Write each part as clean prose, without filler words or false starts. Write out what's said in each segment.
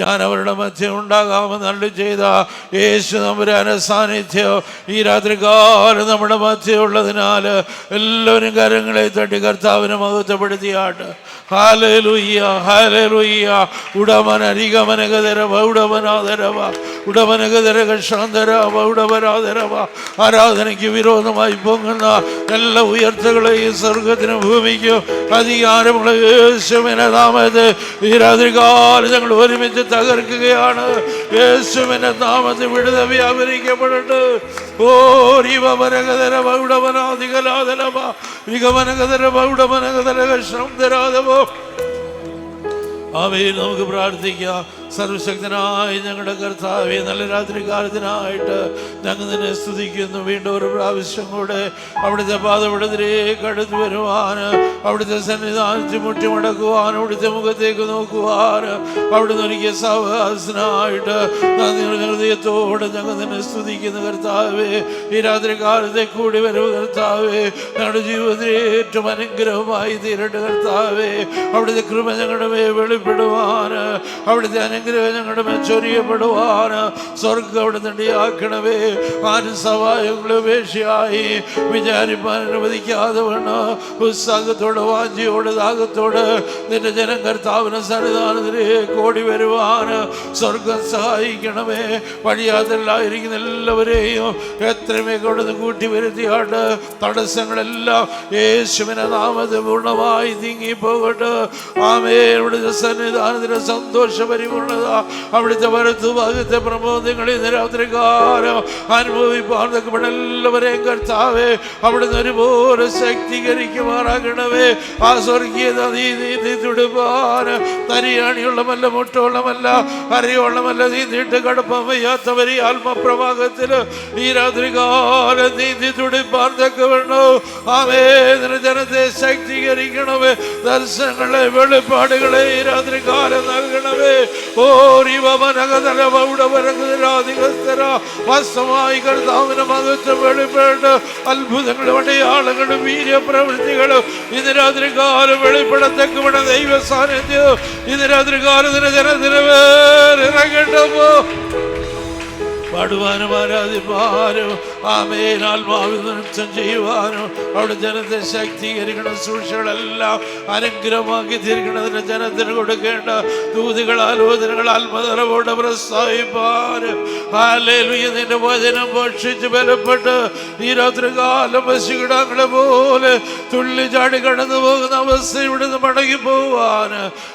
ഞാൻ അവരുടെ മധ്യം ഉണ്ടാകാമെന്ന് അരുളി ചെയ്ത യേശു തമ്പുരാന്റെ സാന്നിധ്യം ഈ രാത്രികാലം നമ്മുടെ മധ്യം ഉള്ളതിനാൽ എല്ലാവരും കരങ്ങളെ തട്ടി കർത്താവിനെ മഹത്വപ്പെടുത്തിയാട്ട്. Hallelujah hallelujah. ഉടമനരികമനഗദരവ ഉടമനാദരവ ഉടമനഗദരക ശാന്തരവ ഉടമനാദരവ. ആരാധനയ്ക്ക് വിരോധമായി പൊങ്ങുന്ന എല്ലാ ഉയർച്ചകളെയും സ്വർഗത്തിനും ഭൂമിക്കും അധികാരമുള്ള യേശുവിന്റെ നാമത്തെ ഈ രാത്രികാലം ഞങ്ങൾ ഒരുമിച്ച് തകർക്കുകയാണ്. യേശുവിന്റെ നാമത്തിൽ വിടുതൽ വ്യാപരിക്കപ്പെടട്ടെ. ഓ രീവമനഗദര വൗഡമനാദികലാദരവ വിഗമനഗദര വൗഡമനഗദരക ശാന്തരാദവോ. ആമേൻ. നമുക്ക് പ്രാർത്ഥിക്കാം. സർവശക്തനായ ഞങ്ങളുടെ കർത്താവേ, നല്ല രാത്രികാലത്തിനായിട്ട് ഞങ്ങൾ നിന്നെ സ്തുതിക്കുന്നു. വീണ്ടും ഒരു പ്രാവശ്യം കൂടെ അവിടുത്തെ പാദപീഠത്തിലേക്ക് അടുത്ത് വരുവാൻ, അവിടുത്തെ സന്നിധാനത്തിൽ മുട്ടിമടക്കുവാൻ, അവിടുത്തെ മുഖത്തേക്ക് നോക്കുവാൻ അവിടുന്ന് ഒരുക്കിയ സാവകാശനായിട്ട് നന്ദിയുടെ ഹൃദയത്തോടെ ഞങ്ങൾ നിന്നെ സ്തുതിക്കുന്നു കർത്താവേ. ഈ രാത്രികാലത്തെ കൂടി വരവ് കർത്താവേ ഞങ്ങളുടെ ജീവിതത്തിൽ ഏറ്റവും അനുഗ്രഹമായി തീരട്ടെ കർത്താവേ. അവിടുത്തെ കൃപ ഞങ്ങളുടെ മേൽ വെളിപ്പെടുവാൻ, അവിടുത്തെ അനുഗ്രഹം ഞങ്ങളുടെ മേൽ ചൊരിയപ്പെടുവാൻ സ്വർഗ്ഗം അവിടെ നിണ്ടിയാക്കണമേ. ആരും സഹായങ്ങളെ ഉപേക്ഷയായി വിചാരിപ്പാൻ അനുവദിക്കാതെ വേണം ഉത്സാഹത്തോടെ വാഞ്ചിയോടെ ദാഹത്തോടെ നിന്റെ ജനം കർത്താവിന് സന്നിധാനത്തിലേക്ക് ഓടി വരുവാൻ സ്വർഗം സഹായിക്കണമേ. വഴിയാതെല്ലായിരിക്കുന്ന എല്ലാവരെയും എത്രമേ കൊടുത്ത് കൂട്ടി വരുത്തിയാണ്ട് തടസ്സങ്ങളെല്ലാം യേശുവിന്റെ നാമത്തിൽ പൂർണ്ണമായി നീങ്ങിപ്പോകട്ടെ. ആമേൻ. ഇവിടുത്തെ സന്നിധാനത്തിന്റെ സന്തോഷപരിപൂർണ്ണത, അവിടുത്തെ വലത്തുഭാഗത്തെ പ്രബോധങ്ങളിൽ രാത്രികാലം അനുഭവിപ്പാൻ എല്ലാവരെയും കർത്താവേ അവിടുന്ന് ഒരുപോലെ ശക്തീകരിക്കുമാറാകണമേ. ആ സ്വർഗീയത നീതി തുടുപ്പാൻ തരിയാണിയുള്ളമല്ല, മുട്ടോളമല്ല, അരയോളമല്ല, നീന്തിട്ട് കടപ്പാൻ വയ്യാത്തവരെ ആത്മപ്രവാഹത്തിൽ ഈ രാത്രികാലം നീന്തി തുടിപ്പാൻ തക്കവണ്ണോ ആമേൻ ജനത്തെ ശക്തീകരിക്കണമേ. ദർശനങ്ങളെ വെളിപ്പാടുകളെ ഈ രാത്രികാലം നൽകണമേ. വാസ്തവമായി കർത്താവിന്റെ മഹത്വം വെളിപ്പെട്ട് അത്ഭുതങ്ങളും അടയാളങ്ങളും വീര്യപ്രവൃത്തികളും ഇന്ന് രാത്രികാലം വെളിപ്പെടത്തക്കവണ ദൈവ സാന്നിധ്യം ഇന്ന് രാത്രികാലത്തിന് ജനത്തിന് ഇറങ്ങേണ്ടപ്പോ പാടുവാനും ആരാധിപ്പാനും ആമേൻ ആത്മാവിൽ നൃത്തം ചെയ്യുവാനും അവിടെ ജനത്തെ ശക്തീകരിക്കണം. സൂക്ഷികളെല്ലാം അനുഗ്രഹമാക്കി തീർക്കണതിന് ജനത്തിന് കൊടുക്കേണ്ട ദൂതികൾ ആലോചനകൾ ആത്മനിറവോടെ പ്രസ്താവിപ്പാനും ഹല്ലേലൂയ നിന്റെ വചനം ഭക്ഷിച്ച് ബലപ്പെട്ട് ഈ രാത്രികാലം പശുകിടാങ്ങളെ പോലെ തുള്ളി ചാടി കടന്നു പോകുന്ന അവസ്ഥ ഇവിടുന്ന് മടങ്ങി പോവാൻ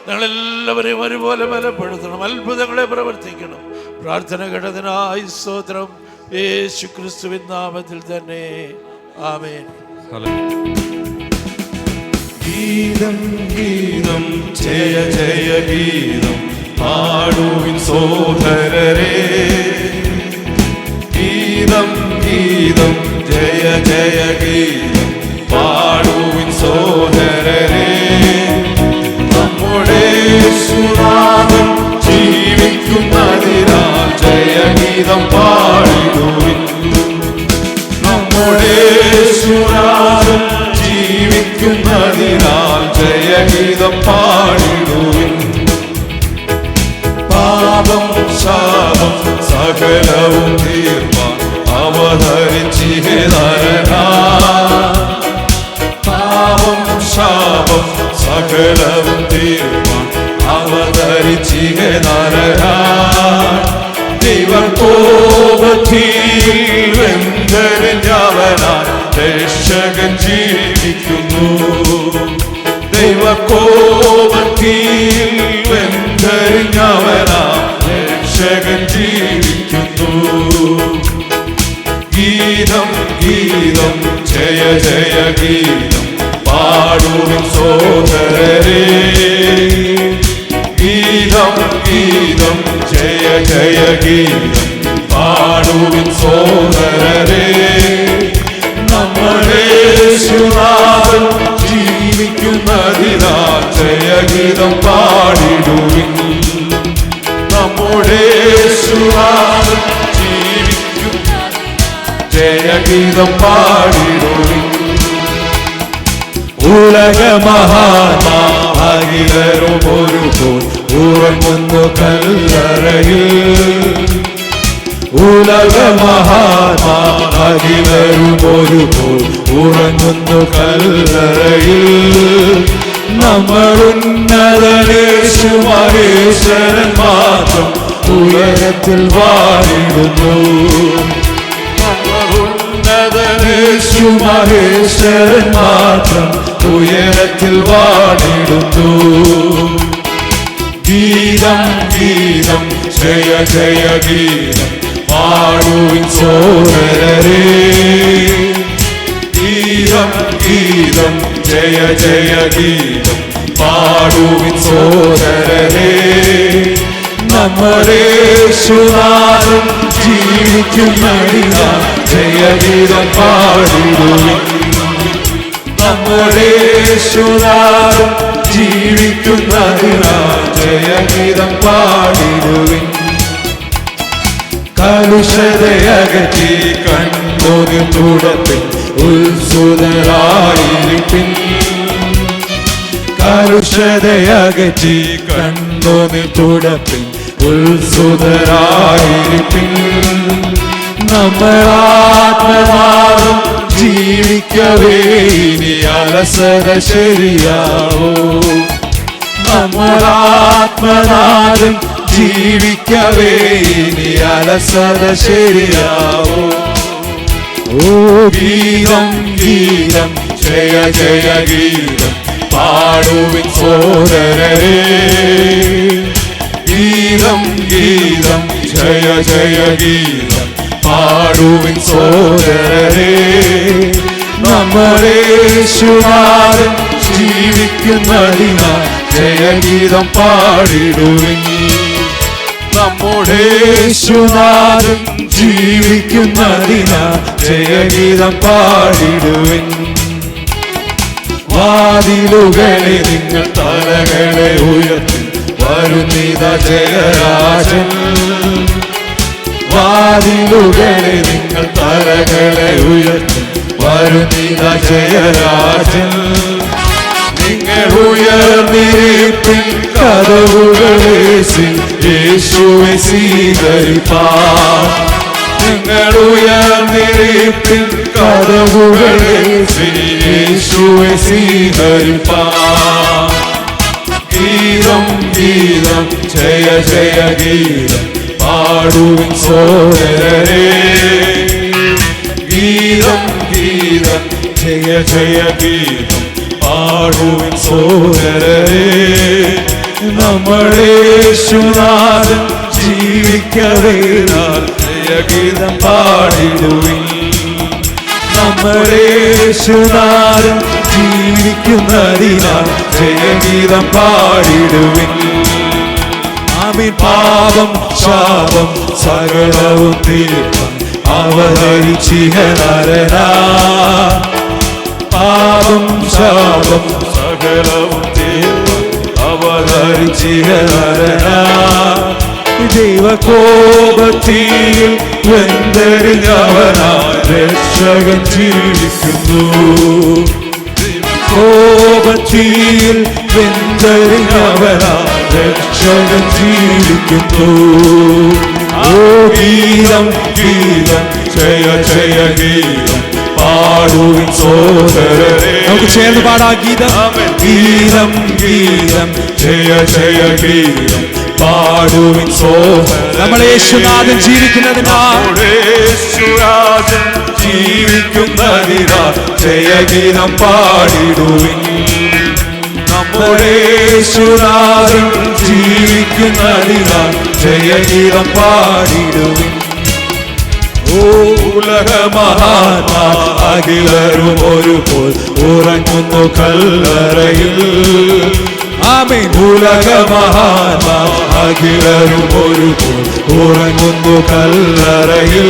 ഞങ്ങളെല്ലാവരെയും ഒരുപോലെ ബലപ്പെടുത്തണം. അത്ഭുതങ്ങളെ പ്രവർത്തിക്കണം. പ്രാർത്ഥന കേട്ടതിനായി സ്തോത്രം. യേശു ക്രിസ്തുവിൻ നാമത്തിൽ തന്നെ ആമേൻ. ഗീതം ഗീതം ജയ ജയ ഗീതം പാടുവിൻ സോദരരേ. ഗീതം ഗീതം ജയ ജയ ഗീതം പാടുവിൻ സോദരരേ. നമ്മുടെ യേശുനാഥൻ ജീവിക്കുന്നതിനാൽ ജയഗീതം പാടിടുവിൻ. നമ്മുടെ യേശുനാഥൻ ജീവിക്കുന്നതിനാൽ ജയഗീതം പാടിടുവിൻ. പാപം ശാപം സകലവും തീർപ്പാൻ അവതരിച്ചിഹേതരനായി. പാപം ശാപം സകലവും തീർപ്പാൻ അവതരിച്ചിഹേതരനായി. ദൈവകോപത്തിൽ വെന്തരിഞ്ഞവനായി രക്ഷകൻ ജീവിക്കുന്നു. ദൈവകോപത്തിൽ വെന്തരിഞ്ഞവനായി രക്ഷകൻ ജീവിക്കുന്നു. ഗീതം ഗീതം ജയ ജയ ഗീതം പാടുവിൻ സോദരരേ. ഗീതം ഗീതം ജയ ജയ ഗീതം പാടുവിൻ സോദരരേ. നമ്മുടെ യേശുനാഥൻ ജീവിക്കുന്നതിനാൽ ജയഗീതം പാടിടുവിൻ. നമ്മുടെ യേശുനാഥൻ ജീവിക്കുന്നതിനാൽ ജയഗീതം പാടിടുവിൻ. ഉലക മഹാത്മാ അഖിലരും ഒരുപോൽ ഉറങ്ങുന്നു കല്ലറയിൽ. ഉലകമഹാത്മാകിലരുമൊരുപോൽ ഉറങ്ങുന്നു കല്ലറയിൽ. നമ്മൾ ഉന്നതനേശു മഹേശ്വരൻ മാത്രം ഉയരത്തിൽ വാണിടുന്നു. നമ്മൾ ഉന്നതനേശു മഹേശ്വരൻ മാത്രം ഉയരത്തിൽ വാണിടുന്നു. ഗീതം ഗീതം ജയ ജയ ഗീതം പാടുവിൻ സോദരരേ. ഗീതം ഗീതം ജയ ജയ ഗീതം പാടുവിൻ സോദരരേ. നമ്മുടെ യേശുനാഥൻ ജീവിക്കുന്നതിനാൽ ജയഗീതം പാടിടുവിൻ. നമ്മുടെ യേശുനാഥൻ ജീവിക്കുന്നതിനാൽ ജയഗീതം പാടിടുവിൻ. കലുഷതയകറ്റി കണ്ണോതി തുടപ്പിൻ ഉത്സുതരായിരിപ്പിൻ. കലുഷതയകറ്റി കണ്ണോതി തുടപ്പിൻ ഉത്സുതരായിരിപ്പിൻ. നമ്മളാത്മനാഥം ജീവിക്കവേ ഇനി അലസത ശരിയാവോ. നമ്മളാത്മനാഥം ജീവിക്കവേ ഇനി അലസത ശരിയാവോ. ഓ ഗീതം ഗീതം ജയ ജയ ഗീതം പാടുവിൻ സോദരരേ. ഗീതം ഗീതം ജയ ജയ ഗീതം പാടുവിൻ സോദരരേ. നമ്മുടെ യേശുനാഥൻ ജീവിക്കുന്നതിനാൽ ജയഗീതം പാടിടുവിൻ. നമ്മുടെ യേശുനാഥൻ ജീവിക്കുന്നതിനാൽ ജയഗീതം പാടിടുവിൻ. വാതിലുകളെ നിങ്ങൾ തലകളെ ഉയർത്തി വരുന്നിത ജയരാജൻ. വാതിലുകളെ നിങ്ങൾ തലകളെ ഉയർത്തി വരുന്നിത ജയരാജൻ. നിങ്ങൾ ഉയർന്നിരിപ്പിൻ കതവുകളേശി യേശുവെ സ്വീകരിപ്പാൻ. നിങ്ങൾ ഉയർന്നിരിപ്പിൻ കതവുകളേശി യേശുവെ സ്വീകരിപ്പാൻ. ഗീതം ഗീതം ജയ ജയ ഗീതം പാടുവിൻ സോദരരേ. ഗീതം ഗീതം ജയ ജയ ഗീതം പാടുവിൻ സോദരരേ. നമ്മുടെ യേശുനാഥൻ ജീവിക്കവേനാൽ ജയഗീതം പാടിടുവിൻ. നമ്മുടെ യേശുനാഥൻ ജീവിക്കുന്നതിനാൽ ജയഗീതം പാടിടുവിൻ. ആമീൻ. പാപം ശാപം സകലവും തീർക്കാൻ അവതരിച്ചിഹ നരനാ. പാപം ശാപം സകലവും തീർക്കാൻ അവതരിച്ചിഹ നരനാ. ദൈവകോപത്തിൽ വെന്തരിഞ്ഞവനായി രക്ഷകൻ ജീവിക്കുന്നു. കോപത്തിൽ വെന്തരിഞ്ഞവനായി രക്ഷകൻ ജീവിക്കുന്നു. ഓ ഗീതം ഗീതം ജയ ജയ ഗീതം പാടുവിൻ സോദരരേ. നമുക്ക് ചേർന്ന് പാടാ ഗീതം. ഗീതം ഗീതം ജയ ജയ ഗീതം പാടുവിൻ സോദരരേ. നമ്മുടെ യേശുനാഥൻ ജീവിക്കുന്നതിനാൽ ജീവിക്കുന്നതിനാൽ ജയഗീതം പാടിടുവിൻ. നമ്മുടെ യേശുനാഥൻ ജീവിക്കുന്നതിനാൽ ജയഗീതം പാടിടുവിൻ. ഓ ഉലകമഹാത്മാ അഖിലരും ഒരുപോൽ ഉറങ്ങുന്നു കല്ലറയിൽ. ആമേൻ. ഉലകമഹാത്മാ അഖിലരും ഒരുപോൽ ഉറങ്ങുന്നു കല്ലറയിൽ.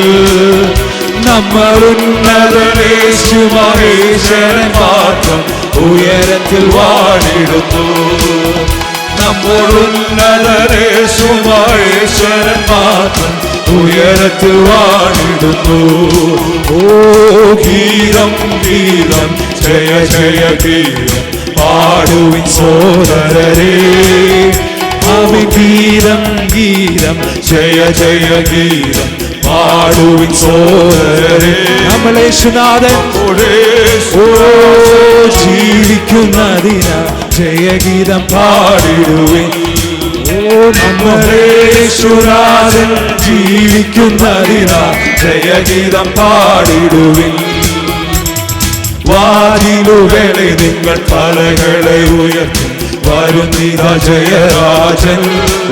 നമ്മൾ ഉന്നതനേശു മഹേശ്വരൻ മാത്രം ഉയരത്തിൽ വാണിടുന്നു. നമ്മൾ ഉന്നതനേശു മഹേശ്വരൻ മാത്രം ഉയരത്തിൽ വാണിടുന്നു. ഓ ഗീതം ഗീതം ജയ ജയ ഗീതം പാടുവിൻ സോദരരേ. ആമേൻ. ഗീതം ഗീതം ജയ ജയ ഗീതം പാടുവിൻ സോദരരെ. നമ്മൾ യേശുനാഥൻ ജീവിക്കുന്നതിനാ ജയഗീതം പാടിടുവിൻ. നമ്മുടെ യേശുനാഥൻ ജീവിക്കുന്നതിനാ ജയഗീതം പാടിടുവിൻ. വാതിലുകളെ നിങ്ങൾ തലകളെ ഉയർത്തി വരുന്നിതാ ജയരാജൻ.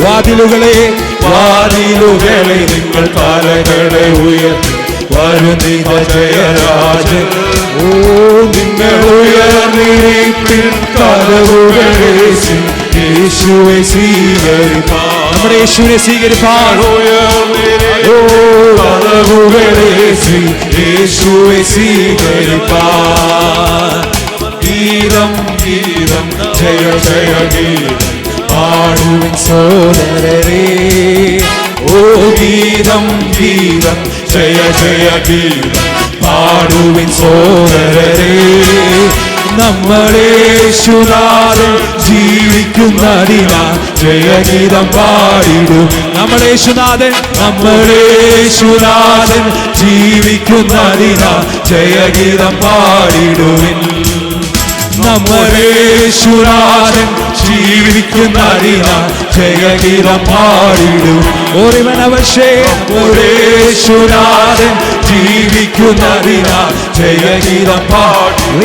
വാതിലുകളെ വാതിലുകളെ നിങ്ങൾ തലകളെ ഉയർത്തി വരുന്നിതാ ജയരാജൻ. നിങ്ങൾ ഉയർന്നിരിപ്പിൻ കതവുകളെ യേശുവെ സ്വീകരിപ്പാൻ. നമ്മുടെ യേശുവിനെ സ്വീകരിപ്പാൻ. കതവുകളെ യേശുവെ സ്വീകരിപ്പാൻ. ഗീതം ഗീതം ജയ ജയ ഗീതം പാടുവിൻ സോദരരെ. ഓ ഗീതം ഗീതം ജയ ജയ ഗീതം പാടുവിൻ സോദരരെ. നമ്മളെ യേശുനാഥൻ ജീവിക്കുന്നതിനാ ജയഗീതം പാടിടും. നമ്മളെ യേശുനാഥൻ ജീവിക്കുന്നതിനാ ജയഗീതം പാടിടുവിൻ. നമ്മുടെ യേശുനാഥൻ ജീവിക്കുന്നതിനാ ജയഗീതം പാടിടും. യേശുനാഥൻ ജീവിക്കുന്നതിനാ ജയഗീതം പാടിടും.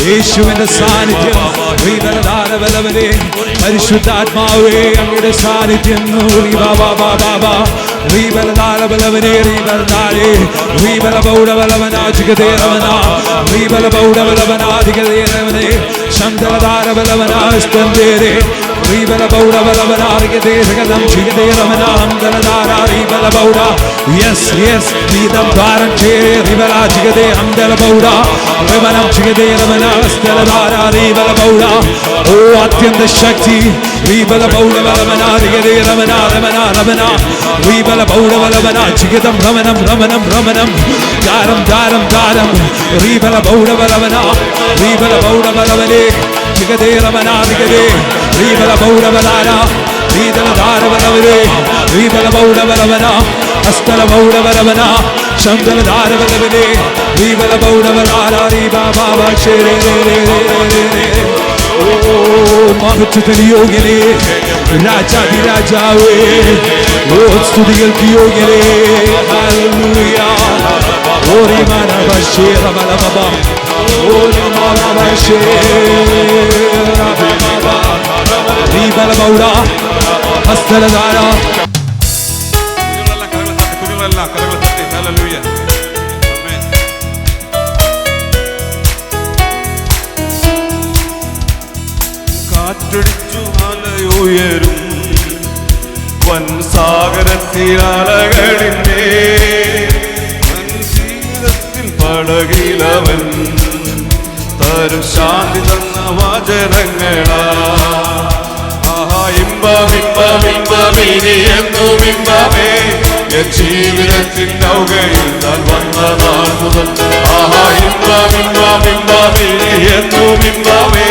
യേശുവിന്റെ സാന്നിധ്യം പരിശുദ്ധാത്മാവേ അങ്ങയുടെ സാന്നിധ്യം അത്യന്ത ശക്തി മഹത്വത്തിന് യോഗ്യനേ, രാജാതിരാജാവേ, സ്തുതികൾക്ക് യോഗ്യനേ. ഹല്ലേലൂയ. കാറ്റടിച്ചു അലയുയരും വൻസാഗരത്തിൽ അലകളിന്റെ ജീവിതത്തിൽ പടകിലവൻ തരും ശാന്തി തന്ന വചനങ്ങളാ. ആഹാ ഇമ്പം ഇമ്പം ഇമ്പമിനി എന്നും ഇമ്പമേ എൻ ജീവിതത്തിൽ നൗകയിൽ ഞാൻ വന്ന നാൾ മുതൽ ആഹാ ഇമ്പം ഇമ്പം ഇമ്പമിനി എന്നും ഇമ്പമേ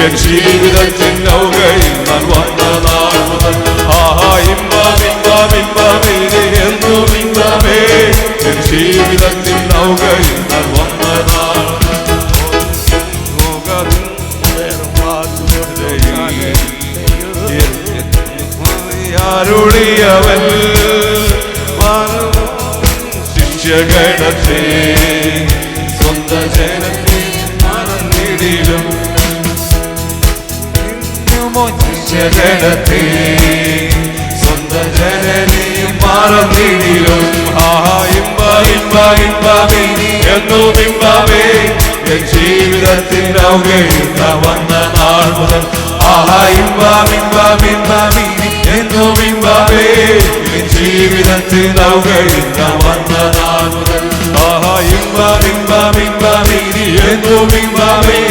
എൻ ജീവിതത്തിൽ നൗകയിൽ ഞാൻ വന്ന നാൾ മുതൽ ആഹാ ഇമ്പം ഇമ്പം ഇമ്പമിനി എന്നും ഇമ്പമേ എൻ ജീവിതത്തിൽ നൗകയിൽ ഞാൻ വന്ന നാൾ അരുളിയവൻ ശിഷ്യഗണത്തെ സ്വന്തം ജനത്തെ മറന്നിടിലും ശിഷ്യഗണത്തെ സ്വന്തം ജനനെയും മറന്നിടിലും ആഹാ ഇമ്പ ഇമ്പ ഇമ്പമിനി എന്നും ഇമ്പമേ എൻ ജീവിതത്തിൽ നൗകയിൽ വന്ന നാൾ മുതൽ ആഹാ ഇമ്പം ഇമ്പം ഇമ്പമിനി എന്നും ഇമ്പമേ എൻ ജീവിതത്തിൽ നൗകയിൽ വന്ന നാൾ മുതൽ ആഹാ ഇമ്പം ഇമ്പം ഇമ്പമിനി എന്നും ഇമ്പമേ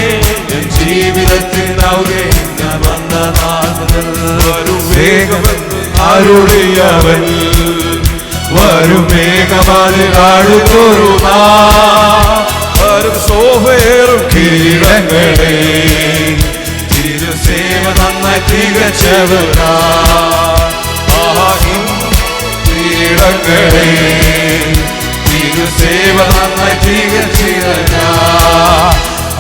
എൻ ജീവിതത്തിൽ നൗകയിൽ വന്ന നാൾ മുതൽ വരും വേഗമെന്ന് അരുളിയവൻ വരും വേഗമതിൽ അടുത്തൊരു വരും ശോഭയേറും കിരീടങ്ങളെ തിരുസേവ നന്നായി തികച്ചവരാ കിരീടങ്ങളെ തിരുസേവ നന്നായി തികച്ചവരാ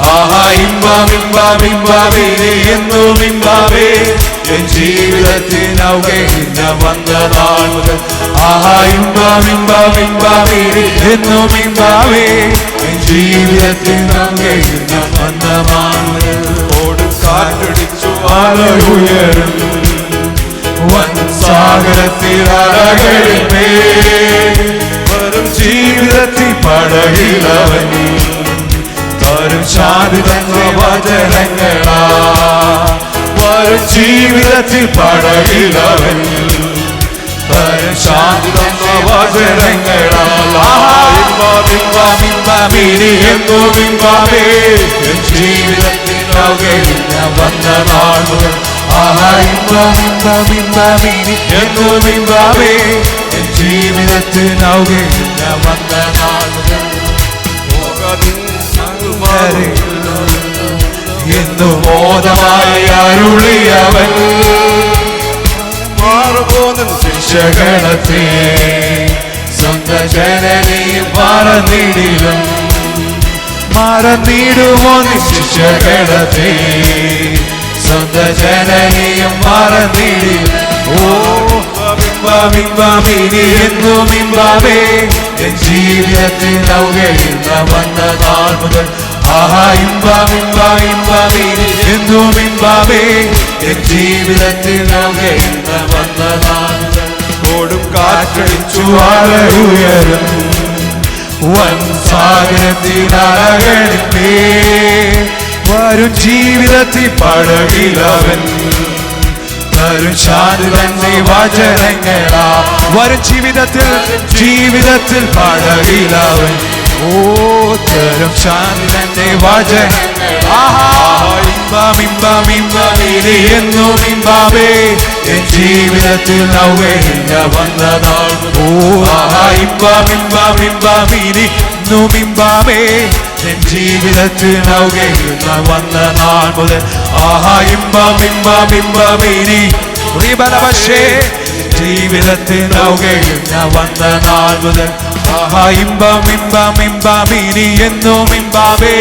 ആഹാ ഇമ്പം ഇമ്പം ഇമ്പമിനി എന്നും ഇമ്പമേ എൻ ജീവിതത്തിൽ നൗകയിൽ വന്ന നാൾ മുതൽ ആഹാ ഇമ്പം ഇമ്പം ഇമ്പമിനി എന്നും ഇമ്പമേ എൻ ജീവിതത്തിൽ നൗകയിൽ വന്ന നാൾ മുതൽ കൊടുങ്കാറ്റടിച്ചു അലയുയരും വൻ സാഗരത്തിൽ അലകളിൽ വരും ജീവിതത്തിൽ പടകിലവൻ വരും ശാന്തി തന്ന വചനങ്ങളാ വരും ജീവിതത്തിൽ പടകിലവൻ വരും ശാന്തി തന്ന വചനങ്ങളാ ഇമ്പമിമ്പമിനി എന്നും ഇമ്പമേ എൻ ജീവിതത്തിൽ നൗകയിൽ വന്ന നാൾ മുതൽ ആഹാ ഇമ്പം ഇമ്പം ഇമ്പമിനി എന്നും ഇമ്പമേ എൻ ജീവിതത്തിൽ നൗകയിൽ വന്ന നാൾ മുതൽ എന്നു ബോധമായി അരുളിയവൻ മാറുപോകും ശിക്ഷഗണത്തെ സ്വന്തം ജനനെയും മറന്നിടിലും മറന്നിടുമോ ശിക്ഷഗണത്തെ സ്വന്തം ജനനെയും മറന്നിടിലും ഓ ഇമ്പമിമ്പമിനി എന്നും ഇമ്പമേ എൻ ജീവിതത്തിൽ നൗകയിൽ വന്ന നാൾ മുതൽ ആഹാ ഇമ്പം ഇമ്പം ഇമ്പമിനി എന്നും ഇമ്പമേ എൻ ജീവിതത്തിൽ നൗകയിൽ വന്ന നാൾ മുതൽ കൊടും കാറ്റടിച്ചു അലയുയരും വൻ സാഗരത്തിൽ അലകളിൽ വരും ജീവിതത്തിൽ പടകിലവൻ വരും ശാന്തി തന്നെ വചനങ്ങളാ വരും ജീവിതത്തിൽ പടകിലവൻ ഓ തരും ശാന്തി തന്നെ വചനങ്ങളാ ഇമ്പം ഇമ്പം ഇമ്പമിനി എന്നും ഇമ്പമേ എൻ ജീവിതത്തിൽ നൗകയിൽ വന്ന നാൾ ഓ ആഹാ ഇമ്പം ഇമ്പം ഇമ്പമിനി എന്നും ഇമ്പമേ എൻ ജീവിതത്തിൽ നൗകയിൽ വന്ന നാൾ മുതൽ ആഹാ ഇമ്പം ഇമ്പം ഇമ്പമിനി ജീവിതത്തിൽ നൗകയിൽ വന്ന നാൾ മുതൽ ആഹാ ഇമ്പം ഇമ്പം ഇമ്പമിനി എന്നും ഇമ്പമേ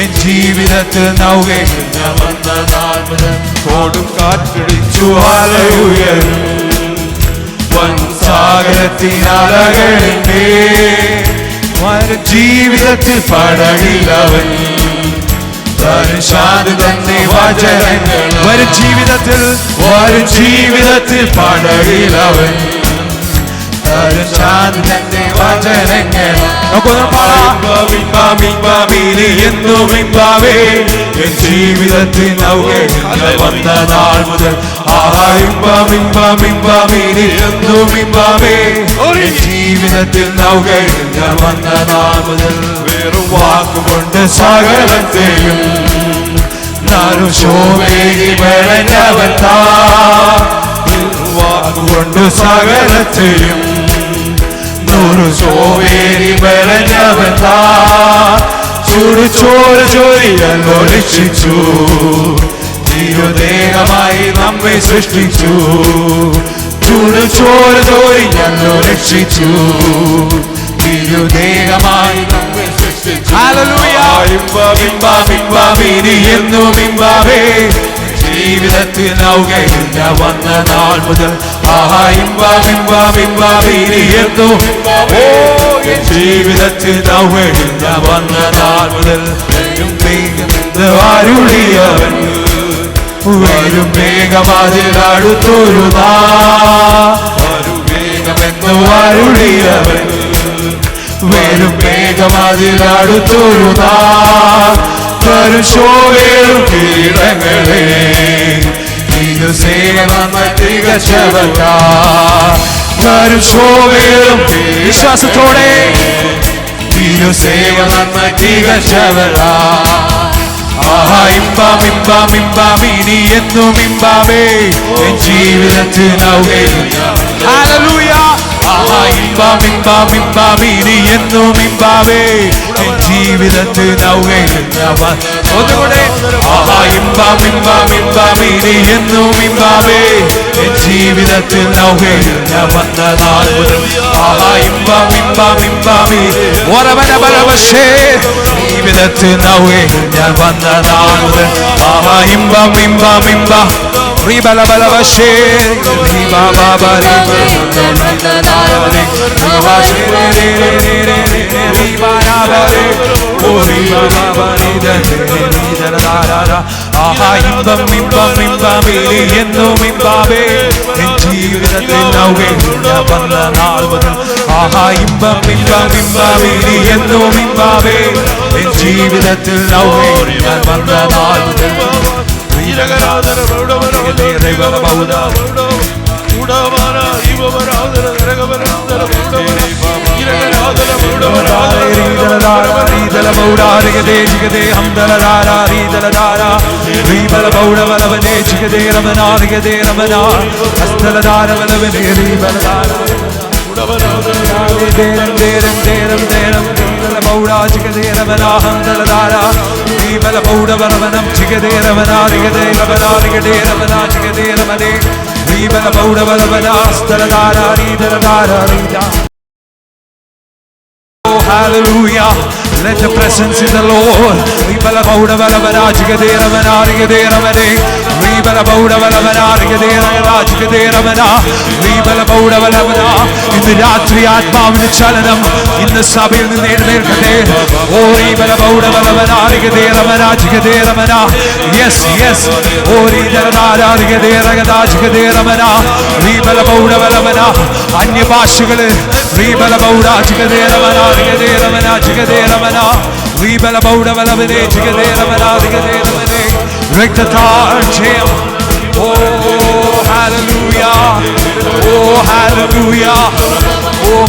എൻ ജീവിതത്തിൽ നൗകയിൽ വന്ന നാൾ മുതൽ കൊടും കാറ്റടിച്ചു അലയുയരും വൻ സാഗരത്തിൽ അലകളിൽ വരും ജീവിതത്തിൽ പടകിലവൻ വരും ശാന്തി തന്നെ വചനങ്ങൾ വരും ജീവിതത്തിൽ പടകിലവൻ വരും ശാന്തി തന്നെ വചനങ്ങൾ നമുക്കൊന്ന് പാടാം എന്നും ഇമ്പമേ എൻ ജീവിതത്തിൽ നൗകയിൽ വന്ന നാൾ മുതൽ ആഹാ ഇമ്പം ഇമ്പം ഇമ്പമിനി എന്നും ഇമ്പമേ എൻ ജീവിതത്തിൽ നൗകയിൽ വന്ന നാൾ മുതൽ വെറും വാക്കുകൊണ്ട് സകലത്തെയും നാനും ശോഭേകി വെളഞ്ഞവൻ വാക്കുകൊണ്ട് സകലത്തെയും നൂറു ചോവേരി മെനഞ്ഞവൻ ചുടുചോര ചൊരിയല്ലോ രക്ഷിച്ചു തിരുദേഹമായി നമ്മെ സൃഷ്ടിച്ചു ചുടുചോര ചൊരിയല്ലോ രക്ഷിച്ചു തിരുദേഹമായി നമ്മെ സൃഷ്ടിച്ചു എന്നും ഇമ്പാവേ ജീവിതത്തിൽ നൗകയില്ല വന്ന നാൾ മുതൽ ജീവിതത്തിൽ നൗകയില്ല വന്ന നാൾ മുതൽ അരുളിയവൻ വരും വേഗമതിലടുത്തൊരു വേഗമെന്ന് അരുളിയവൻ വരും വേഗമതിലടുത്തൊരു ശോവേറും കീടങ്ങളെ വിശ്വാസത്തോടെ ഇനി എന്നും ഇമ്പാവേ ജീവിതത്തിൽ ഇനി എന്നും ഇമ്പാവേ ജീവിതത്തിൽ ഒന്നുകൂടെ ഇനി എന്നും ഇമ്പാവേ ജീവിതത്തിൽ വന്ന നാൾ മുതൽ ജീവിതത്തിൽ ഞാൻ വന്ന നാൾ മുതൽ ബലവശേ എന്നും ഇമ്പാവേ ജീവിതത്തിൽ വന്ന നാൾ മുതൽ എന്നും ഇമ്പാവേ ജീവിതത്തിൽ വന്ന നാൾ മുതൽ Hallelujah. Let the presence in the Lord. ഇന്ന് രാത്രി ആത്മാവിന്റെ ചലനം ഇന്ന് സഭയിൽ നിന്ന് എഴുന്നേൽക്കട്ടെ. അന്യഭാഷകള്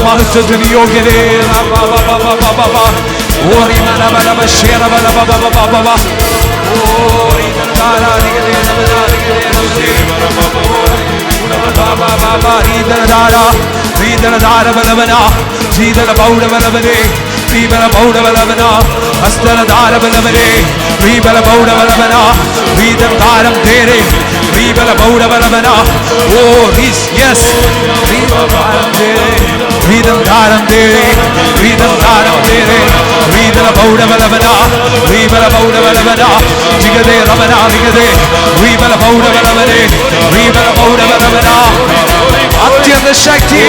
മഹത്വത്തിന് യോഗ്യതേ അത്യന്ത ശക്തി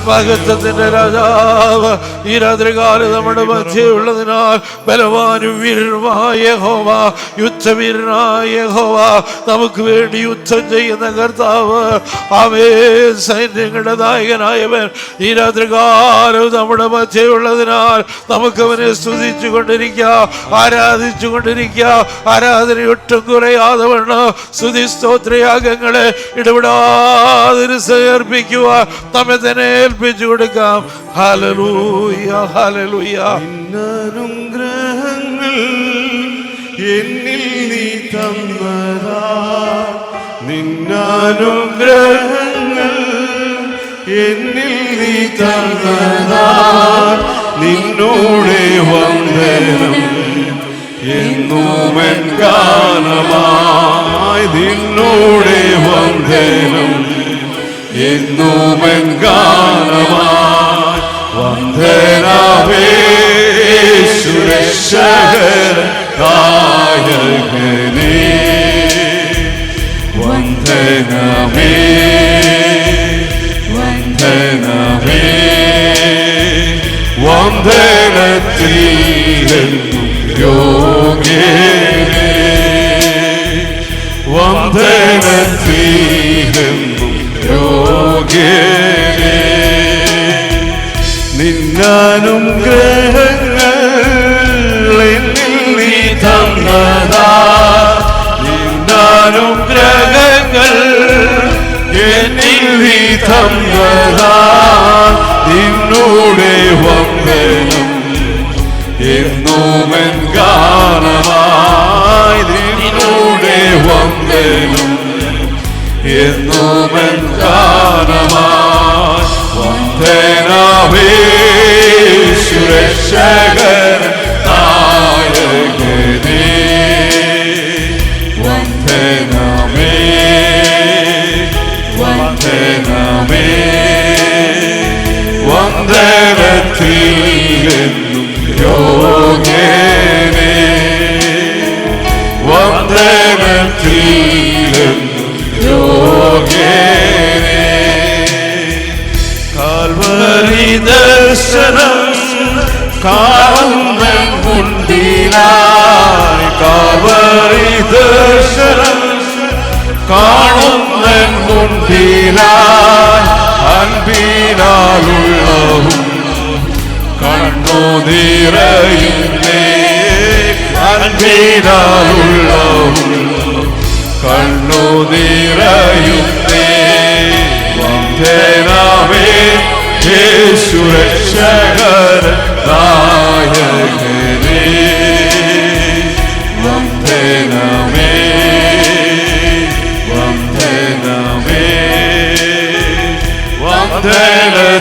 മഹത്വത്തിന്റെ രാജാവ് ഈ രാത്രികാലം നമ്മുടെ മധ്യയുള്ളതിനാൽ ബലവാനും വീരനുമായ യഹോവ, യുദ്ധവീരനായ യഹോവ, നമുക്ക് വേണ്ടി യുദ്ധം ചെയ്യുന്ന കർത്താവ്, അവേ സൈന്യങ്ങളുടെ നായകനായവൻ ഈ രാത്രികാലം നമ്മുടെ മധ്യയുള്ളതിനാൽ നമുക്ക് അവനെ സ്തുതിച്ചു കൊണ്ടിരിക്കാം, ആരാധിച്ചു കൊണ്ടിരിക്കാം. ആരാധനയൊട്ടും കുറയാതെ വണ്ണം സ്തുതി സ്തോത്രയാഗങ്ങളെ ഇടപെടാതെ സമർപ്പിക്കുവാൻ നമ്മെ തന്നെ ഏൽപ്പിച്ചു കൊടുക്കാം. Hallelujah, hallelujah. അനുഗ്രഹങ്ങൾ എന്നിൽ നീ തന്നതാ, നിന്നാനുഗ്രഹങ്ങൾ എന്നിൽ നീ തന്നതാ, നിന്നോടെ വന്ദനം എന്നുമെൻ ഗാനമായി, നിന്നോടെ വന്ദനം എന്നുമെൻ ഗാനമായി. വന്ദനമേ സുരക്ഷകനായകനേ, വന്ദനമേ വന്ദനമേ, വന്ദനത്തിലെന്നും യോഗ്യനേ, വന്ദനത്തിലെന്നും യോഗ്യനേ. നിന്നാനുഗ്രഹങ്ങൾ എന്നിൽ നീ തന്നതാ, നിന്നാനുഗ്രഹങ്ങൾ എന്നിൽ നീ തന്നതാ, നിന്നോടെ വന്ദനം എന്നുമെൻ ഗാനമായി, നിന്നോടെ വന്ദനം എന്നുമെൻ ഗാനമായി. വന്ദനമേ സുരക്ഷകനായകനേ, വന്ദനമേ വന്ദനമേ, വന്ദനത്തിലെന്നും യോഗ്യനേ, വന്ദനത്തിലെന്നും യോഗ്യനേ. കാൽവരി ദർശനം കാണുന്ന മുൻപിലായി, കാൽവരി ദർശനം കാണുന്ന മുൻപിലായി, അൻപിനാലുള്ളവും കണ്ണു നിറയുന്നേ, അൻപിനാലുള്ളവും കണ്ണു നിറയുന്നേ. വന്ദനമേ സുരക്ഷകനായകനേ, വന്ദനമേ വന്ദനമേ,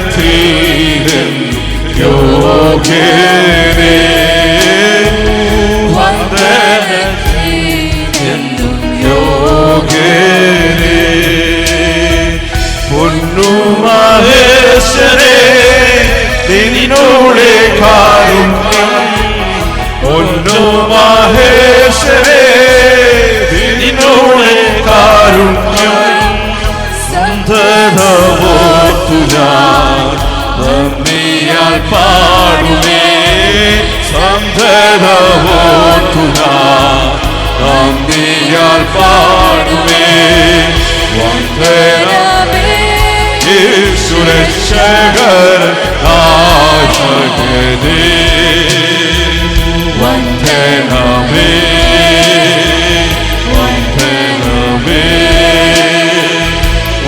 വന്ദനത്തിലെന്നും യോഗ്യനേ, വന്ദനത്തിലെന്നും യോഗ്യനേ. പൊന്നുമഹേശ്വരേ നിന്നോടെ കാരുണ്യം, പൊന്നുമഹേശ്വരേ നിന്നോടെ കാരുണ്യം, സന്ധതമോർത്തു ഞാൻ നന്ദിയാൽ പാടുമേ, സന്ധതമോർത്തു ഞാൻ നന്ദിയാൽ പാടുമേ. വന്ദനമേ സുരക്ഷകനായകനേ, വന്ദനമേ വന്ദനമേ,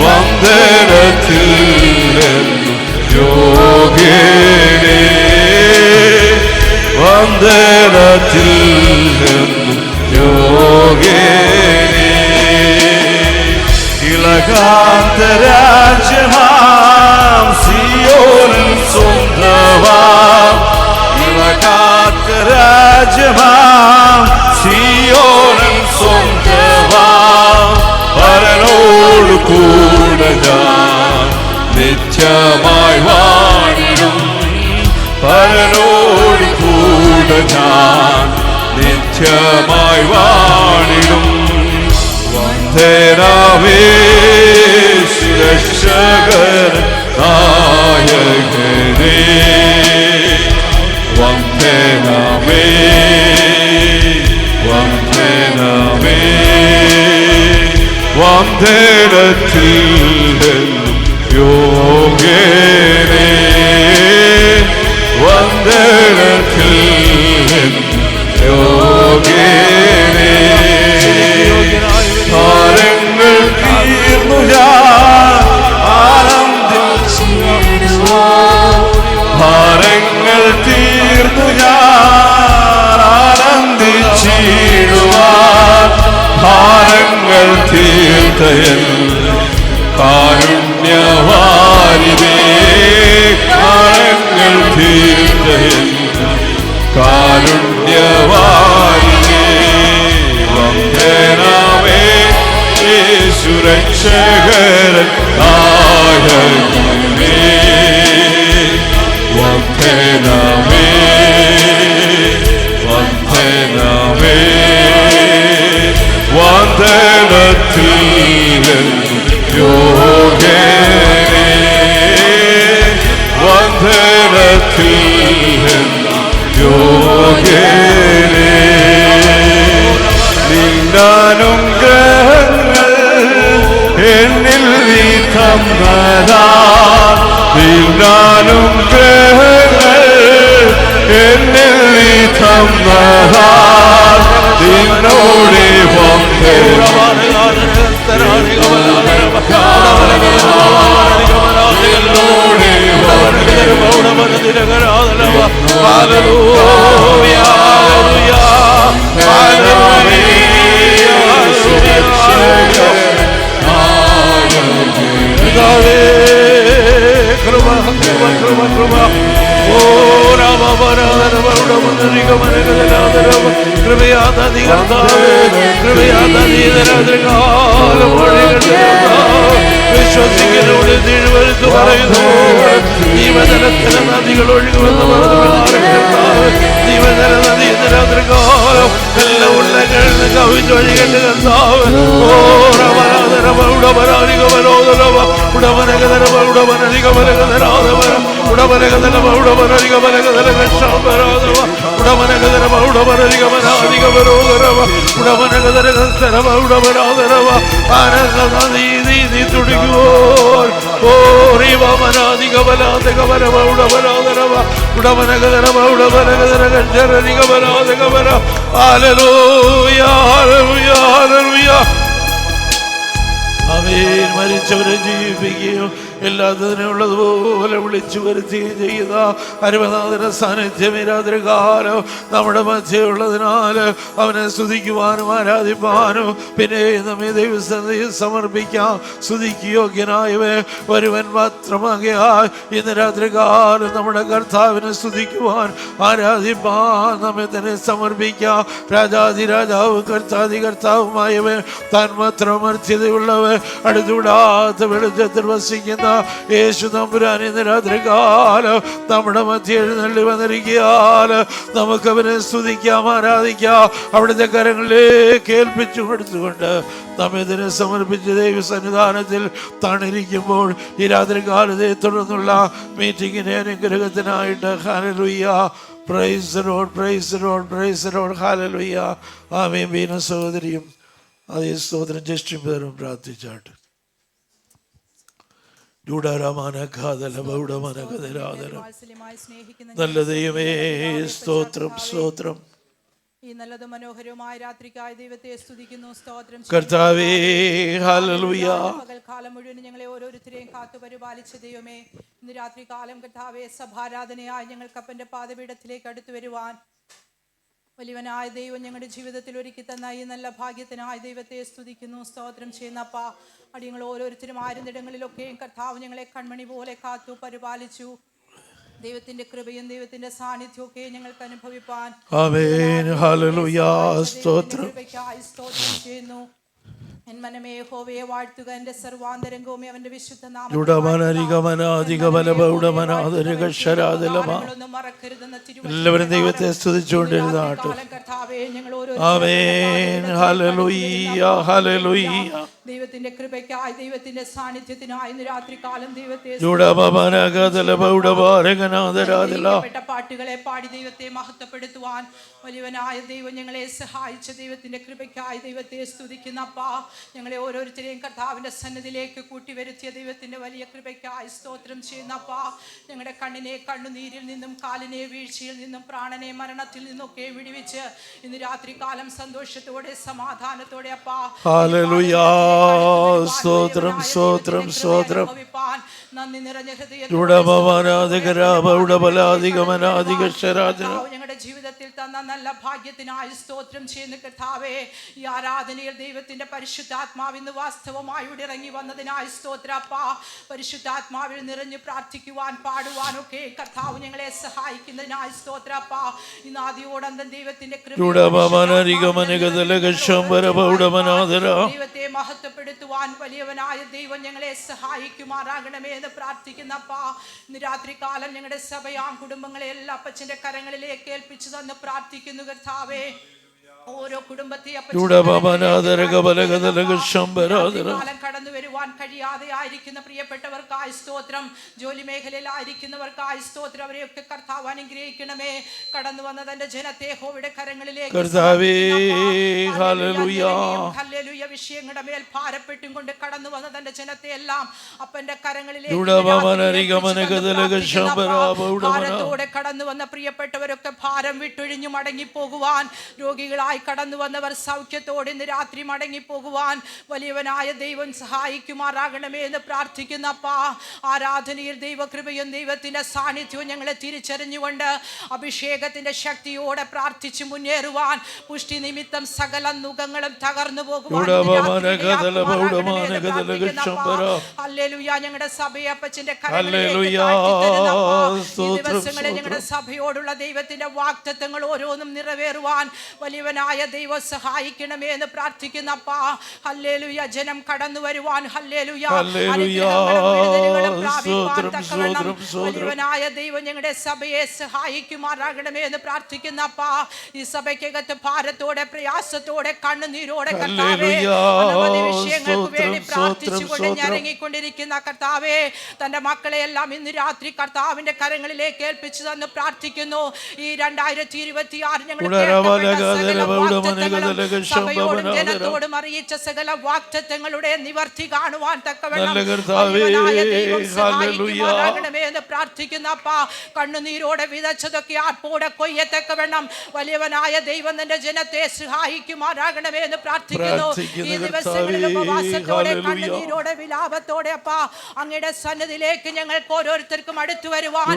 വന്ദനത്തിലെന്നും യോഗ്യനേ, വന്ദനത്തിലെന്നും യോഗ്യനേ. ഇളകാന്തരാജ്യമാം സിയോനിൻ സ്വന്തമാം, ഇളകാന്തരാജ്യമാം സിയോനിൻ സ്വന്തമാം, പരനോട് കൂടെ ഞാൻ നിത്യമായി വാ ഞാൻ നിത്യമായി വാണിടും. വന്ദനമേ രക്ഷകൻ നായകനേ, വന്ദനമേ വന്ദനമേ വന്ദനത്തിൽ യോഗ്യനേ, വന്ദനത്തിൽ യോഗ്യനേ. ഭാരങ്ങൾ തീർന്നു ഞാൻ ആനന്ദിച്ചിടുവാൻ, ഭാരങ്ങൾ തീർന്നു ഞാൻ ആനന്ദിച്ചിടുവാൻ, ഭാരങ്ങൾ തീർത്തയൻ കാരുണ്യവാരിതേ, ഭാരങ്ങൾ തീർത്തയൻ കാരുണ്യവാരിതേ. വന്ദനമേ യേശുരക്ഷകൻ നായകനേ, വന്ദനമേ വന്ദനമേ വന്ദനത്തിൽ യോഗ്യനേ, വന്ദനത്തിൽ യോഗ്യനേ. നിന്നാനുഗ്രഹങ്ങൾ എന്നിൽ നീ തന്നതാ, നിന്നാനുഗ്രഹങ്ങൾ എന്നിൽ നീ തന്നതാ, നിന്നോടെ വിശ്വസിക്കുന്നോട് തിരുവഴുത്ത് പറയുന്നു, ജീവജലത്തിലെ നദികൾ ഒഴുകുമെന്ന് ജീവജല നദി രാത്രികാലം എല്ലാ ഉള്ളകളിൽ കവിഞ്ഞൊഴുകേണ്ട കർത്താവ്. അവൻ മരിച്ചവരെ ജീവിപ്പിക്കുകയും എല്ലാത്തിനുള്ളതുപോലെ വിളിച്ചു വരുത്തുകയും ചെയ്യുന്ന അരുമനാഥന്റെ സാന്നിധ്യം രാത്രികാലം നമ്മുടെ മധ്യയുള്ളതിനാൽ അവനെ സ്തുതിക്കുവാനും ആരാധിപ്പാനും പിന്നെ നമ്മെ ദൈവസന്നിധിയിൽ സമർപ്പിക്കാം. സ്തുതിക്ക് യോഗ്യനായവൻ ഒരുവൻ മാത്രമാകിയാൽ ഇന്ന് രാത്രികാലം നമ്മുടെ കർത്താവിനെ സ്തുതിക്കുവാൻ ആരാധിപ്പാൻ നമ്മെ തന്നെ സമർപ്പിക്കാം. രാജാതിരാജാവ് കർത്താതി കർത്താവുമായവൻ താൻ മാത്രം മർത്യതയുള്ളവൻ അടുത്തുവിടാത്ത വെളിച്ചത്തിൽ വസിക്കുന്ന യേശു തമ്പുരാൻ ഇന്ന് രാത്രികാലം നമ്മുടെ മധ്യ എഴുന്നള്ളി വന്നിരിക്കാൻ നമുക്ക് അവനെ സ്തുതിക്കാം, ആരാധിക്കാം. അവിടുത്തെ കരങ്ങളിലേക്ക് ഏൽപ്പിച്ചു കൊടുത്തുകൊണ്ട് നമ്മെ ഇതിനെ സമർപ്പിച്ച് ദൈവ സന്നിധാനത്തിൽ തണിരിക്കുമ്പോൾ ഈ രാത്രികാലത്തെ തുടർന്നുള്ള മീറ്റിങ്ങിനെ അനുഗ്രഹത്തിനായിട്ട് hallelujah, praise the lord, praise the lord, praise the lord, hallelujah. Amen. Veena സഹോദരിയും അതേ സ്തോത്രം ജസ്റ്റിൻ പേരും പ്രാർത്ഥിച്ചാട്ട്. നല്ല ദൈവമേ സ്തോത്രം, സ്തോത്രം. ഈ നല്ലതും മനോഹരവുമായ രാത്രിക്കായി ദൈവത്തെ സ്തുതിക്കുന്നു, സ്തോത്രം കർത്താവേ. ഹല്ലേലൂയ. പകൽക്കാലം മുഴുവൻ ഞങ്ങളെ ഓരോരുത്തരെയും കാത്തു പരിപാലിച്ച ദൈവമേ, ഇന്ന് രാത്രികാലം കർത്താവേ സഭാരാധനയായി ഞങ്ങൾക്ക് അപ്പന്റെ പാദപീഠത്തിലേക്ക് അടുത്തു വരുവാൻ വലിയവനായ ദൈവം ഞങ്ങളുടെ ജീവിതത്തിൽ ഒരുക്കി തന്ന ഈ നല്ല ഭാഗ്യത്തിനായി ദൈവത്തെ സ്തുതിക്കുന്നു, സ്തോത്രം ചെയ്യുന്നപ്പ. അടിയങ്ങൾ ഓരോരുത്തരും ആരുന്നിടങ്ങളിലൊക്കെയും കർത്താവ് ഞങ്ങളെ കൺമണി പോലെ കാത്തു പരിപാലിച്ചു. ദൈവത്തിന്റെ കൃപയും ദൈവത്തിന്റെ സാന്നിധ്യവും ഒക്കെ ഞങ്ങൾക്ക് അനുഭവിപ്പാൻ ആമേൻ. ഹല്ലേലൂയ. സ്തോത്രം ചെയ്യുന്നു. എൻ മനമേ യഹോവയെ വാഴ്ത്തുക, എന്റെ സർവാന്തരംഗവും അവന്റെ വിശുദ്ധ നാമത്തെ ും മറക്കരുതെന്ന എല്ലാവരും ദൈവത്തെ സ്തുതിച്ചുകൊണ്ടിരുന്നാട്ട്. ആമേൻ. Hallelujah, hallelujah. ദൈവത്തിന്റെ കൃപയ്ക്കായി, ദൈവത്തിന്റെ സാന്നിധ്യത്തിനായി ഇന്ന് രാത്രി കാലം ദൈവത്തെ പാട്ടുകളെ പാടി ദൈവത്തെ മഹത്വപ്പെടുത്തുവാൻ വലിയവനായ ദൈവം ഞങ്ങളെ സഹായിച്ച ദൈവത്തിന്റെ കൃപയ്ക്കായി ദൈവത്തെ സ്തുതിക്കുന്ന അപ്പാ. ഞങ്ങളെ ഓരോരുത്തരെയും കർത്താവിന്റെ സന്നിധിയിലേക്ക് കൂട്ടിവരുത്തിയ ദൈവത്തിന്റെ വലിയ കൃപയ്ക്കായി സ്തോത്രം ചെയ്യുന്ന അപ്പാ. ഞങ്ങളുടെ കണ്ണിനെ കണ്ണുനീരിൽ നിന്നും, കാലിനെ വീഴ്ചയിൽ നിന്നും, പ്രാണനെ മരണത്തിൽ നിന്നൊക്കെ വിടുവിച്ച് ഇന്ന് രാത്രി കാലം സന്തോഷത്തോടെ സമാധാനത്തോടെ അപ്പാ സ്തോത്രം, സ്തോത്രം, സ്തോത്രം. നന്ദി നിറഞ്ഞ ഞങ്ങളുടെ ജീവിതത്തിൽ തന്ന നല്ല ഭാഗ്യത്തിനായി സ്തോത്രം ചെയ്യുന്ന കർത്താവേ. ഈ ആരാധനയിൽ ദൈവത്തിന്റെ പരിശുദ്ധാത്മാവ് ഇന്ന് വാസ്തവമായി ഇവിടെ ഇറങ്ങി വന്നതിനായി സ്തോത്രപ്പാ. പരിശുദ്ധാത്മാവിൽ നിറഞ്ഞു പ്രാർത്ഥിക്കുവാൻ, പാടുവാനൊക്കെ കർത്താവ് ഞങ്ങളെ സഹായിക്കുന്നതിനായി സ്തോത്രപ്പാ. ഇന്ന് ആദിയോടന്തം ദൈവത്തിന്റെ ദൈവത്തെ മഹത്വപ്പെടുത്തുവാൻ വലിയവനായ ദൈവം ഞങ്ങളെ സഹായിക്കുമാറാകണമേ എന്ന് പ്രാർത്ഥിക്കുന്നപ്പാ. ഇന്ന് രാത്രി കാലം ഞങ്ങളുടെ സഭയാം കുടുംബങ്ങളെ എല്ലാ അപ്പച്ചന്റെ കരങ്ങളിലേക്ക് ഏൽപ്പിച്ചു തന്ന് പ്രാർത്ഥിക്കുന്നു കർത്താവേ. ഓരോ കുടുംബത്തെ കടന്നു വരുവാൻ കഴിയാതെ ആയിരിക്കുന്ന പ്രിയപ്പെട്ടവർക്കായി സ്തോത്രം. ജോലി മേഖലയിലായിരിക്കുന്നവർക്കായി സ്തോത്രം. അവരെയൊക്കെ കർത്താവ് അനുഗ്രഹിക്കണമേ. കടന്നു വന്ന തന്റെ ജനത്തെ യഹോവയുടെ കരങ്ങളിലേക്ക് വിഷയങ്ങളുടെ മേൽ ഭാരപ്പെട്ടും കൊണ്ട് കടന്നു വന്ന തന്റെ ജനത്തെ എല്ലാം അപ്പന്റെ കരങ്ങളിലേക്ക് ഭാരത്തോടെ കടന്നു വന്ന പ്രിയപ്പെട്ടവരൊക്കെ ഭാരം വിട്ടൊഴിഞ്ഞു മടങ്ങിപ്പോകുവാൻ, രോഗികളായി കടന്നു വന്നവർ സൗഖ്യത്തോടെ ഇന്ന് രാത്രി മടങ്ങിപ്പോകുവാൻ വലിയവനായ ദൈവം സഹായിക്കുമാറാകണമേ എന്ന് പ്രാർത്ഥിക്കുന്ന അപ്പാ. ആരാധനയിൽ ദൈവകൃപയും ദൈവത്തിന്റെ സാന്നിധ്യവും ഞങ്ങളെ തിരിച്ചറിഞ്ഞുകൊണ്ട് അഭിഷേകത്തിന്റെ ശക്തിയോടെ പ്രാർത്ഥിച്ചു മുന്നേറുവാൻ, പുഷ്ടി നിമിത്തം സകല നുഖങ്ങളും തകർന്നു പോകുവാൻ ഞങ്ങളുടെ സഭയെ അപ്പച്ചന്റെ ദിവസങ്ങളിൽ ഞങ്ങളുടെ സഭയോടുള്ള ദൈവത്തിന്റെ വാഗ്ദത്തങ്ങൾ ഓരോന്നും നിറവേറുവാൻ വലിയവനായ ദൈവം സഹായിക്കണമേ എന്ന് പ്രാർത്ഥിക്കുന്ന അപ്പാ. ഹല്ലേലൂയ. ജനം കടന്നു വരുവാൻ ഹല്ലേലൂയ വലിയവനായ ദൈവം ഞങ്ങളുടെ സഭയെ സഹായിക്കുമാറാകണമേ എന്ന് പ്രാർത്ഥിക്കുന്ന അപ്പാ. ഈ സഭയ്ക്കകത്ത് ഭാരത്തോടെ, പ്രയാസത്തോടെ, കണ്ണുനീരോടെ കർത്താവേ അനവധി വിഷയങ്ങൾക്ക് വേണ്ടി പ്രാർത്ഥിച്ചുകൊണ്ട് ഞരങ്ങിക്കൊണ്ടിരിക്കുന്ന കർത്താവേ, തന്റെ മക്കളെ എല്ലാം ഇന്ന് രാത്രി കർത്താവിന്റെ കരങ്ങളിലേക്ക് ഏൽപ്പിച്ചു തന്ന് പ്രാർത്ഥിക്കുന്നു. ഈ 2026 ഞങ്ങളുടെ സഭയോടും ജനത്തോടും അറിയിച്ച സകല വാഗ്ദത്തങ്ങളുടെ നിവർത്തി കാണുവാൻ തക്കവണ്ണം എന്ന് പ്രാർത്ഥിക്കുന്ന അപ്പാ. കണ്ണുനീരോടെ വിതച്ചതൊക്കെ ആർപ്പോടെ കൊയ്യത്തക്കവണ്ണം വലിയവനായ ദൈവം തന്റെ ജനത്തെ സഹായിക്കുമാറാകണമേ എന്ന് പ്രാർത്ഥിക്കുന്നു. ഈ ദിവസങ്ങളിൽ ഉപവാസത്തോടെ, കണ്ണുനീരോടെ, വിലാപത്തോടെ അപ്പാ അങ്ങയുടെ സന്നിധിയിലേക്ക് ഞങ്ങൾക്ക് ഓരോരുത്തർക്കും അടുത്തു വരുവാൻ,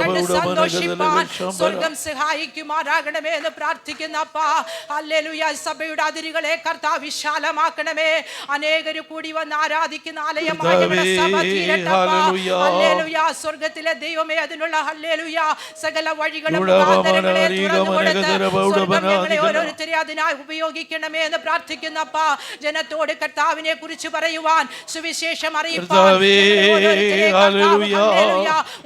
കണ്ട് സന്തോഷിപ്പാൻ സ്വർഗം സഹായിക്കുമാറാകണമേ എന്ന് പ്രാർത്ഥിക്കുന്ന അപ്പാ. ഹല്ലേലൂയ. സഭയുടെ അതിരുകളെ കർത്താവ് വിശാലമാക്കണമേ. അനേകര് കൂടി വന്ന് ആരാധിക്കുന്ന ആലയമായി സഭ തീരട്ടപ്പാ. ഹല്ലേലൂയ. സ്വർഗത്തിലെ ദൈവമേ, അതിനുള്ള ഹല്ലേലൂയ സകല വഴികളും മുഖാന്തരങ്ങളെ തുറന്നു കൊടുത്ത് സ്വർഗം ഞങ്ങളെ ഓരോരുത്തരെ അതിനായി ഉപയോഗിക്കണമേ എന്ന് പ്രാർത്ഥിക്കുന്നപ്പാ. ജനത്തോട് കർത്താവിനെ കുറിച്ച് പറയുവാൻ, സുവിശേഷം അറിയിപ്പാൻ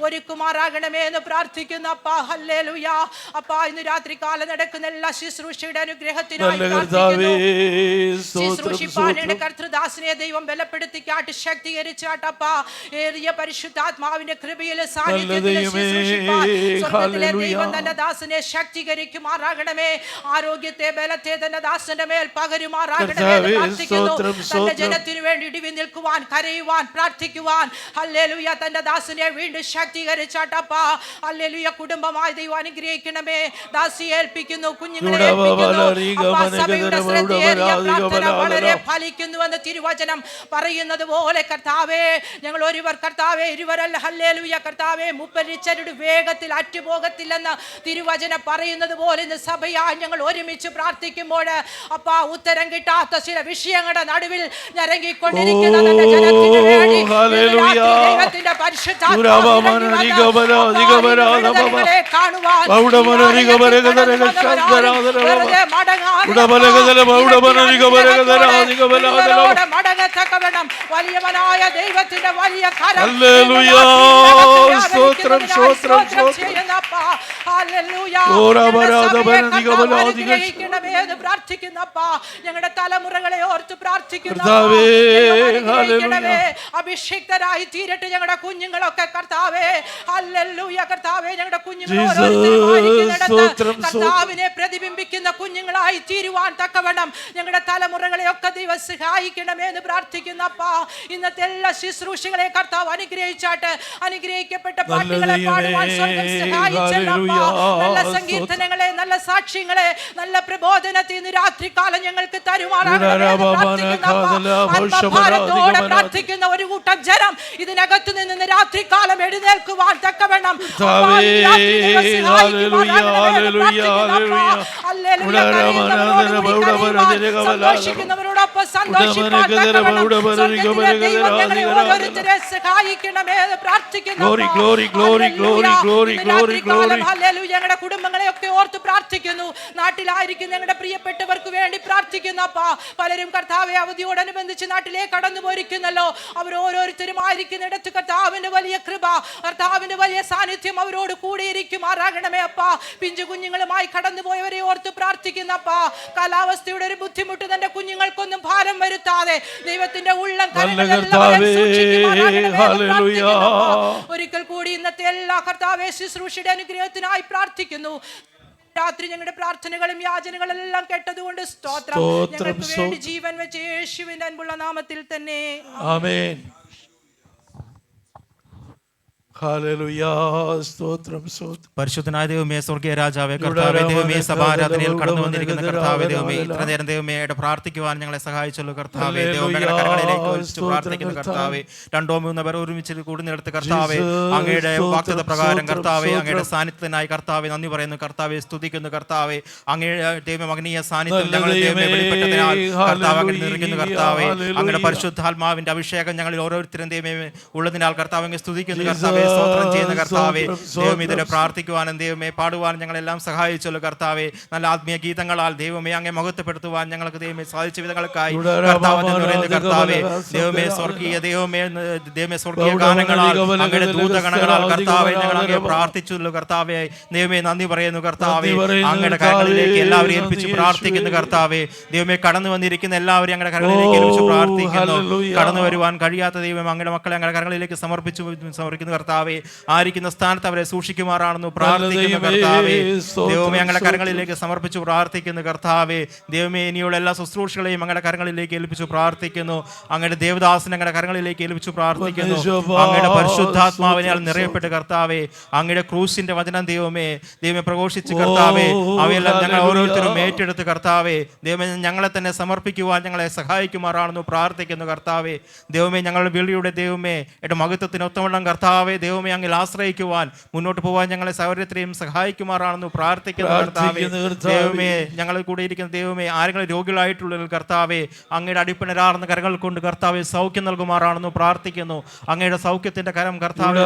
ഒരുക്കുമാറാകണമേ എന്ന് പ്രാർത്ഥിക്കുന്നപ്പാ. ഹല്ലേലൂയ. അപ്പാ, ഇന്ന് രാത്രി കാലം നടക്കുന്ന എല്ലാ ശുശ്രൂഷയുടെ അനുഗ്രഹത്തിനായി ശുശ്രൂഷിപ്പാൻ കർത്തൃദാസനെ ദൈവം ബലപ്പെടുത്തിക്കാട്ട്, ശക്തീകരിച്ചാട്ടപ്പാ. ഏറിയ പരിശുദ്ധാത്മാവിന്റെ കൃപയിലെ സാന്നിധ്യത്തിലെ സ്വർഗ്ഗത്തിലെ ദൈവം തന്റെ ദാസനെ ശക്തീകരിക്കുമാറാകണമേ. ആരോഗ്യത്തെ, ബലത്തെ തന്റെ ദാസന്റെ മേൽ പകരുമാറാകണമേ പ്രാർത്ഥിക്കുന്നു. തന്റെ ജനത്തിനു വേണ്ടി ഇടിവി നിൽക്കുവാൻ, കരയുവാൻ, പ്രാർത്ഥിക്കുവാൻ ഹല്ലേലൂയ തന്റെ ദാസനെ വീണ്ടും ശക്തീകരിച്ചാട്ടപ്പാ. ഹല്ലേലൂയ. കുടുംബമായി ദൈവം അനുഗ്രഹിക്കണമേ. ദാസിയെ ഏൽപ്പിക്കുന്നു, കുഞ്ഞുങ്ങളെ ഏൽപ്പിക്കുന്നു. സഭയുടെ ശ്രദ്ധയേറിയ പ്രാർത്ഥന വളരെ ഫലിക്കുന്നുവെന്ന് തിരുവചനം പറയുന്നത് പോലെ കർത്താവേ, ഞങ്ങൾ ഒരുവർ കർത്താവേ ഇരുവരല്ല, ഹല്ലേലൂയ കർത്താവേ, മുപ്പരിച്ചരുടെ വേഗത്തിൽ അറ്റുപോകത്തില്ലെന്ന് തിരുവചനം പറയുന്നത് പോലെ ഇന്ന് സഭയായി ഞങ്ങൾ ഒരുമിച്ച് പ്രാർത്ഥിക്കുമ്പോൾ അപ്പാ, ഉത്തരം കിട്ടാത്ത ചില വിഷയങ്ങളുടെ നടുവിൽ ഞരങ്ങിക്കൊണ്ടിരിക്കുന്ന തന്റെ ജനത്തിന് വേണ്ടി ദൈവത്തിന്റെ പരിശുദ്ധാത്മാവിനെ കാണുവാൻ മടങ്ങത്തക്കവണ്ണം വലിയവനായ ദൈവത്തിന്റെ വലിയ കരം പ്രാർത്ഥിക്കുന്നപ്പാ, ഞങ്ങളുടെ തലമുറകളെ ഓർത്ത് പ്രാർത്ഥിക്കുന്നു. അഭിഷിക്തരായി തീരട്ടെ ഞങ്ങളുടെ കുഞ്ഞുങ്ങളൊക്കെ കർത്താവേ. ഹല്ലേലൂയ കർത്താവേ, ഞങ്ങളുടെ കുഞ്ഞുങ്ങൾ കർത്താവിനെ പ്രതിബിംബിക്കുന്ന കുഞ്ഞുങ്ങളായി തീരുവാൻ തക്കവണ്ണം ഞങ്ങളുടെ തലമുറകളെയൊക്കെ ദൈവം സഹായിക്കണമേ എന്ന് പ്രാർത്ഥിക്കുന്നപ്പാ. ഇന്നത്തെ എല്ലാ ശുശ്രൂഷകളെ കർത്താവ് അനുഗ്രഹിച്ചാട്ട് അനുഗ്രഹിക്കപ്പെട്ട പാട്ടുകളെ പാടുവാൻ സ്വർഗ്ഗം സഹായിച്ചല്ലപ്പാ. നല്ല സങ്കീർത്തനങ്ങളെ, നല്ല സാക്ഷ്യങ്ങളെ, നല്ല പ്രബോധനത്തെ ഇന്ന് രാത്രികാലം ഞങ്ങൾക്ക് തരുമാറാകണമേ എന്ന് ആത്മഭാരത്തോടെ പ്രാർത്ഥിക്കുന്ന ഒരു കൂട്ടം ജനം ഇതിനകത്ത് നിന്ന് രാത്രികാലം എഴുന്നേൽക്കുവാൻ തക്കവണ്ണം സന്തോഷിക്കുന്നവരോടൊപ്പം സന്തോഷിക്കാൻ സഹായിക്കണമേ എന്ന് പ്രാർത്ഥിക്കുന്നു. ഞങ്ങളുടെ കുടുംബങ്ങളെയൊക്കെ ഓർത്ത് പ്രാർത്ഥിക്കുന്നു. നാട്ടിലായിരിക്കും ഞങ്ങളുടെ പ്രിയപ്പെട്ടവർക്ക് വേണ്ടി പ്രാർത്ഥിക്കുന്നു അപ്പാ. പലരും കർത്താവെ അവധിയോടനുബന്ധിച്ച് നാട്ടിലേക്ക് കടന്നു പോയിരിക്കുന്നല്ലോ. അവർ ഓരോരുത്തരും ആയിരിക്കുന്നിടത്ത് കർത്താവിന്റെ വലിയ കൃപ, കർത്താവിന്റെ വലിയ സാന്നിധ്യം അവരോട് കൂടിയിരിക്കുമാറാകണമേ അപ്പാ. പിഞ്ചു കുഞ്ഞുങ്ങളുമായി കടന്നുപോയവരെ ഓർത്ത് പ്രാർത്ഥിക്കുന്നപ്പാ. കാലാവസ്ഥയുടെ ഒരു ബുദ്ധിമുട്ട് തന്റെ കുഞ്ഞുങ്ങൾക്കൊന്നും ഭാരം വരുത്താതെ ദൈവത്തിന്റെ ഉള്ളം ഒരിക്കൽ കൂടി ഇന്നത്തെ എല്ലാ കർത്താവേ ശുശ്രൂഷയുടെ അനുഗ്രഹത്തിനായി പ്രാർത്ഥിക്കുന്നു. രാത്രി ഞങ്ങളുടെ പ്രാർത്ഥനകളും യാചനകളെല്ലാം കേട്ടതുകൊണ്ട് സ്തോത്രം. ഞങ്ങൾക്ക് വേണ്ടി ജീവൻ വെച്ച യേശുവിന്റെ അൻപുള്ള നാമത്തിൽ തന്നെ ആമേൻ. പരിശുദ്ധനായ ദൈവമേ, സ്വർഗീയ രാജാവേ, കർത്താവേ ദൈവമേ, സഭാരാധനയിൽ കടന്നു വന്നിരിക്കുന്ന കർത്താവേ ദൈവമേ, ഇത്ര നേരം ദൈവമേ പ്രാർത്ഥിക്കുവാൻ ഞങ്ങളെ സഹായിച്ചല്ലോ കർത്താവേ. ദൈവമേ കരങ്ങളിലേക്ക് ഒഴിച്ച് പ്രാർത്ഥിക്കുന്ന കർത്താവേ, 2-3 പേർ ഒരുമിച്ച് കൂടുന്നിടത്ത് കർത്താവേ, അങ്ങയുടെ വാഗ്ദത്ത പ്രകാരം കർത്താവേ, അങ്ങയുടെ സാന്നിധ്യത്തിനായി കർത്താവേ നന്ദി പറയുന്നു കർത്താവേ, സ്തുതിക്കുന്നു കർത്താവേ. അങ്ങയുടെ ദൈവമേ മകനീയ സാന്നിധ്യം ഞങ്ങൾ ദൈവമേ വെളിപ്പെട്ടതിനാൽ കർത്താവ് അങ്ങനെ നിറയ്ക്കുന്നു കർത്താവേ. അങ്ങയുടെ പരിശുദ്ധാത്മാവിന്റെ അഭിഷേകം ഞങ്ങളിൽ ഓരോരുത്തരും ദൈവമേ ഉള്ളതിനാൽ കർത്താവ് സ്തുതിക്കുന്നു കർത്താവേ, സ്തോത്രം ചെയ്യുന്ന കർത്താവേ. ദൈവം ഇതിനെ പ്രാർത്ഥിക്കുവാനും ദൈവമേ പാടുവാനും ഞങ്ങളെല്ലാം സഹായിച്ചല്ലോ കർത്താവേ. നല്ല ആത്മീയ ഗീതങ്ങളാൽ ദൈവമേ അങ്ങേ മഹത്വപ്പെടുത്തുവാൻ ഞങ്ങൾക്ക് ദൈവമേ സാധിച്ച വിധങ്ങൾക്കായി കർത്താവ് എന്ന് പറയുന്ന കർത്താവേ, ദൈവമേ സ്വർഗീയ ദൈവമേ സ്വർഗീയ ഗാനങ്ങളാൽ അങ്ങയുടെ ദൂതഗണങ്ങളാൽ കർത്താവേ ഞങ്ങൾ അങ്ങേ പ്രാർത്ഥിച്ചല്ലോ കർത്താവേ. ദൈവമേ നന്ദി പറയുന്നു കർത്താവേ. അങ്ങയുടെ കരങ്ങളിലേക്ക് എല്ലാവരും ഏൽപ്പിച്ച് പ്രാർത്ഥിക്കുന്നു കർത്താവേ. ദൈവമേ കടന്നു വന്നിരിക്കുന്ന എല്ലാവരും അങ്ങയുടെ കരങ്ങളിലേക്ക് ഏൽപ്പിച്ച് പ്രാർത്ഥിക്കുന്നു. കടന്നു വരുവാൻ കഴിയാത്ത ദൈവം അങ്ങയുടെ മക്കളെ അങ്ങയുടെ കരങ്ങളിലേക്ക് സമർപ്പിക്കുന്നു കർത്താവേ. ആയിരിക്കുന്ന സ്ഥാനത്ത് അവരെ സൂക്ഷിക്കുമാറാണെന്ന് പ്രാർത്ഥിക്കുന്നു കർത്താവേ. ദൈവമേ അങ്ങയുടെ കരങ്ങളിലേക്ക് സമർപ്പിച്ചു പ്രാർത്ഥിക്കുന്നു കർത്താവേ. ദൈവമേ ഇനിയുള്ള എല്ലാ ശുശ്രൂഷകളെയും അങ്ങയുടെ കരങ്ങളിലേക്ക് ഏൽപ്പിച്ചു പ്രാർത്ഥിക്കുന്നു. അങ്ങയുടെ ദേവദാസനെ അങ്ങയുടെ കരങ്ങളിലേക്ക് ഏൽപ്പിച്ചു പ്രാർത്ഥിക്കുന്നു. അങ്ങയുടെ പരിശുദ്ധാത്മാവിനെ നിറയപ്പെട്ട് കർത്താവേ, അങ്ങയുടെ ക്രൂശിന്റെ വചനം ദൈവമേ പ്രഘോഷിച്ച് കർത്താവേ, അവയെല്ലാം ഞങ്ങൾ ഓരോരുത്തരും ഏറ്റെടുത്ത് കർത്താവേ ദൈവമേ ഞങ്ങളെ തന്നെ സമർപ്പിക്കുവാൻ ഞങ്ങളെ സഹായിക്കുമാറാണെന്ന് പ്രാർത്ഥിക്കുന്നു കർത്താവേ. ദൈവമേ ഞങ്ങളുടെ വിളിയുടെ ദൈവമേ മഹത്വത്തിന് ഒത്തവണ്ണം കർത്താവേ ദൈവമേ അങ്ങിൽ ആശ്രയിക്കുവാൻ മുന്നോട്ട് പോകാൻ ഞങ്ങളെ സൗകര്യത്തെയും സഹായിക്കുമാറാണെന്ന് പ്രാർത്ഥിക്കുന്നു കർത്താവേ. ദൈവമേ ഞങ്ങൾ കൂടെ ഇരിക്കുന്ന ദൈവമേ ആരെങ്കിലും രോഗികളായിട്ടുള്ള കർത്താവേ അങ്ങയുടെ അടിപ്പിണരാർന്ന കരങ്ങൾ കൊണ്ട് കർത്താവെ സൗഖ്യം നൽകുമാറാണെന്ന് പ്രാർത്ഥിക്കുന്നു. അങ്ങയുടെ സൗഖ്യത്തിന്റെ കരം കർത്താവെ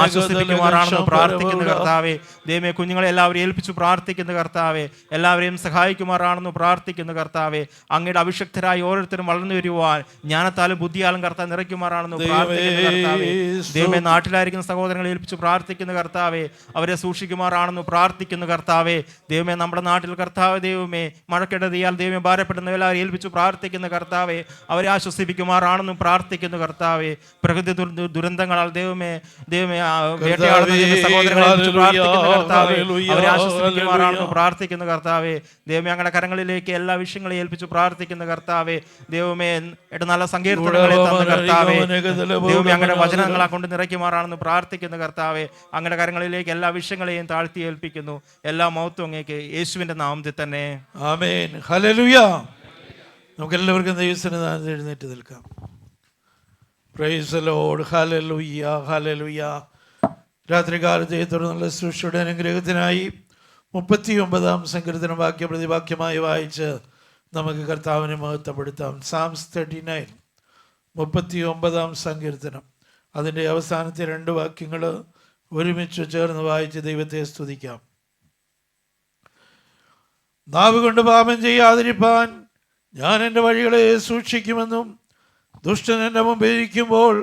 ആശ്വസിപ്പിക്കുമാറാണെന്ന് പ്രാർത്ഥിക്കുന്നു കർത്താവേ. ദൈവമേ കുഞ്ഞുങ്ങളെ എല്ലാവരും ഏൽപ്പിച്ചു പ്രാർത്ഥിക്കുന്നു കർത്താവേ. എല്ലാവരെയും സഹായിക്കുമാറാണെന്ന് പ്രാർത്ഥിക്കുന്നു കർത്താവേ. അങ്ങയുടെ അഭിഷക്തരായി ഓരോരുത്തരും വളർന്നു വരുവാൻ ജ്ഞാനത്താലും ബുദ്ധിയാലും കർത്താവ് നിറയ്ക്കുമാറാണെന്ന് പ്രാർത്ഥിക്കുന്നു കർത്താവേ. ദൈവമേ നാട്ടിലായിരിക്കുന്ന സഹോദരങ്ങളെ ഏൽപ്പിച്ച് പ്രാർത്ഥിക്കുന്നു കർത്താവേ. അവരെ സൂക്ഷിക്കുമാറാണെന്ന് പ്രാർത്ഥിക്കുന്നു കർത്താവേ. ദൈവമേ നമ്മുടെ നാട്ടിൽ കർത്താവ് ദൈവമേ മഴക്കെടുതിയാൽ ദൈവമേ ഭാരപ്പെടുന്ന എല്ലാവരും ഏൽപ്പിച്ചു പ്രാർത്ഥിക്കുന്നു കർത്താവേ. അവരെ ആശ്വസിപ്പിക്കുമാറാണെന്നും പ്രാർത്ഥിക്കുന്നു കർത്താവേ. പ്രകൃതി ദുരന്തങ്ങളാൽ ദൈവമേ വേട്ടയാടുന്ന സഹോദരങ്ങളെ ഏൽപ്പിച്ചു പ്രാർത്ഥിക്കുന്നു കർത്താവേ. അവരെ ആശ്വസിപ്പിക്കുമാറാണെന്ന് പ്രാർത്ഥിക്കുന്നു കർത്താവേ. ദൈവമേ ഞങ്ങളുടെ കരങ്ങളിലേക്ക് എല്ലാ വിഷയങ്ങളെ ഏൽപ്പിച്ചു പ്രാർത്ഥിക്കുന്നു കർത്താവേ. ദൈവമേ നല്ല സങ്കീർത്തനങ്ങളെ തന്ന കർത്താവേ. ദൈവമേ അങ്ങയുടെ വചനങ്ങളെ കൊണ്ട് നിറയ്ക്കുമാറാണെന്ന് പ്രാർത്ഥിക്കുന്നു കർത്താവേ. അങ്ങയുടെ കരങ്ങളിലേക്ക് എല്ലാ വിഷയങ്ങളെയും താഴ്ത്തി ഏൽപ്പിക്കുന്നു. എല്ലാ മഹത്വം അങ്ങേക്ക് യേശുവിന്റെ നാമത്തിൽ തന്നെ. ആമേൻ. ഹല്ലേലൂയ. നമുക്കെല്ലാവർക്കും ദൈവസന്നിധാനത്തിൽ എഴുന്നേറ്റ് നിൽക്കാം. Praise the lord. Hallelujah, hallelujah. രാത്രികാലത്തെ തുടർന്നുള്ള സൃഷ്ടിയുടെ അനുഗ്രഹത്തിനായി 39 സങ്കീർത്തനം വാക്യപ്രതിവാക്യമായി വായിച്ച് നമുക്ക് കർത്താവിനെ മഹത്വപ്പെടുത്താം. സാംസ് 39, 39 സങ്കീർത്തനം. അതിൻ്റെ അവസാനത്തെ 2 വാക്യങ്ങൾ ഒരുമിച്ച് ചേർന്ന് വായിച്ച് ദൈവത്തെ സ്തുതിക്കാം. നാവ് കൊണ്ട് പാപം ചെയ്യാതിരിപ്പാൻ ഞാൻ എൻ്റെ വഴികളെ സൂക്ഷിക്കുമെന്നും ദുഷ്ടൻ എൻ്റെ മുമ്പിൽ ഇരിക്കുമ്പോൾ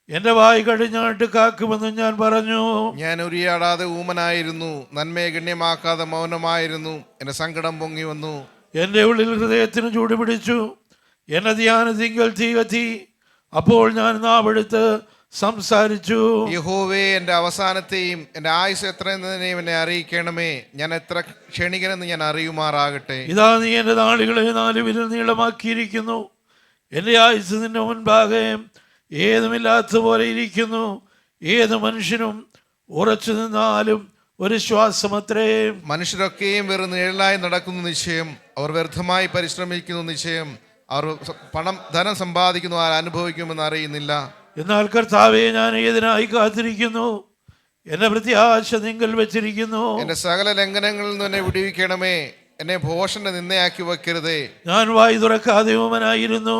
എൻ്റെ വായ് കടിഞ്ഞാട്ട് കാക്കുമെന്നും ഞാൻ പറഞ്ഞു. ഞാൻ ഉരിയാടാതെ ഊമനായിരുന്നു, നന്മയെ ഗണ്യമാക്കാതെ മൗനമായിരുന്നു. എൻ്റെ സങ്കടം പൊങ്ങി വന്നു. എൻ്റെ ഉള്ളിൽ ഹൃദയത്തിന് ചൂട് പിടിച്ചു, എൻ്റെ ധ്യാനത്തിങ്കൽ തീ കത്തി. അപ്പോൾ ഞാൻ നാവെടുത്ത് സംസാരിച്ചു. യഹോവേ, എൻ്റെ അവസാനത്തെയും എൻ്റെ ആയുസ് എത്ര എന്നതിനെയും എന്നെ അറിയിക്കണമേ. ഞാൻ എത്ര ക്ഷണികനെന്ന് ഞാൻ അറിയുമാറാകട്ടെ. ഇതാ നീ എൻ്റെ നാളുകളെ 4 വിരൽ നീളമാക്കിയിരിക്കുന്നു. എൻ്റെ ആയുസ് നിന്റെ മുൻപാകെ ഏതുമില്ലാത്ത പോലെ ഇരിക്കുന്നു. ഏത് മനുഷ്യനും ഉറച്ചു നിന്നാലും ഒരു ശ്വാസമത്രേ. മനുഷ്യരൊക്കെയും വെറും നിഴലായി നടക്കുന്നു നിശ്ചയം. അവർ വ്യർത്ഥമായി പരിശ്രമിക്കുന്നു നിശ്ചയം. അവർ ധനം സമ്പാദിക്കുന്നു, ആർ അനുഭവിക്കുമെന്ന് അറിയുന്നില്ല. എന്നാൽ കർത്താവേ, ഞാൻ ഏതിനായി കാത്തിരിക്കുന്നു. എന്റെ പ്രത്യാശ നിങ്ങൾ വെച്ചിരിക്കുന്നു. എന്റെ സകല ലംഘനങ്ങളിൽ നിന്ന് എന്നെ വിടുവിക്കണമേ. എന്നെ ഭോഷന്റെ നിന്നയാക്കി വെക്കരുതേ. ഞാൻ വായി തുറക്കാതെ ഊമനായിരുന്നു,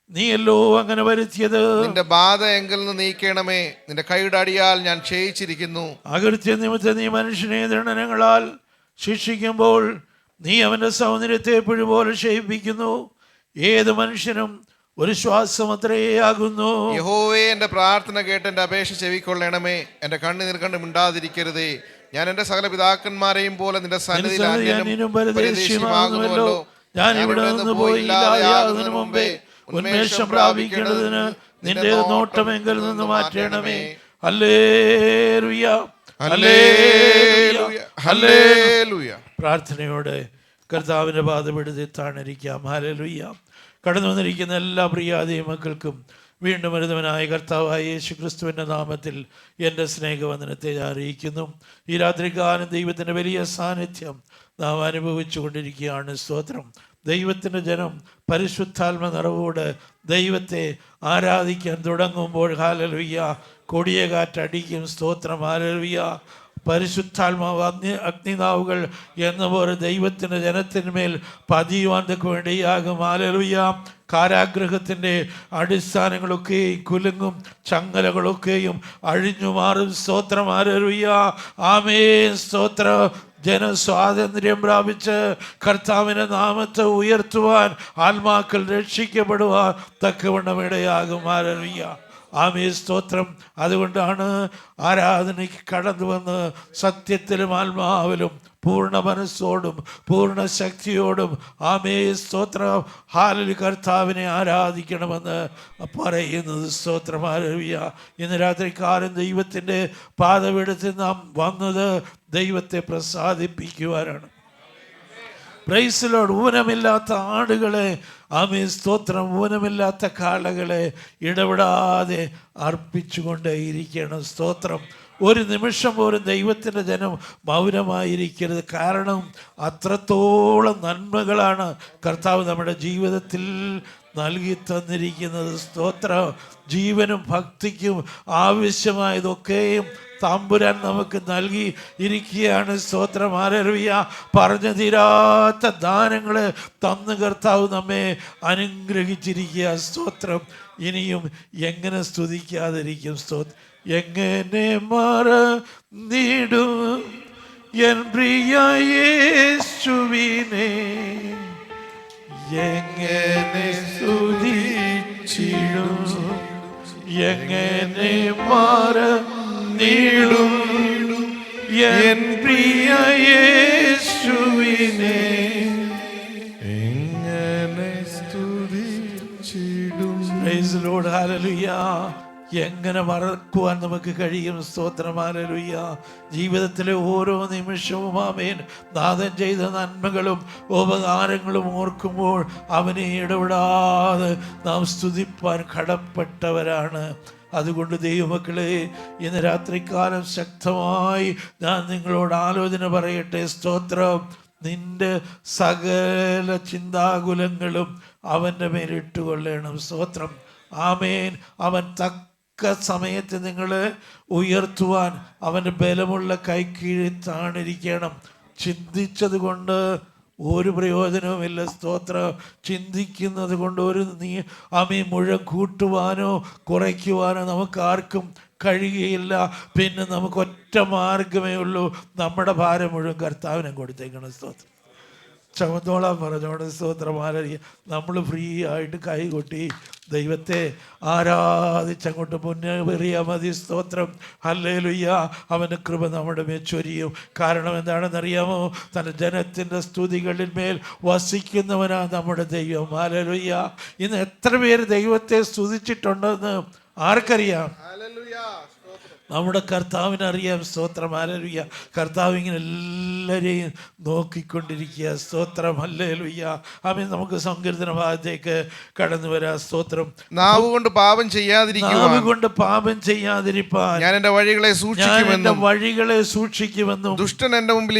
നീയല്ലോ അങ്ങനെ വരുത്തിയത്. നിന്റെ ബാധ എങ്കിൽ നിന്ന് നീക്കണമേ. നിന്റെ കൈയുടെ അടിയാൽ ഞാൻ ക്ഷയിച്ചിരിക്കുന്നു. അകൃത്യ നിമിത്തം നീ മനുഷ്യനെ ദണ്ഡനങ്ങളാൽ ശിക്ഷിക്കുമ്പോൾ നീ അവന്റെ സൗന്ദര്യത്തെ പുഴുപോലെ ക്ഷയിപ്പിക്കുന്നു. ഏത് മനുഷ്യനും ഒരു ശ്വാസം അത്രയാകുന്നു. യഹോവേ, എന്റെ പ്രാർത്ഥന കേട്ട് എന്റെ അപേക്ഷ ചെവിക്കൊള്ളണമേ. എന്റെ കണ്ണുനീർ കണ്ട് മിണ്ടാതിരിക്കരുതേ. ഞാൻ എന്റെ സകല പിതാക്കന്മാരെയും പോലെ നിന്റെ സന്നിധിയിലാകുമല്ലോ. ഞാൻ ഇവിടെ നിന്ന് പോയില്ലാതെ മുമ്പേ ഉന്മേഷം പ്രാപിക്കേണ്ടതിന് നിന്റെ നോട്ടമെങ്കിൽ നിന്ന് മാറ്റണമേ. Hallelujah, hallelujah, hallelujah. പ്രാർത്ഥനയോടെ കർത്താവിന്റെ പാദപീഠത്തിൽ താണിരിക്കാം. ഹല്ലേലൂയ. കടന്നു വന്നിരിക്കുന്ന എല്ലാ പ്രിയാദി മക്കൾക്കും വീണ്ടും വരുന്നവനായ കർത്താവായ യേശു ക്രിസ്തുവിൻ്റെ നാമത്തിൽ എൻ്റെ സ്നേഹവന്ദനത്തെ അറിയിക്കുന്നു. ഈ രാത്രികാലം ദൈവത്തിൻ്റെ വലിയ സാന്നിധ്യം നാം അനുഭവിച്ചു കൊണ്ടിരിക്കുകയാണ്. സ്തോത്രം. ദൈവത്തിൻ്റെ ജനം പരിശുദ്ധാത്മ നിറവോടെ ദൈവത്തെ ആരാധിക്കാൻ തുടങ്ങുമ്പോൾ ഹല്ലേലൂയ കൊടിയ കാറ്റടിക്കും. സ്തോത്രം. ഹല്ലേലൂയ. പരിശുദ്ധാത്മാവ് അഗ്നിനാവുകൾ എന്ന പോലെ ദൈവത്തിൻ്റെ ജനത്തിന്മേൽ പതിയുവാൻ വേണ്ടിയാകും. ഹല്ലേലൂയ. കാരാഗ്രഹത്തിൻ്റെ അടിസ്ഥാനങ്ങളൊക്കെയും കുലുങ്ങും, ചങ്ങലകളൊക്കെയും അഴിഞ്ഞു മാറും. സ്തോത്രം. ഹല്ലേലൂയ. ആമേൻ. സ്തോത്രം. ജനസ്വാതന്ത്ര്യം പ്രാപിച്ച് കർത്താവിൻ്റെ നാമത്തെ ഉയർത്തുവാൻ ആത്മാക്കൾ രക്ഷിക്കപ്പെടുവാൻ തക്കവണ്ണം ഇടയാകും. ഹല്ലേലൂയ. ആമേൻ. സ്തോത്രം. അതുകൊണ്ടാണ് ആരാധനയ്ക്ക് കടന്നു വന്ന് സത്യത്തിലും ആത്മാവിലും പൂർണ്ണ മനസ്സോടും പൂർണ്ണ ശക്തിയോടും ആമേൻ. സ്തോത്രം. ഹല്ലേലൂയ. കർത്താവിനെ ആരാധിക്കണമെന്ന് പറയുന്നത്. സ്തോത്രം. ഹല്ലേലൂയ. ഇന്ന് രാത്രികാലം ദൈവത്തിൻ്റെ പാദപീഠത്തിൽ നാം വന്നത് ദൈവത്തെ പ്രസാദിപ്പിക്കുവാനാണ്. Praise the lord. ഊനമില്ലാത്ത ആടുകളെ, ആമേൻ. സ്തോത്രം. ഊനമില്ലാത്ത കാളകളെ ഇടപെടാതെ അർപ്പിച്ചുകൊണ്ടേയിരിക്കണം. സ്തോത്രം. ഒരു നിമിഷം പോലും ദൈവത്തിൻ്റെ ജനം മൗനമായിരിക്കരുത്. കാരണം അത്രത്തോളം നന്മകളാണ് കർത്താവ് നമ്മുടെ ജീവിതത്തിൽ നൽകി തന്നിരിക്കുന്നത്. സ്തോത്രം. ജീവനും ഭക്തിക്കും ആവശ്യമായതൊക്കെയും തമ്പുരാൻ നമുക്ക് നൽകി ഇരിക്കുകയാണ്. സ്തോത്രം. ഹല്ലേലൂയ. പറഞ്ഞു തീരാത്ത ദാനങ്ങൾ തന്ന് കർത്താവ് നമ്മെ അനുഗ്രഹിച്ചിരിക്കുക. സ്തോത്രം. ഇനിയും എങ്ങനെ സ്തുതിക്കാതിരിക്കും? സ്തോത്രം. എങ്ങനെ മറന്നിടും എൻ പ്രിയ യേശുവിനെ, എങ്ങനെ സ്തുതിച്ചിടും, എങ്ങനെ മറന്നിടും എൻ പ്രിയ യേശുവിനെ, എങ്ങനെ സ്തുതിച്ചിടും. Praise the lord. ഹല്ലേലൂയ. എങ്ങനെ മറക്കുവാൻ നമുക്ക് കഴിയും? സ്തോത്രം. ഹല്ലേലൂയ. ജീവിതത്തിലെ ഓരോ നിമിഷവും ആമേൻ നാഥൻ ചെയ്ത നന്മകളും ഉപകാരങ്ങളും ഓർക്കുമ്പോൾ അവനെ ഇടപെടാതെ നാം സ്തുതിപ്പാൻ കടപ്പെട്ടവരാണ്. അതുകൊണ്ട് ദൈവമക്കളെ, ഇന്ന് രാത്രികാലം ശക്തമായി ഞാൻ നിങ്ങളോട് ആലോചന പറയട്ടെ. സ്തോത്രം. നിന്റെ സകല ചിന്താകുലങ്ങളും അവൻ്റെ മേലിട്ടുകൊള്ളണം. സ്തോത്രം. ആമേൻ. അവൻ തക്ക സമയത്ത് നിങ്ങളെ ഉയർത്തുവാൻ അവൻ്റെ ബലമുള്ള കൈക്കീഴിൽ താണിരിക്കണം. ചിന്തിച്ചത് കൊണ്ട് ഒരു പ്രയോജനവുമില്ല. സ്തോത്രം. ചിന്തിക്കുന്നത് കൊണ്ട് ഒരു മുഴം കൂട്ടുവാനോ കുറയ്ക്കുവാനോ നമുക്കാർക്കും കഴിയുകയില്ല. പിന്നെ നമുക്ക് ഒറ്റ മാർഗമേ ഉള്ളൂ, നമ്മുടെ ഭാരം മുഴുവൻ കർത്താവിനെ കൊടുത്തേക്കണം. സ്തോത്രം. ചുമന്നോളാൻ പറഞ്ഞോണ്ട് സ്തോത്രം. നമ്മൾ ഫ്രീ ആയിട്ട് കൈകൊട്ടി ദൈവത്തെ ആരാധിച്ചങ്ങോട്ട് മുന്നേറിയാൽ മതി. സ്തോത്രം. ഹല്ലേലൂയ. അവൻ്റെ കൃപ നമ്മുടെ മേൽ ചൊരിയും. കാരണം എന്താണെന്നറിയാമോ? തൻ്റെ ജനത്തിൻ്റെ സ്തുതികളിൽ മേൽ വസിക്കുന്നവനാ നമ്മുടെ ദൈവം. ഹല്ലേലൂയ. ഇന്ന് എത്ര പേര് ദൈവത്തെ സ്തുതിച്ചിട്ടുണ്ടെന്ന് ആർക്കറിയാം? നമ്മുടെ കർത്താവിനറിയാം. സ്തോത്രം. ഹല്ലേലൂയ. കർത്താവ് ഇങ്ങനെ എല്ലാവരെയും നോക്കിക്കൊണ്ടിരിക്കുക. സ്തോത്രം. ഹല്ലേലൂയ. ആമേൻ. നമുക്ക് സങ്കീർത്തന ഭാഗത്തേക്ക് കടന്നു വരാം. സ്തോത്രം. നാവ് കൊണ്ട് പാപം ചെയ്യാതിരിപ്പാൻ ഞാൻ എൻ്റെ വഴികളെ സൂക്ഷിക്കുമെന്നും ദുഷ്ടൻ എൻ്റെ മുമ്പിൽ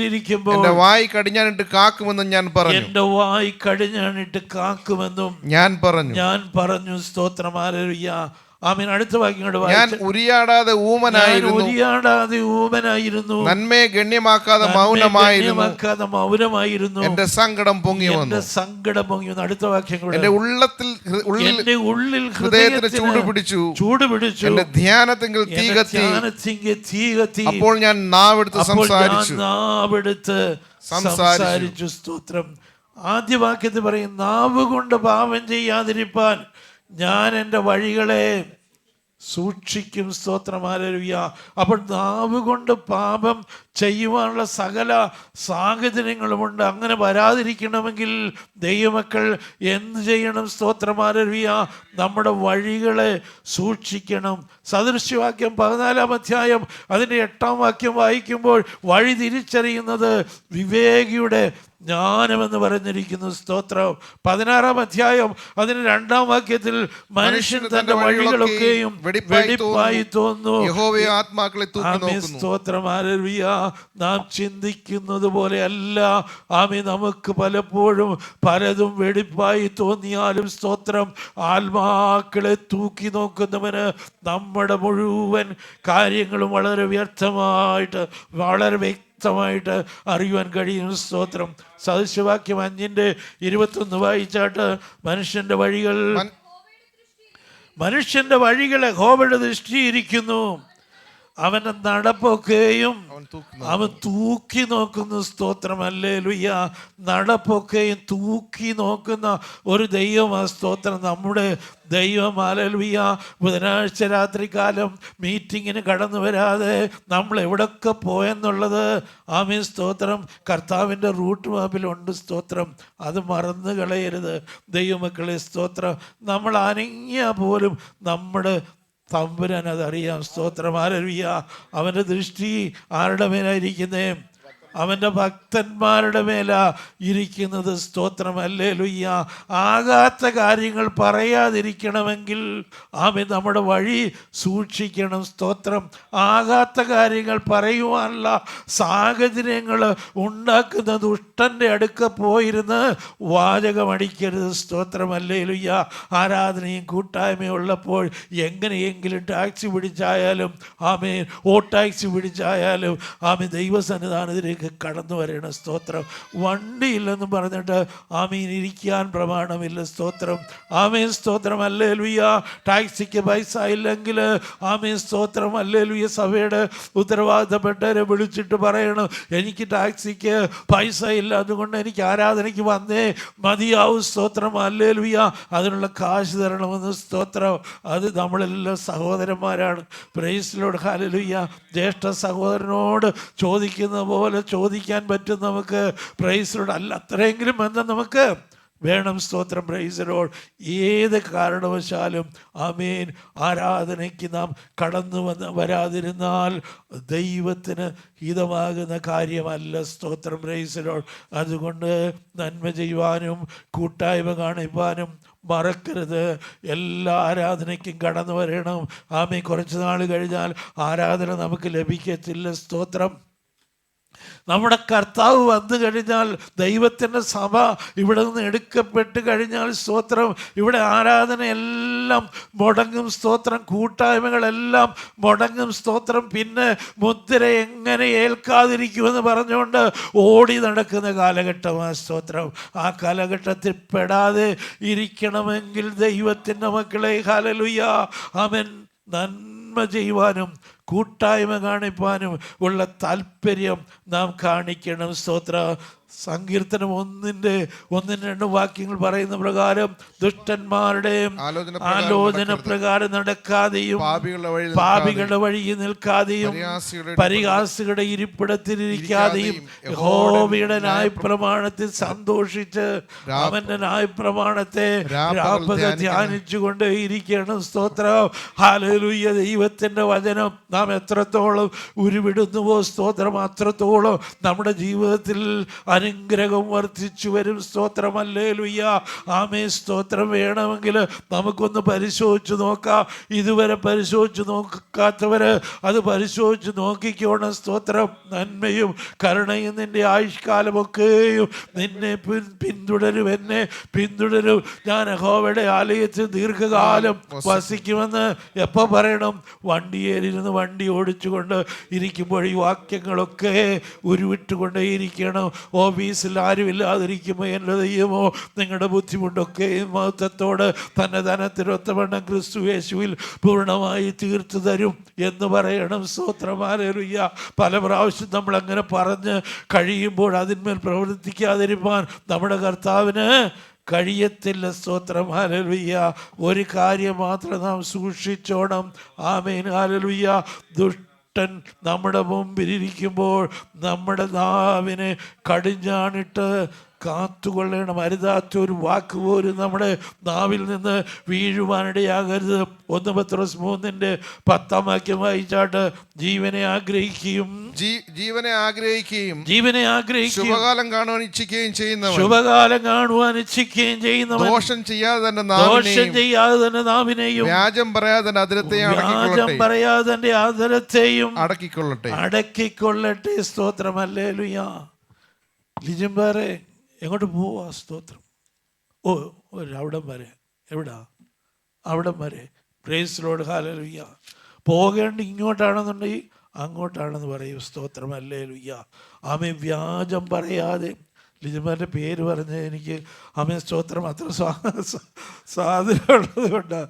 ഇരിക്കുമ്പോൾ എൻ്റെ വായ് കടിഞ്ഞാണിട്ട് കാക്കുമെന്നും ഞാൻ പറഞ്ഞു. സ്തോത്രം. ഹല്ലേലൂയ. ആമേൻ. അടുത്ത വാക്യം ഞാൻ ഉരിയാടാതെ ഊമനായിരുന്നു, നന്മയെ ഗണ്യമാക്കാതെ മൗനമായിരുന്നു, എന്റെ സങ്കടം പൊങ്ങി വന്നു. അടുത്ത വാക്യം എന്റെ ഉള്ളിൽ ഹൃദയത്തിന് ചൂട് പിടിച്ചു, എന്റെ ധ്യാനത്തെങ്കിൽ തീ കത്തി. അപ്പോൾ ഞാൻ നാവെടുത്ത് സംസാരിച്ചു. സ്തോത്രം. ആദ്യ വാക്യത്തിൽ പറയും, നാവ് കൊണ്ട് പാപം ചെയ്യാതിരിപ്പാൻ ഞാൻ എൻ്റെ വഴികളെ സൂക്ഷിക്കും. സ്തോത്രം. ഹല്ലേലൂയ. അപ്പോൾ നാവ് കൊണ്ട് പാപം ചെയ്യുവാനുള്ള സകല സാഹചര്യങ്ങളുമുണ്ട്. അങ്ങനെ വരാതിരിക്കണമെങ്കിൽ ദൈവമക്കൾ എന്ത് ചെയ്യണം? സ്തോത്രം. ഹല്ലേലൂയ. നമ്മുടെ വഴികളെ സൂക്ഷിക്കണം. സദൃശ്യവാക്യം 14-ാം അധ്യായം അതിൻ്റെ 8-ാം വാക്യം വായിക്കുമ്പോൾ വഴി തിരിച്ചറിയുന്നത് വിവേകിയുടെ ജ്ഞാനമെന്ന് പറഞ്ഞിരിക്കുന്നു. സ്തോത്രം. 16-ാം അധ്യായം അതിന് 2-ാം വാക്യത്തിൽ മനുഷ്യൻ തന്റെ വഴികളൊക്കെയും വെടിപ്പായി തോന്നുന്നു. യഹോവയെ ആത്മാക്കളെ തൂക്കി സ്തോത്രം. ഹല്ലേലൂയ. നാം ചിന്തിക്കുന്നത് പോലെ അല്ല. നമുക്ക് പലപ്പോഴും പലതും വെടിപ്പായി തോന്നിയാലും സ്തോത്രം, ആത്മാക്കളെ തൂക്കി നോക്കുന്നവന് നമ്മുടെ മുഴുവൻ കാര്യങ്ങളും വളരെ വ്യർത്ഥമായിട്ട് വളരെ വ്യക്തമായിട്ട് അറിയുവാൻ കഴിയും. സ്തോത്രം. സദൃശവാക്യം 5:21 വായിച്ചാട്ട് മനുഷ്യന്റെ വഴികൾ യഹോവയുടെ ദൃഷ്ടിയിരിക്കുന്നു, അവന്റെ നടപ്പൊക്കെയും അവൻ തൂക്കി നോക്കുന്നു. സ്തോത്രം. ഹല്ലേലൂയ. നടപ്പൊക്കെയും തൂക്കി നോക്കുന്ന ഒരു ദൈവമാണ്. സ്തോത്രം. നമ്മുടെ ദൈവം. ഹല്ലേലൂയ. ബുധനാഴ്ച രാത്രികാലം മീറ്റിങ്ങിന് കടന്നു വരാതെ നമ്മൾ എവിടൊക്കെ പോയെന്നുള്ളത് ആമേൻ. സ്തോത്രം. കർത്താവിൻ്റെ റൂട്ട് മാപ്പിലുണ്ട്. സ്തോത്രം. അത് മറന്നു കളയരുത് ദൈവമക്കളെ. സ്തോത്രം. നമ്മൾ അനങ്ങിയാൽ പോലും നമ്മുടെ തമ്പുരാൻ അതറിയാം. സ്തോത്രം. ഹല്ലേലൂയ. അവൻ്റെ ദൃഷ്ടി ആരുടെ മേലായിരിക്കുന്നേ? അവൻ്റെ ഭക്തന്മാരുടെ മേലാ ഇരിക്കുന്നത്. സ്തോത്രം. ഹല്ലേലൂയ. ആകാത്ത കാര്യങ്ങൾ പറയാതിരിക്കണമെങ്കിൽ നമ്മുടെ വഴി സൂക്ഷിക്കണം. സ്തോത്രം. ആകാത്ത കാര്യങ്ങൾ പറയുവാനുള്ള സാഹചര്യങ്ങൾ ഉണ്ടാക്കുന്ന ദുഷ്ടൻ്റെ അടുക്ക പോയിരുന്ന് വാചകമടിക്കരുത്. സ്തോത്രം. ഹല്ലേലൂയ. ആരാധനയും കൂട്ടായ്മയും ഉള്ളപ്പോൾ എങ്ങനെയെങ്കിലും ടാക്സി പിടിച്ചായാലും ടാക്സി പിടിച്ചായാലും ദൈവസന്നിധാനത്തിലേക്ക് കടന്നു വരണം. സ്തോത്രം. വണ്ടിയില്ലെന്ന് പറഞ്ഞിട്ട് ഇരിക്കാൻ പ്രമാണമില്ല. സ്തോത്രം. സ്തോത്രം. ഹല്ലേലൂയ. ടാക്സിക്ക് പൈസ ഇല്ലെങ്കിൽ സ്തോത്രം. ഹല്ലേലൂയ. സഭയുടെ ഉത്തരവാദിത്തപ്പെട്ടവരെ വിളിച്ചിട്ട് പറയണം, എനിക്ക് ടാക്സിക്ക് പൈസ ഇല്ല, അതുകൊണ്ട് എനിക്ക് ആരാധനയ്ക്ക് വന്നേ മതിയാവും. സ്തോത്രം. ഹല്ലേലൂയ. അതിനുള്ള കാശ് തരണമെന്ന്. സ്തോത്രം. അത് നമ്മളെല്ലാം സഹോദരന്മാരാണ്. Price lord. ഹല്ലേലൂയ. ജ്യേഷ്ഠ സഹോദരനോട് ചോദിക്കുന്ന പോലെ ചോദിക്കാൻ പറ്റും നമുക്ക്. Praise lord. അല്ല, അത്രയെങ്കിലും ബന്ധം നമുക്ക് വേണം. സ്തോത്രം. Praise lord. ഏത് കാരണവശാലും ആരാധനയ്ക്ക് നാം കടന്നു വരാതിരുന്നാൽ ദൈവത്തിന് ഹിതമാകുന്ന കാര്യമല്ല. സ്തോത്രം. Praise lord. അതുകൊണ്ട് നന്മ ചെയ്യുവാനും കൂട്ടായ്മ കാണിപ്പാനും മറക്കരുത്. എല്ലാ ആരാധനയ്ക്കും കടന്നു വരണം. കുറച്ച് നാൾ കഴിഞ്ഞാൽ ആരാധന നമുക്ക് ലഭിക്കത്തില്ല. സ്തോത്രം. നമ്മുടെ കർത്താവ് വന്നു കഴിഞ്ഞാൽ, ദൈവത്തിൻ്റെ സഭ ഇവിടെ നിന്ന് എടുക്കപ്പെട്ട് കഴിഞ്ഞാൽ, സ്തോത്രം, ഇവിടെ ആരാധനയെല്ലാം മുടങ്ങും, സ്തോത്രം, കൂട്ടായ്മകളെല്ലാം മുടങ്ങും, സ്തോത്രം. പിന്നെ മുദ്ര എങ്ങനെ ഏൽക്കാതിരിക്കുമെന്ന് പറഞ്ഞുകൊണ്ട് ഓടി നടക്കുന്ന കാലഘട്ടമാണ്, സ്തോത്രം. ആ കാലഘട്ടത്തിൽ പെടാതെ ഇരിക്കണമെങ്കിൽ ദൈവത്തിൻ്റെ മക്കളെ, ഹല്ലേലൂയ, ആമേൻ, നന്മ ചെയ്യുവാനും കൂട്ടായ്മ കാണിപ്പാനും ഉള്ള താല്പര്യം നാം കാണിക്കണം, സ്തോത്ര. സങ്കീർത്തനം 1-2 വാക്യങ്ങൾ പറയുന്ന പ്രകാരം ദുഷ്ടന്മാരുടെയും ആലോചന പ്രകാരം നടക്കാതെയും പാപികളുടെ വഴിയിൽ നിൽക്കാതെയും പരിഹാസികളുടെ ഇരിപ്പിടത്തിലിരിക്കാതെയും യഹോവയുടെ ന്യായപ്രമാണത്തിൽ സന്തോഷിച്ച് അവന്റെ ന്യായപ്രമാണത്തെ രാപ്പകൽ ധ്യാനിച്ചുകൊണ്ട് ഇരിക്കണം, സ്തോത്രം. ഹല്ലേലൂയ. ദൈവത്തിന്റെ വചനം നാം എത്രത്തോളം ഉരുവിടുന്നുവോ, സ്തോത്രം, അത്രത്തോളം നമ്മുടെ ജീവിതത്തിൽ അനുഗ്രഹം വർദ്ധിച്ചു വരും, സ്തോത്രം. ഹല്ലേലൂയ. ആമേൻ, സ്തോത്രം. വേണമെങ്കിൽ നമുക്കൊന്ന് പരിശോധിച്ച് നോക്കാം. ഇതുവരെ പരിശോധിച്ച് നോക്കാത്തവര് അത് പരിശോധിച്ച് നോക്കിക്കോണം, സ്തോത്രം. നന്മയും കരുണയും നിന്റെ ആയുഷ്കാലമൊക്കെയും നിന്നെ പിന്തുടരും, എന്നെ പിന്തുടരും. ഞാൻ യഹോവയുടെ ആലയത്തിൽ ദീർഘകാലം വസിക്കുമെന്ന് എപ്പോൾ പറയണം? വണ്ടിയേലിരുന്ന് വണ്ടി ഓടിച്ചുകൊണ്ട് ഇരിക്കുമ്പോൾ ഈ വാക്യങ്ങളൊക്കെ ഉരുവിട്ടുകൊണ്ടേയിരിക്കണം. ഓഫീസിൽ ആരുമില്ലാതിരിക്കുമ്പോൾ എൻ്റെ ദൈവമോ നിങ്ങളുടെ ബുദ്ധിമുട്ടൊക്കെ മഹത്വത്തോട് തന്നെ ധനത്തിനൊത്തവണ്ണം ക്രിസ്തു യേശുവിൽ പൂർണ്ണമായി തീർത്തു തരും എന്ന് പറയണം, സ്തോത്രം. ഹല്ലേലൂയ. പല പ്രാവശ്യം നമ്മൾ അങ്ങനെ പറഞ്ഞ് കഴിയുമ്പോൾ അതിന്മേൽ പ്രവർത്തിക്കാതിരിക്കാൻ നമ്മുടെ കർത്താവിന് കഴിയത്തില്ല, സ്തോത്രം. ഹല്ലേലൂയ. ഒരു കാര്യം മാത്രം നാം സൂക്ഷിച്ചോണം. ആമേൻ. ഹല്ലേലൂയ. ദുഷ്ടൻ നമ്മുടെ മുമ്പിലിരിക്കുമ്പോൾ നമ്മുടെ നാവിനെ കടിഞ്ഞാണിട്ട് കാത്തുകൊള്ളണം. അരുതാത്ത ഒരു വാക്ക് പോലും നമ്മുടെ നാവിൽ നിന്ന് വീഴുവാനിടയാകരുത്. 1 പത്രോസ് 3:10 വാക്യം വായിച്ചാട്ട്, ജീവനെ ആഗ്രഹിക്കുകയും ശുഭകാലം കാണുവാൻ ഇച്ഛിക്കുകയും ചെയ്യുന്നവൻ ദോഷം ചെയ്യാതെ തന്നെ നാവിനെയും വ്യാജം പറയാതെ അതിരത്തെയും അടക്കിക്കൊള്ളട്ടെ, സ്തോത്രം. ഹല്ലേലൂയ. ലിജംബാറെ എങ്ങോട്ട് പോവാ, സ്തോത്രം. അവിടം വരെ. എവിടാ? അവിടം വരെ. Praise lord. ഹല്ലേലൂയ. പോകേണ്ട ഇങ്ങോട്ടാണെന്നുണ്ടെങ്കിൽ അങ്ങോട്ടാണെന്ന് പറയും, സ്തോത്രം. ഹല്ലേലൂയ. ആമേൻ. വ്യാജം പറയാതെ. ലിജമാരുടെ പേര് പറഞ്ഞ് എനിക്ക് ആമേൻ, സ്തോത്രം, അത്ര സ്വാതന്ത്ര്യമുള്ളത് കൊണ്ടാണ്.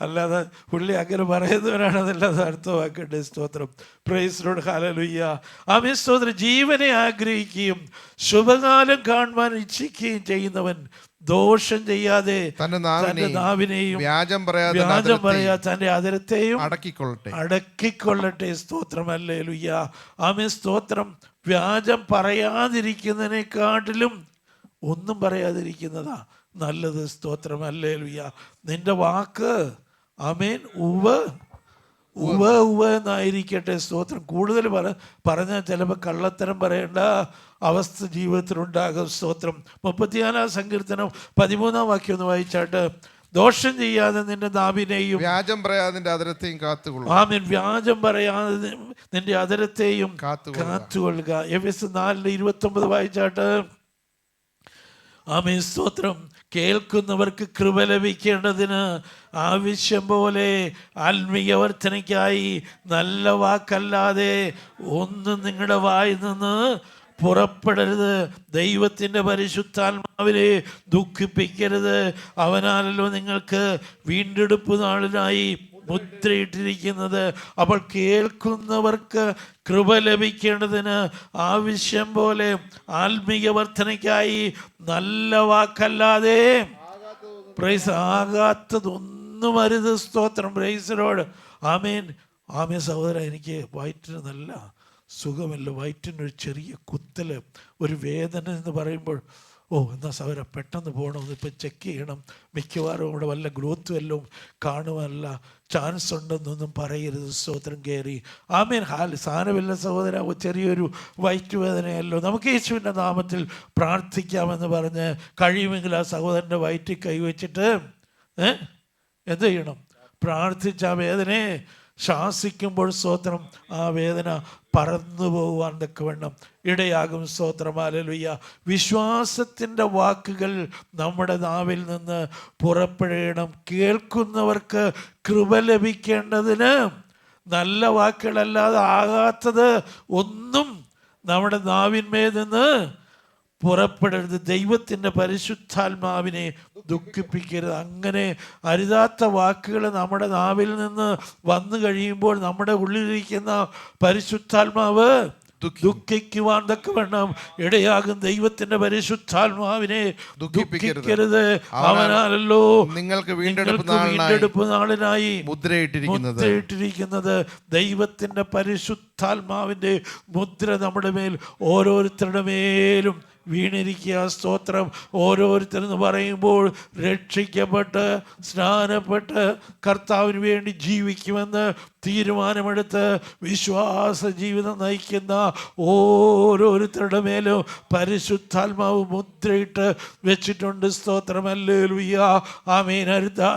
അല്ലാതെ പുള്ളി അങ്ങനെ പറയുന്നവരാണെന്നല്ലാതെ അർത്ഥമാക്കട്ടെ, സ്തോത്രം. Praise lord. ഹല്ലേലൂയ. ആമേൻ, സ്തോത്രം. ജീവനെ ആഗ്രഹിക്കുകയും ശുഭകാലം കാണുവാൻ ഇച്ഛിക്കുകയും ചെയ്യുന്നവൻ ദോഷം ചെയ്യാതെ തന്റെ നാവിനെയും വ്യാജം പറയാതെ തന്റെ അതിരത്തെയും അടക്കിക്കൊള്ളട്ടെ, സ്തോത്രം. ഹല്ലേലൂയ. ആമേൻ, സ്തോത്രം. വ്യാജം പറയാതിരിക്കുന്നതിനെക്കാട്ടിലും ഒന്നും പറയാതിരിക്കുന്നതാ നല്ലത്, സ്തോത്രം. ഹല്ലേലൂയ. നിന്റെ വാക്ക് ആമേൻ ഉവ എന്നായിരിക്കട്ടെ, സ്തോത്രം. കൂടുതൽ പറഞ്ഞാൽ ചിലപ്പോൾ കള്ളത്തരം പറയേണ്ട അവസ്ഥ ജീവിതത്തിലുണ്ടാകും, സ്തോത്രം. 34 സങ്കീർത്തനം 13 വാക്യം ഒന്ന് വായിച്ചാട്ട്, ദോഷം ചെയ്യാതെ നിന്റെ നാവിനെയും വ്യാജം പറയാതെ നിന്റെ അതിരത്തെയും കാത്തുകൊള്ളുക. ആമേൻ. വ്യാജം പറയാതെ നിന്റെ അതിരത്തെയും കാത്തുകൊള്ളുക. എഫെസ്യർ 4:29 വായിച്ചാട്ട്, ആമേൻ, സ്തോത്രം. കേൾക്കുന്നവർക്ക് കൃപ ലഭിക്കേണ്ടതിന് ആവശ്യം പോലെ ആത്മീയ വർധനയ്ക്കായി നല്ല വാക്കല്ലാതെ ഒന്നും നിങ്ങളുടെ വായിൽ നിന്ന് പുറപ്പെടരുത്. ദൈവത്തിൻ്റെ പരിശുദ്ധാത്മാവിനെ ദുഃഖിപ്പിക്കരുത്. അവനാണല്ലോ നിങ്ങൾക്ക് വീണ്ടെടുപ്പ് നാളിനായി മുദ്രയിട്ടിരിക്കുന്നത്. അപ്പോൾ കേൾക്കുന്നവർക്ക് കൃപ ലഭിക്കേണ്ടതിന് ആവശ്യം പോലെ ആത്മീയ വർധനയ്ക്കായി നല്ല വാക്കല്ലാതെ ആകാത്തതൊന്നും അരുത്, സ്തോത്രം. പ്രൈസിനോട്. ആമേൻ. ആമേൻ. സഹോദര, എനിക്ക് വയറ്റിന് നല്ല സുഖമല്ല, വയറ്റിനൊരു ചെറിയ കുത്തൽ, ഒരു വേദന എന്ന് പറയുമ്പോൾ എന്നാൽ സഹോദര പെട്ടെന്ന് പോകണം, ഇപ്പം ചെക്ക് ചെയ്യണം, മിക്കവാറും ഇവിടെ വല്ല ഗ്രോത്ത് വല്ലതും കാണുവാനല്ല ചാൻസ് ഉണ്ടെന്നൊന്നും പറയരുത്, സ്തോത്രം. കയറി ആമേൻ. സാരമില്ല സഹോദര, ചെറിയൊരു വയറ്റുവേദനയല്ലോ, നമുക്ക് യേശുവിൻ്റെ നാമത്തിൽ പ്രാർത്ഥിക്കാമെന്ന് പറഞ്ഞ് കഴിയുമെങ്കിൽ ആ സഹോദരൻ്റെ വയറ്റിൽ കൈവച്ചിട്ട് എന്ത് ചെയ്യണം? പ്രാർത്ഥിച്ച ആ വേദനയെ ശ്വാസിക്കുമ്പോൾ സ്തോത്രം ആ വേദന പറന്നു പോകുവാൻ തക്കവണ്ണം ഇടയാകും. സ്തോത്രം. ഹല്ലേലൂയ. വിശ്വാസത്തിൻ്റെ വാക്കുകൾ നമ്മുടെ നാവിൽ നിന്ന് പുറപ്പെടണം. കേൾക്കുന്നവർക്ക് കൃപ ലഭിക്കേണ്ടതിന് നല്ല വാക്കുകളല്ലാതെ ആകാത്തത് ഒന്നും നമ്മുടെ നാവിന്മേൽ നിന്ന് പുറപ്പെടരുത്. ദൈവത്തിൻ്റെ പരിശുദ്ധാത്മാവിനെ ദുഃഖിപ്പിക്കരുത്. അങ്ങനെ അരുതാത്ത വാക്കുകൾ നമ്മുടെ നാവിൽ നിന്ന് വന്നു കഴിയുമ്പോൾ നമ്മുടെ ഉള്ളിലിരിക്കുന്ന പരിശുദ്ധാത്മാവ് ദുഃഖിക്കുവാൻ തക്കവണ്ണം ഇടയാകും. ദൈവത്തിന്റെ പരിശുദ്ധാത്മാവിനെ ദുഃഖിക്കരുത്. അവനാണല്ലോ നിങ്ങൾക്ക് വീണ്ടെടുപ്പ് നാളിനായി മുദ്രയിട്ടിരിക്കുന്നത്. ദൈവത്തിന്റെ പരിശുദ്ധാത്മാവിന്റെ മുദ്ര നമ്മുടെ മേൽ ഓരോരുത്തരുടെ മേലും വീണിരിക്കുക. സ്തോത്രം. ഓരോരുത്തരെന്ന് പറയുമ്പോൾ രക്ഷിക്കപ്പെട്ട് സ്നാനപ്പെട്ട് കർത്താവിന് വേണ്ടി ജീവിക്കുമെന്ന് തീരുമാനമെടുത്ത് വിശ്വാസ ജീവിതം നയിക്കുന്ന ഓരോരുത്തരുടെ മേലും പരിശുദ്ധാത്മാവ് മുദ്രയിട്ട് വെച്ചിട്ടുണ്ട്. സ്തോത്രം. ഹല്ലേലൂയ. ആമേൻ.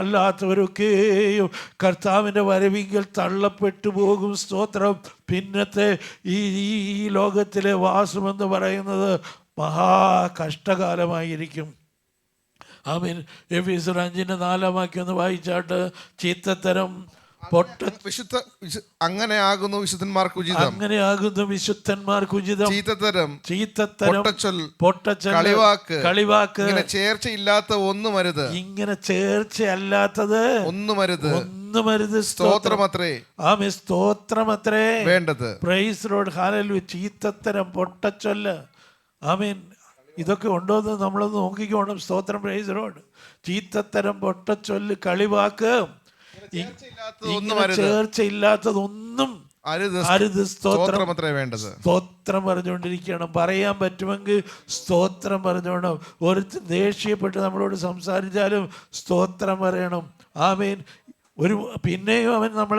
അല്ലാത്തവരൊക്കെയും കർത്താവിൻ്റെ വരവിങ്കൽ തള്ളപ്പെട്ടു പോകും. സ്തോത്രം. പിന്നത്തെ ഈ ലോകത്തിലെ വാസമെന്ന് പറയുന്നത് മഹാ കഷ്ടകാലമായിരിക്കും. ആമേൻ. എഫേസ്യർ 5:4 ഒന്ന് വായിച്ചാട്ട്. ചീത്തത്തരം അങ്ങനെയാകുന്നു വിശുദ്ധന്മാർക്ക് ഉചിതം. ചീത്തത്തരം പൊട്ടച്ചൊൽ കളിവാക്ക് ചേർച്ചയില്ലാത്ത ഒന്നുമരുത്. ഇങ്ങനെ ചേർച്ചയല്ലാത്തത് ഒന്നുമരുത്. സ്തോത്രമത്രേ. ആമേൻ. സ്തോത്രമത്രേ വേണ്ടത്. Praise lord. ഹല്ലേലൂയ. ചീത്തത്തരം പൊട്ടച്ചൊല്ല്. ആമേൻ. ഇതൊക്കെ ഉണ്ടോയെന്ന് നമ്മളൊന്ന് നോക്കിക്കോണം. സ്തോത്രം. Praise Lord. ചീത്തത്തരം പൊട്ടച്ചൊല്ല് കളിവാക്ക് ചേർച്ചയില്ലാത്തതൊന്നും അരുത്. സ്തോത്രം വേണ്ടത്. സ്തോത്രം പറഞ്ഞുകൊണ്ടിരിക്കണം. പറയാൻ പറ്റുമെങ്കിൽ സ്തോത്രം പറഞ്ഞോണം. ഒരുത്ത് ദേഷ്യപ്പെട്ട് നമ്മളോട് സംസാരിച്ചാലും സ്തോത്രം പറയണം. ആമേൻ. പിന്നെയും അവൻ നമ്മൾ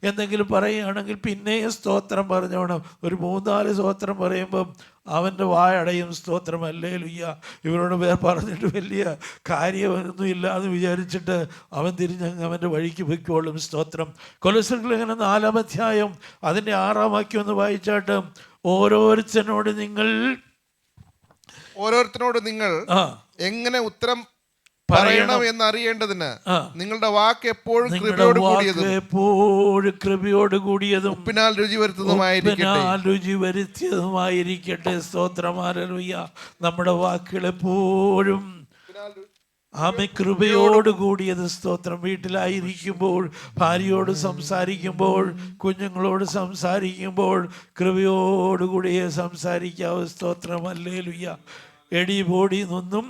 എന്തെങ്കിലും പറയുകയാണെങ്കിൽ പിന്നെയും സ്തോത്രം പറഞ്ഞോണം. ഒരു 3-4 സ്തോത്രം പറയുമ്പം അവൻ്റെ വായടയും. സ്തോത്രം. ഹല്ലേലൂയ. ഇവരോട് പറഞ്ഞിട്ട് വലിയ കാര്യമൊന്നും ഇല്ലാന്ന് വിചാരിച്ചിട്ട് അവൻ തിരിഞ്ഞങ്ങ് അവൻ്റെ വഴിക്ക് പൊയ്ക്കോളും. സ്തോത്രം. കൊലോസ്യർ ലേഖനം 4-ാം അധ്യായം അതിൻ്റെ 6-ാം വാക്യം ഒന്ന് വായിച്ചാട്ട്. ഓരോരുത്തരോട് നിങ്ങൾ എങ്ങനെ ഉത്തരം പറയണം എന്നറിയേണ്ടതിന് നിങ്ങളുടെ വാക്ക് എപ്പോഴും കൃപയോട് കൂടിയതും ഉപ്പിനാൽ രുചി വരുത്തിയതുമായിരിക്കട്ടെ. സ്തോത്രം. ഹല്ലേലൂയ. നമ്മുടെ വാക്കുകൾ എപ്പോഴും കൃപയോട് കൂടിയത്. സ്തോത്രം. വീട്ടിലായിരിക്കുമ്പോൾ, ഭാര്യയോട് സംസാരിക്കുമ്പോൾ, കുഞ്ഞുങ്ങളോട് സംസാരിക്കുമ്പോൾ കൃപയോടുകൂടിയേ സംസാരിക്കാവൂ. സ്തോത്രം. ഹല്ലേലൂയ. എടി ബോഡി എന്നൊന്നും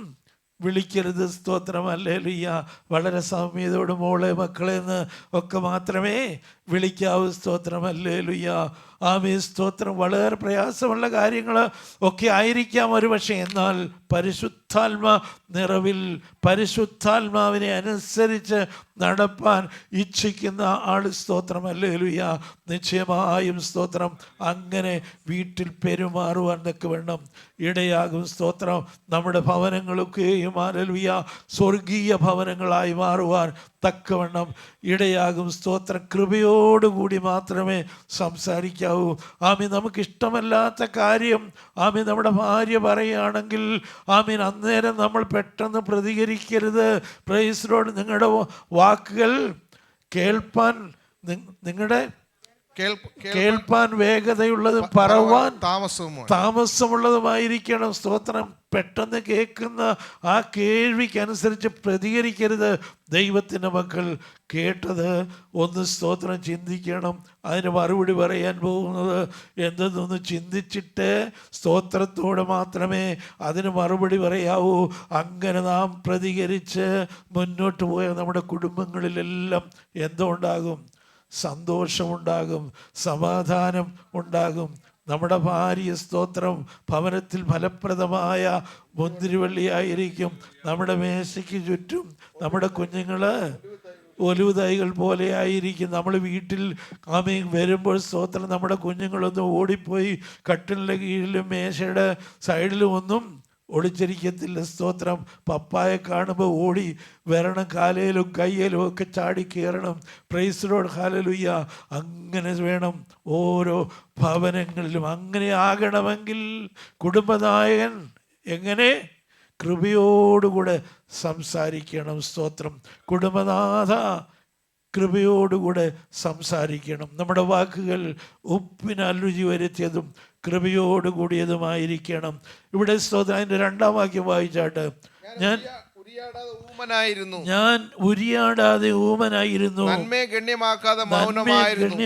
വിളിക്കരുത്. സ്തോത്രം. ഹല്ലേലൂയ. വളരെ സൗമ്യതയോട് മോളെ മക്കളെ എന്ന് ഒക്കെ മാത്രമേ വിളിക്കാവൂ. സ്തോത്രം. ഹല്ലേലൂയ. ആമേൻ. സ്തോത്രം. വളരെ പ്രയാസമുള്ള കാര്യങ്ങൾ ഒക്കെ ആയിരിക്കാം ഒരു പക്ഷേ. എന്നാൽ പരിശുദ്ധാത്മ നിറവിൽ പരിശുദ്ധാത്മാവിനെ അനുസരിച്ച് നടപ്പാൻ ഇച്ഛിക്കുന്ന ആൾ. സ്തോത്രം. ഹല്ലേലൂയ. നിശ്ചയമായും സ്തോത്രം അങ്ങനെ വീട്ടിൽ പെരുമാറുവാൻ തക്കവണ്ണം ഇടയാകും. സ്തോത്രം. നമ്മുടെ ഭവനങ്ങളൊക്കെയും ഹല്ലേലൂയ സ്വർഗീയ ഭവനങ്ങളായി മാറുവാൻ തക്കവണ്ണം ഇടയാകും. സ്തോത്രം. കൃപയോടുകൂടി മാത്രമേ സംസാരിക്കാവൂ. ആമീൻ. നമുക്കിഷ്ടമല്ലാത്ത കാര്യം ആമീൻ നമ്മുടെ ഭാര്യ പറയുകയാണെങ്കിൽ ആമീൻ അന്നേരം നമ്മൾ പെട്ടെന്ന് പ്രതികരിക്കരുത്. Praise Lord. നിങ്ങളുടെ വാക്കുകൾ കേൾപ്പാൻ വേഗതയുള്ളതും പറവാൻ താമസമുള്ളതുമായിരിക്കണം. സ്തോത്രം. പെട്ടെന്ന് കേൾക്കുന്ന ആ കേൾവിക്കനുസരിച്ച് പ്രതികരിക്കരുത്. ദൈവത്തിൻ്റെ മക്കൾ കേട്ടത് ഒന്ന് സ്തോത്രം ചിന്തിക്കണം. അതിന് മറുപടി പറയാൻ പോകുന്നത് എന്തെന്നൊന്ന് ചിന്തിച്ചിട്ട് സ്തോത്രത്തോടെ മാത്രമേ അതിന് മറുപടി പറയാവൂ. അങ്ങനെ നാം പ്രതികരിച്ച് മുന്നോട്ട് പോയ നമ്മുടെ കുടുംബങ്ങളിലെല്ലാം എന്തോ ഉണ്ടാകും? സന്തോഷമുണ്ടാകും, സമാധാനം ഉണ്ടാകും. നമ്മുടെ ഭാര്യ സ്തോത്രം ഭവനത്തിൽ ഫലപ്രദമായ മുന്തിരിവള്ളിയായിരിക്കും. നമ്മുടെ മേശയ്ക്ക് ചുറ്റും നമ്മുടെ കുഞ്ഞുങ്ങൾ ഒലിവുതൈകൾ പോലെ ആയിരിക്കും. നമ്മൾ വീട്ടിൽ ആമേൻ വരുമ്പോൾ സ്തോത്രം നമ്മുടെ കുഞ്ഞുങ്ങളൊന്നും ഓടിപ്പോയി കട്ടിലിൻ്റെ കീഴിലും മേശയുടെ സൈഡിലും ഒന്നും ഒളിച്ചിരിക്കത്തില്ല. സ്തോത്രം. പപ്പായെ കാണുമ്പോൾ ഓടി വരണം, കാലയിലും കയ്യിലും ഒക്കെ ചാടി കയറണം. പ്രൈസ് ലോർഡ്, ഹല്ലേലൂയ. അങ്ങനെ വേണം ഓരോ ഭവനങ്ങളിലും. അങ്ങനെ ആകണമെങ്കിൽ കുടുംബനായകൻ എങ്ങനെ കൃപയോടുകൂടെ സംസാരിക്കണം. സ്തോത്രം. കുടുംബനാഥ കൃപയോടുകൂടെ സംസാരിക്കണം. നമ്മുടെ വാക്കുകൾ ഉപ്പിന് അരുചി വരുത്തിയതും കൃപയോടുകൂടിയതുമായിരിക്കണം. ഇവിടെ സ്തോത്രം. അതിൻ്റെ 2-ാം വാക്യം വായിച്ചാട്ട്, ഞാൻ ഉരിയാടാതെ ഊമനായിരുന്നു, നന്മയെ ഗണ്യമാക്കാതെ മൗനമായിരുന്നു.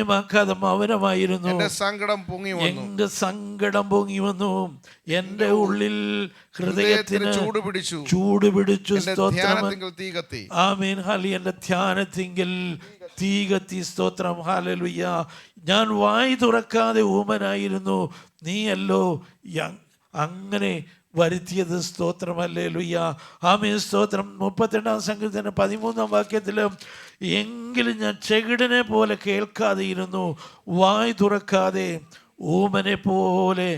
എന്റെ സങ്കടം പൊങ്ങി വന്നു, എന്റെ ഉള്ളിൽ ഹൃദയത്തിന് ചൂട് പിടിച്ചു. സ്തോത്രം. ആമേൻ. ഹല്ലേലൂയ. എന്റെ ധ്യാനത്തിങ്കൽ തീ കത്തി. സ്തോത്രം. ഹല്ലേലൂയ. ഞാൻ വായി തുറക്കാതെ ഊമനായിരുന്നു, നീയല്ലോ അങ്ങനെ വരുത്തിയത്. സ്തോത്രം. ഹല്ലേലൂയ. ആമേൻ. സ്തോത്രം. 32-ാം സങ്കീർത്തനം 13-ാം വാക്യത്തിൽ, എങ്കിലും ഞാൻ ചെകിടനെ പോലെ കേൾക്കാതെ ഇരുന്നു, വായി തുറക്കാതെ ഊമനെ പോലെ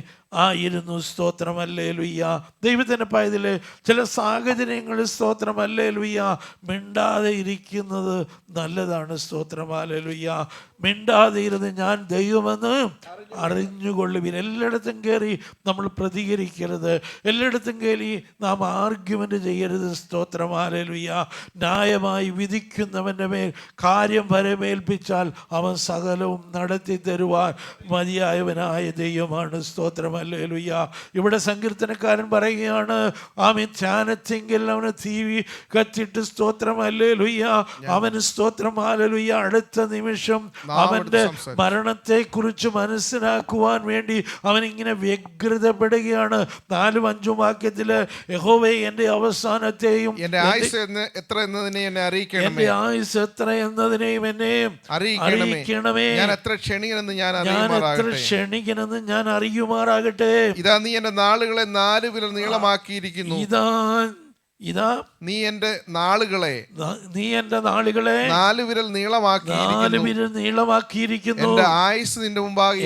ആയിരുന്നു. സ്തോത്രം. ഹല്ലേലൂയ. ദൈവത്തിൻ്റെ പൈതൽ ചില സാഹചര്യങ്ങളിൽ സ്തോത്രം ഹല്ലേലൂയ മിണ്ടാതെ ഇരിക്കുന്നത് നല്ലതാണ്. സ്തോത്രം. ഹല്ലേലൂയ. മിണ്ടാതെ ഇരുന്ന് ഞാൻ ദൈവമെന്ന് അറിഞ്ഞുകൊള്ളുവിൻ. എല്ലായിടത്തും കയറി നമ്മൾ പ്രതികരിക്കരുത്. എല്ലായിടത്തും കയറി നാം ആർഗ്യുമെൻ്റ് ചെയ്യരുത്. സ്തോത്രം. ഹല്ലേലൂയ. ന്യായമായി വിധിക്കുന്നവൻ്റെ മേൽ കാര്യം വരമേൽപ്പിച്ചാൽ അവൻ സകലവും നടത്തി തരുവാൻ മതിയായവനായ ദൈവമാണ്. സ്തോത്രം. ഹല്ലേലൂയ. ഇവിടെ സങ്കീർത്തനക്കാരൻ പറയുകയാണ്, ആമേൻ, ധ്യാനത്തെങ്കിൽ അവന് തീ കത്തിട്ട്. സ്തോത്രം. ഹല്ലേലൂയ. അവന് സ്തോത്രം. ഹല്ലേലൂയ. അടുത്ത നിമിഷം അവന്റെ മരണത്തെക്കുറിച്ച് മനസ്സിലാക്കുവാൻ വേണ്ടി അവൻ ഇങ്ങനെ വ്യഗ്രതപ്പെടുകയാണ്. 4-ഉം 5-ഉം വാക്യത്തില്, യഹോവേ എന്റെ അവസാനത്തെയും എന്റെ ആയുസ് എത്ര എന്നതിനെയും എന്നെ അറിയിക്കണമേ. ഞാൻ എത്ര ക്ഷണികനെന്ന് ഞാൻ അറിയുമാറാകട്ടെ. ഇതാ നീ എന്റെ നാളുകളെ 4 വിരൽ നീളമാക്കിയിരിക്കുന്നു. ഇതാ നീ എന്റെ നാളുകളെ 4 വിരൽ നീളമാക്കിയിരിക്കുന്നു. എന്റെ ആയുസ് നിന്റെ മുമ്പാകെ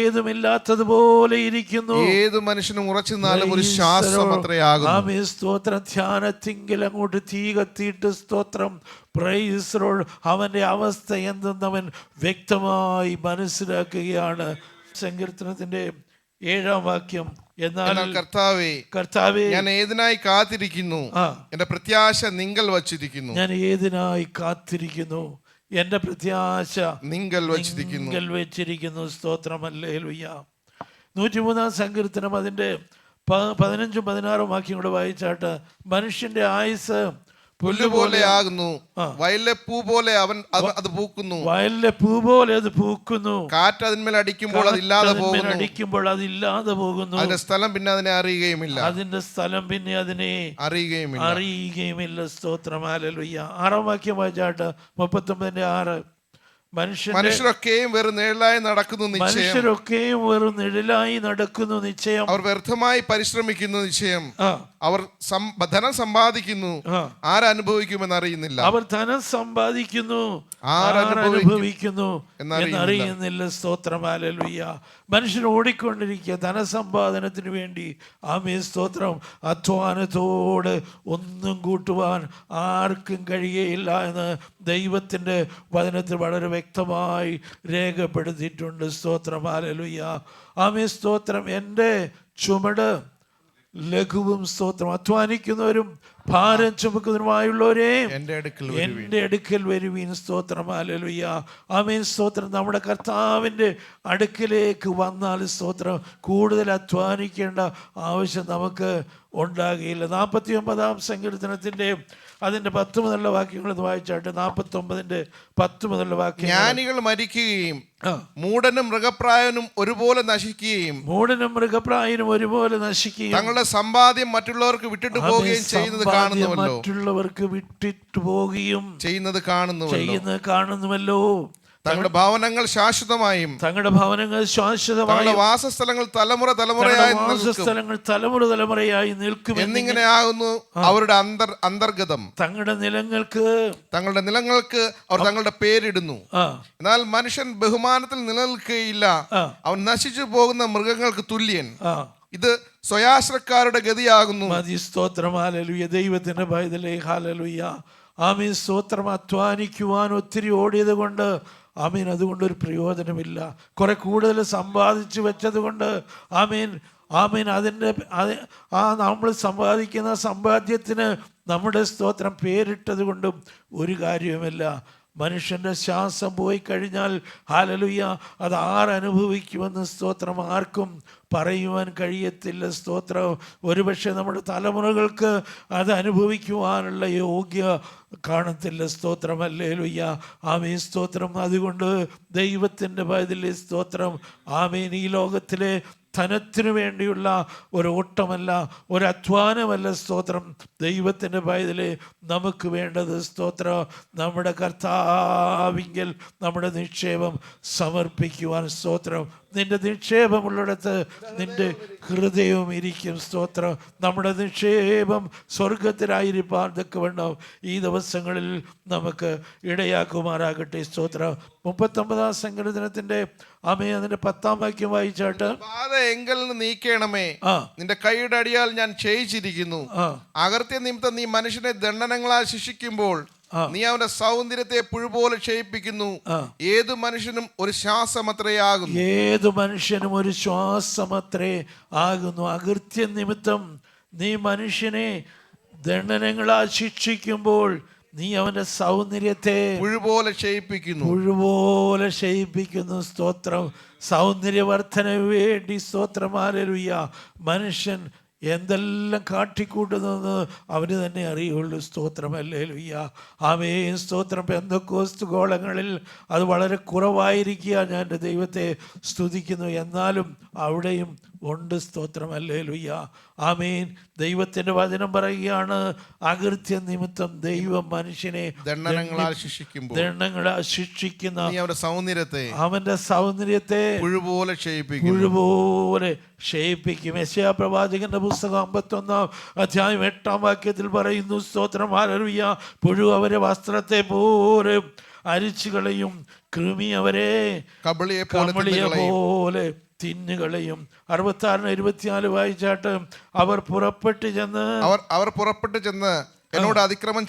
ഏതുമില്ലാത്തതുപോലെ ഇരിക്കുന്നു. ഏത് മനുഷ്യനും ഉറച്ചു നിന്നാലും ഒരു ശ്വാസം അത്രയാകും. സ്തോത്രം. ധ്യാനത്തിങ്കിൽ അങ്ങോട്ട് തീ കത്തിയിട്ട്. സ്തോത്രം. Praise lord. അവന്റെ അവസ്ഥ എന്തെന്നവൻ വ്യക്തമായി മനസ്സിലാക്കുകയാണ്. സങ്കീർത്തനത്തിന്റെ 7-ാം വാക്യം, എന്നാൽ കർത്താവേ ഞാൻ ഏതിനായി കാത്തിരിക്കുന്നു, എന്റെ പ്രത്യാശ നിങ്കൽ വച്ചിരിക്കുന്നു. ഞാൻ ഏതിനായി കാത്തിരിക്കുന്നു, എന്റെ പ്രത്യാശ നിങ്കൽ വെച്ചിരിക്കുന്നു. സ്തോത്രം. ഹല്ലേലൂയ. 103-ാം സങ്കീർത്തനം അതിന്റെ 15-ഉം 16-ഉം വാക്യം കൂടെ വായിച്ചാട്ട്, മനുഷ്യന്റെ ആയുസ് പുല്ലുപോലെ ആകുന്നു, വയലിലെ പൂ പോലെ അത് പൂക്കുന്നു. കാറ്റ് അതിന്മേൽ അടിക്കുമ്പോൾ അതില്ലാതെ പോകുന്നു. അതിന്റെ സ്ഥലം പിന്നെ അതിനെ അറിയുകയുമില്ല. സ്തോത്രം. ഹല്ലേലൂയ. 6-ാം വാക്യം വായിച്ചാട്ട് 39-6, മനുഷ്യരൊക്കെയും വെറും നിഴലായി നടക്കുന്നു നിശ്ചയം. അവർ വ്യർത്ഥമായി പരിശ്രമിക്കുന്നു നിശ്ചയം. അവർ ധനം സമ്പാദിക്കുന്നു, ആരനുഭവിക്കുമെന്ന് അറിയുന്നില്ല. അവർ ധനം സമ്പാദിക്കുന്നു, ആരനുഭവിക്കുന്നു എന്നറിയുന്നില്ല. സ്തോത്രം. ഹല്ലേലൂയ. മനുഷ്യൻ ഓടിക്കൊണ്ടിരിക്കുക ധനസമ്പാദനത്തിന് വേണ്ടി. ആമേൻ. സ്തോത്രം. അധ്വാനത്തോട് ഒന്നും കൂട്ടുവാൻ ആർക്കും കഴിയുകയില്ല എന്ന് ദൈവത്തിൻ്റെ വചനത്തിൽ വളരെ വ്യക്തമായി രേഖപ്പെടുത്തിയിട്ടുണ്ട്. സ്തോത്രം. ഹല്ലേലൂയ. ആമേൻ. സ്തോത്രം. എൻ്റെ ചുമട് ലഘുവും. സ്തോത്രം. അധ്വാനിക്കുന്നവരും ഭാരം ചുമക്കുന്നവരുമായുള്ളവരെ എൻ്റെ അടുക്കൽ വരുവീൻ. സ്തോത്രം. ഹല്ലേലൂയ. ആമേൻ. സ്തോത്രം. നമ്മുടെ കർത്താവിൻ്റെ അടുക്കലേക്ക് വന്നാൽ സ്തോത്രം കൂടുതൽ അധ്വാനിക്കേണ്ട ആവശ്യം നമുക്ക് ഉണ്ടാകുകയില്ല. 49-ാം സങ്കീർത്തനത്തിൻ്റെ അതിൻ്റെ 10 മുതലുള്ള വാക്യങ്ങൾ വായിച്ചാട്ട്. 49-ന്റെ 10 മുതലുള്ള വാക്യം, ജ്ഞാനികൾ മരിക്കുകയും മൂഢനും മൃഗപ്രായനും ഒരുപോലെ നശിക്കുകയും തങ്ങളുടെ സമ്പാദ്യം മറ്റുള്ളവർക്ക് വിട്ടിട്ട് പോവുകയും ചെയ്യുന്നത് കാണുന്നുവല്ലോ. തങ്ങളുടെ ഭവനങ്ങൾ ശാശ്വതമായും തങ്ങളുടെ വാസസ്ഥലങ്ങൾ തലമുറയായി നിൽക്കും എന്നിങ്ങനെയാകുന്നു അവരുടെ അന്തർഗതം. തങ്ങളുടെ നിലങ്ങൾക്ക് അവർ തങ്ങളുടെ പേരിടുന്നു. എന്നാൽ മനുഷ്യൻ ബഹുമാനത്തിൽ നിലനിൽക്കുകയില്ല, അവൻ നശിച്ചു പോകുന്ന മൃഗങ്ങൾക്ക് തുല്യൻ. ഇത് സ്വയാശ്രക്കാരുടെ ഗതിയാകുന്നു. മതി സ്തോത്രം. ഹല്ലേലൂയ. ദൈവത്തിന്റെ പൈതലേ, ഹല്ലേലൂയ. ആമീൻ. സ്തോത്രം. അധ്വാനിക്കുവാൻ ഒത്തിരി ഓടിയത് കൊണ്ട് ആമീൻ അതുകൊണ്ടൊരു പ്രയോജനമില്ല. കുറെ കൂടുതൽ സമ്പാദിച്ചു വെച്ചത് കൊണ്ട് ആമീൻ ആമീൻ നമ്മൾ സമ്പാദിക്കുന്ന സമ്പാദ്യത്തിന് നമ്മുടെ സ്തോത്രം പേരിട്ടത് കൊണ്ടും ഒരു കാര്യവുമില്ല. മനുഷ്യൻ്റെ ശ്വാസം പോയി കഴിഞ്ഞാൽ ഹല്ലേലൂയ അത് ആരനുഭവിക്കുമെന്ന് സ്തോത്രം ആർക്കും പറയുവാൻ കഴിയത്തില്ല. സ്തോത്രം. ഒരുപക്ഷെ നമ്മുടെ തലമുറകൾക്ക് അത് അനുഭവിക്കുവാനുള്ള യോഗ്യ കാണത്തില്ല. സ്തോത്രം. ഹല്ലേലൂയ. ആമേൻ. സ്തോത്രം. അതുകൊണ്ട് ദൈവത്തിൻ്റെ പൈതലേ സ്തോത്രം. ആമേൻ. ഈ ലോകത്തിലെ ധനത്തിനു വേണ്ടിയുള്ള ഒരു ഓട്ടമല്ല, ഒരു അധ്വാനമല്ല സ്തോത്രം. ദൈവത്തിൻ്റെ പൈതലേ നമുക്ക് വേണ്ടത് സ്തോത്രം നമ്മുടെ കർത്താവിങ്കൽ നമ്മുടെ നിക്ഷേപം സമർപ്പിക്കുവാൻ. സ്തോത്രം. നിന്റെ നിക്ഷേപമുള്ളിടത്ത് നിന്റെ ഹൃദയവും ഇരിക്കും. സ്തോത്രം. നമ്മുടെ നിക്ഷേപം സ്വർഗത്തിലായിരിക്കാൻ തക്കവണ്ണം ഈ ദിവസങ്ങളിൽ നമുക്ക് ഇടയാക്കുമാറാകട്ടെ. സ്തോത്രം. 39-ാം സങ്കീർത്തനത്തിന്റെ അതിന്റെ 10-ാം വാക്യം വായിച്ചാട്ട്, ബാധ എങ്കിൽ നിന്ന് നീക്കണമേ, നിന്റെ കൈയുടെ അടിയാൽ ഞാൻ ക്ഷയിച്ചിരിക്കുന്നു. അകർത്യ നിമിത്തം നീ മനുഷ്യനെ ദണ്ഡനങ്ങളാൽ ശിക്ഷിക്കുമ്പോൾ നീ അവന്റെ സൗന്ദര്യത്തെ പുഴുപോലെ ക്ഷയിപ്പിക്കുന്നു. ഏതു മനുഷ്യനും ഒരു ശ്വാസമത്രേ ആകുന്നു. ഏതു മനുഷ്യനും ഒരു ശ്വാസമത്രേ ആകുന്നു. അകൃത്യ നിമിത്തം നീ മനുഷ്യനെ ദണ്ഡനങ്ങളാൽ ശിക്ഷിക്കുമ്പോൾ നീ അവന്റെ സൗന്ദര്യത്തെ പുഴുപോലെ ക്ഷയിപ്പിക്കുന്നു. സ്തോത്രം. സൗന്ദര്യവർദ്ധന വേണ്ടി സ്തോത്രം. ഹല്ലേലൂയ. മനുഷ്യൻ എന്തെല്ലാം കാട്ടിക്കൂട്ടുന്നതെന്ന് അവന് തന്നെ അറിയുള്ളൂ. സ്തോത്രം. ഹല്ലേലൂയ. ആമേൻ. സ്തോത്രം. പെന്തക്കോസ്ത് ഗോളങ്ങളിൽ അത് വളരെ കുറവായിരിക്കുക. ഞാൻ എൻ്റെ ദൈവത്തെ സ്തുതിക്കുന്നു. എന്നാലും അവിടെയും ഉണ്ട്. സ്തോത്രം. ഹല്ലേലൂയ. ആമേൻ. ദൈവത്തിന്റെ വചനം പറയുകയാണ്, അകൃത്യ നിമിത്തം ദൈവം മനുഷ്യനെ ദണ്ഡനങ്ങളാൽ ശിക്ഷിക്കുന്ന അവന്റെ സൗന്ദര്യത്തെ പുഴുപോലെ ക്ഷയിപ്പിക്കും. യെശയ്യാ പ്രവാചകന്റെ പുസ്തകം 51-ാം അധ്യായം 8-ാം വാക്യത്തിൽ പറയുന്നു. സ്തോത്രം. ഹല്ലേലൂയ. പുഴു അവരെ വസ്ത്രത്തെ പോലെ അരിച്ചു കളയും, കൃമി അവരെ കമ്പിളിയെ പോലെ തിന്നുകളയും. 66-24 വായിച്ചാട്ട്, അവർ പുറപ്പെട്ടു ചെന്ന് എന്നോട് അതിക്രമം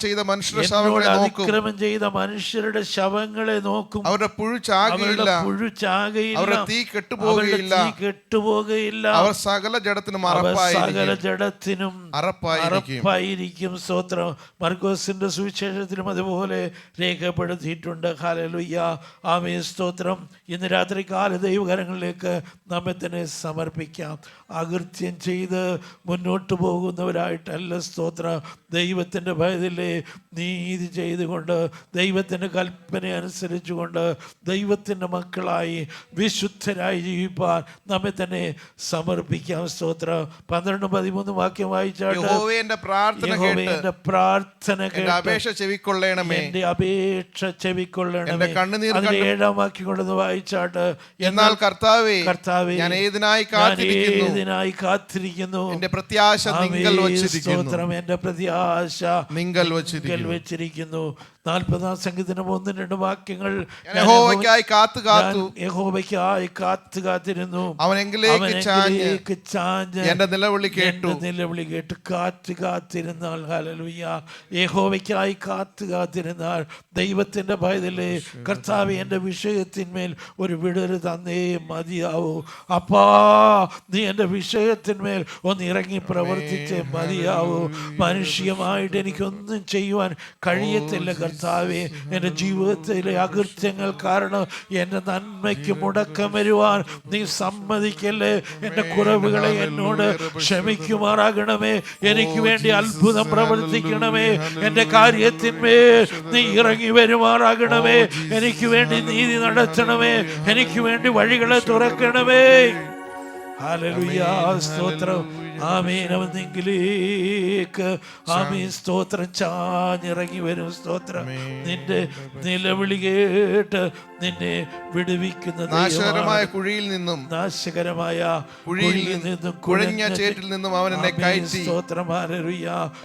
ചെയ്ത മനുഷ്യരുടെ ശവങ്ങളെ നോക്കും. അവരുടെ പുഴു ചാകയില്ല, അവരുടെ തീ കെട്ടുപോകയില്ല. അവർ സകല ജഡത്തിനും അറപ്പായിരിക്കും. സ്തോത്രം. മർക്കോസിന്റെ സുവിശേഷത്തിലും അതുപോലെ രേഖപ്പെടുത്തിയിട്ടുണ്ട്. ഹല്ലേലൂയ. ആമേൻ. സ്തോത്രം. ഇന്ന് രാത്രി കാല ദൈവകരങ്ങളിലേക്ക് നമ്മെ തന്നെ സമർപ്പിക്കാം. അകൃത്യം ചെയ്ത് മുന്നോട്ട് പോകുന്നവരായിട്ടല്ല. സ്തോത്രം. ദൈവത്തിൻ്റെ ഭയത്തിലെ നീതി ചെയ്തുകൊണ്ട് ദൈവത്തിൻ്റെ കൽപ്പന അനുസരിച്ചുകൊണ്ട് ദൈവത്തിൻ്റെ മക്കളായി വിശുദ്ധരായി ജീവിപ്പാൻ നമ്മെ തന്നെ സമർപ്പിക്കാം. സ്തോത്രം. 12-13 വാക്യം വായിച്ചാൽ, യഹോവയുടെ പ്രാർത്ഥന കേട്ട് അപേക്ഷ ചെവിക്കൊള്ളണമേ. 7-ാം വാക്യം കൊണ്ടൊന്ന് വായിച്ചാട്ട്, എന്നാൽ കർത്താവേ ഞാൻ ഏതിനായി കാത്തിരിക്കുന്നു, എന്റെ പ്രത്യാശ നിങ്കൽ വച്ചിരിക്കുന്നു. എന്റെ പ്രത്യാശ നിങ്കൽ വച്ചിരിക്കുന്നു. 40-ാം സങ്കീർത്തനം 1-2 വാക്യങ്ങൾ, യഹോവയ്ക്കായി കാത്തിരുന്നു, അവനെങ്കിലേക്ക് ചാഞ്ഞ് എന്റെ നിലവിളി കേട്ടു കാത്തിരുന്നാൽ. ഹല്ലേലൂയ. യഹോവയ്ക്കായി കാത്തിരുന്നാൽ ദൈവത്തിന്റെ ഭയത്തിലെ കർത്താവേ എന്റെ വിഷയത്തിന്മേൽ ഒരു വിടര് തന്നേ മതിയാവൂ. അപ്പാ നീ എന്റെ വിഷയത്തിന്മേൽ ഒന്ന് ഇറങ്ങി പ്രവർത്തിച്ചേ മതിയാവൂ. മനുഷ്യമായിട്ട് എനിക്കൊന്നും ചെയ്യുവാൻ കഴിയത്തില്ല കർത്താവേ. എൻ്റെ ജീവിതത്തിലെ അകൃത്യങ്ങൾ കാരണം എൻ്റെ നന്മയ്ക്ക് മുടക്കം വരുവാൻ നീ സമ്മതിക്കല്ലേ. എൻ്റെ കുറവുകളെ എന്നോട് ക്ഷമിക്കുമാറാകണമേ. എനിക്ക് വേണ്ടി അത്ഭുതം പ്രവർത്തിക്കണമേ. എൻ്റെ കാര്യത്തിന്മേൽ നീ ഇറങ്ങി വരുമാറാകണമേ. എനിക്ക് വേണ്ടി നീതി നടത്തണമേ. എനിക്ക് വേണ്ടി വഴികളെ തുറക്കണമേ. ഹല്ലേലൂയ. സ്തോത്രം. ആമേൻ. അവൻ നിങ്കിലേക്ക് ആമേൻ സ്തോത്രം ചാഞ്ഞിറങ്ങി വരും. സ്തോത്രം. നിന്റെ നിലവിളി കേട്ട് നിന്നെ വിടുവിക്കുന്ന നാശകരമായ കുഴിയിൽ നിന്നും കുഴഞ്ഞ ചേറ്റിൽ നിന്നും അവൻ എന്നെ കയറ്റി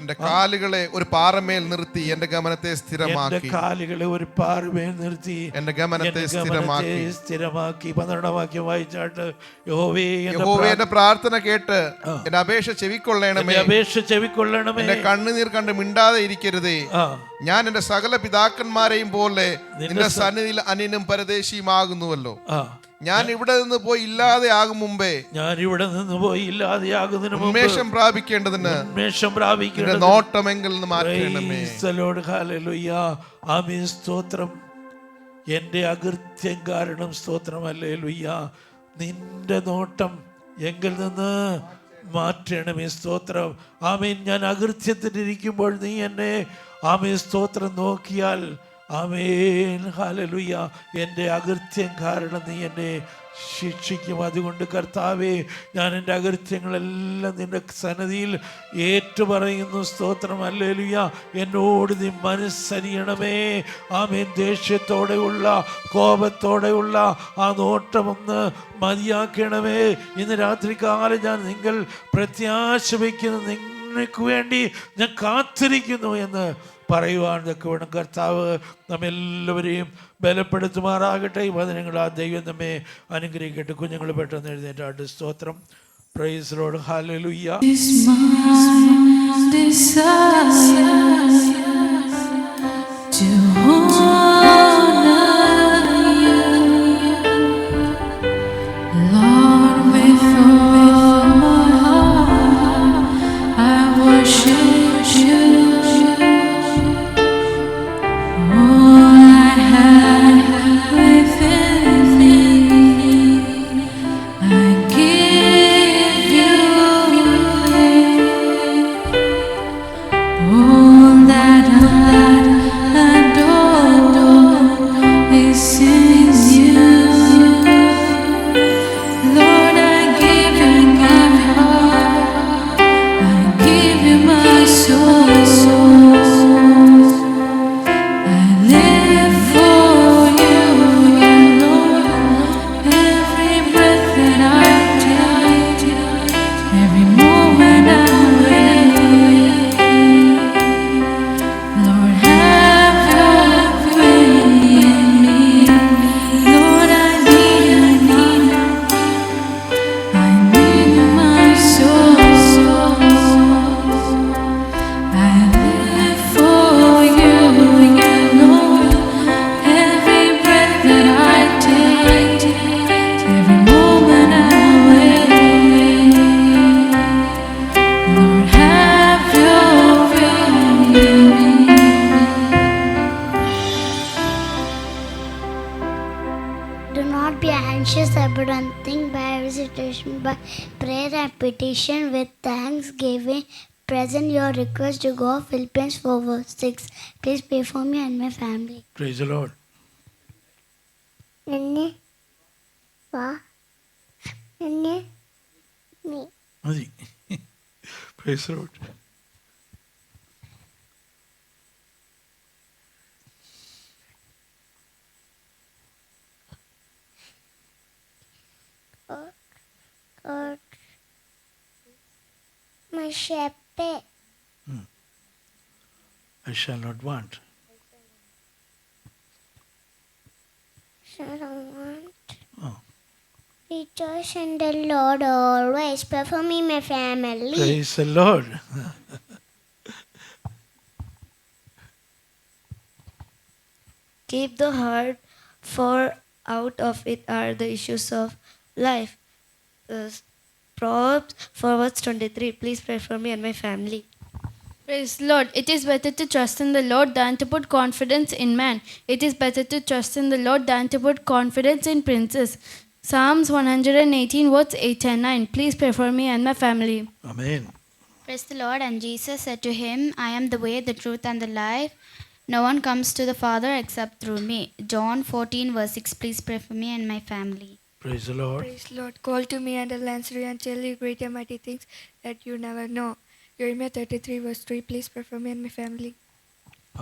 എന്റെ കാലുകളെ ഒരു പാറമേൽ നിർത്തി എന്റെ ഗമനത്തെ സ്ഥിരമാക്കി. കാലുകളെ ഒരു പാറമേൽ നിർത്തി എന്റെ ഗമനത്തെ സ്ഥിരമാക്കി. 12 വാക്യം വായിച്ചാട്ട്, യഹോവേ എന്റെ പ്രാർത്ഥന കേട്ട് എന്റെ അപേക്ഷ ചെവിക്കൊള്ളണമേ. എന്റെ കണ്ണുനീർ കണ്ട് മിണ്ടാതെ ഇരിക്കരുതേ. ഞാൻ എന്റെ സകല പിതാക്കന്മാരെയും പോലെ നിന്റെ സന്നിധിയിൽ അന്യനും പരദേശിയുമാകുന്നുവല്ലോ. ഞാൻ ഇവിടെ നിന്ന് പോയി ഇല്ലാതെ ആകും മുമ്പേ ഉന്മേഷം പ്രാപിക്കേണ്ടതിന് നോട്ടമെങ്കിൽ നിന്ന് മാറ്റണമേ. സ്തോത്രം. എന്റെ അകൃത്യം കാരണം സ്തോത്രം. ഹല്ലേലൂയ. നിന്റെ നോട്ടം എങ്കിൽ നിന്ന് മാറ്റണമേ. സ്തോത്രം. ആമേൻ. ഞാൻ അകൃത്യത്തിലിരിക്കുമ്പോൾ നീ എന്നെ ആമേൻ സ്തോത്രം നോക്കിയാൽ ആമേൻ ഹല്ലേലൂയ, എൻ്റെ അകൃത്യം കാരണം നീ എന്നെ ശിക്ഷിക്കും. അതുകൊണ്ട് കർത്താവേ, ഞാൻ എൻ്റെ അകൃത്യങ്ങളെല്ലാം നിന്റെ സന്നിധിയിൽ ഏറ്റുപറയുന്നു. സ്തോത്രം. ഹല്ലേലൂയ. എന്നോട് നീ മനസ്സരിയണമേ. ആമേൻ. ദേഷ്യത്തോടെയുള്ള കോപത്തോടെയുള്ള ആ നോട്ടമൊന്ന് മതിയാക്കണമേ. ഇന്ന് രാത്രികാലം ഞാൻ നിങ്ങൾ പ്രത്യാശ വയ്ക്കുന്നു, നിങ്ങൾക്ക് വേണ്ടി ഞാൻ കാത്തിരിക്കുന്നു എന്ന് പറയുവാൻ വേണം. കർത്താവ് നമ്മെല്ലാവരെയും ബലപ്പെടുത്തുമാറാകട്ടെ. ഈ വചനങ്ങൾ ആ ദൈവം നമ്മെ അനുഗ്രഹിക്കട്ടെ. കുഞ്ഞുങ്ങൾ പെട്ടെന്ന് എഴുന്നേറ്റാട്ട്. സ്തോത്രം. Praise lord. ഹല്ലേലൂയ. But one thing, by visitation, by prayer and petition with thanksgiving, present your request to God. Philippians 4 verse 6. Please pray for me and my family. Praise the Lord. Nanne, va, nanne, me. Adi. Praise the Lord. God, my shepherd. I shall not want. Shall not want. Oh. Rejoice in the Lord always. Pray for me, my family. Praise the Lord. Keep the heart, for out of it are the issues of life. Proverbs 4 verse 23. Please pray for me and my family. Praise the Lord. It is better to trust in the Lord than to put confidence in man. It is better to trust in the Lord than to put confidence in princes. Psalms 118 verse 8 and 9. Please pray for me and my family. Amen. Praise the Lord. And Jesus said to him, I am the way, the truth, and the life. No one comes to the Father except through me. John 14 verse 6. Please pray for me and my family. Praise the Lord. Praise Lord. Call to me and I'll answer you and tell you great and mighty things that you never know. Jeremiah 33 verse 3. Please pray for me and my family.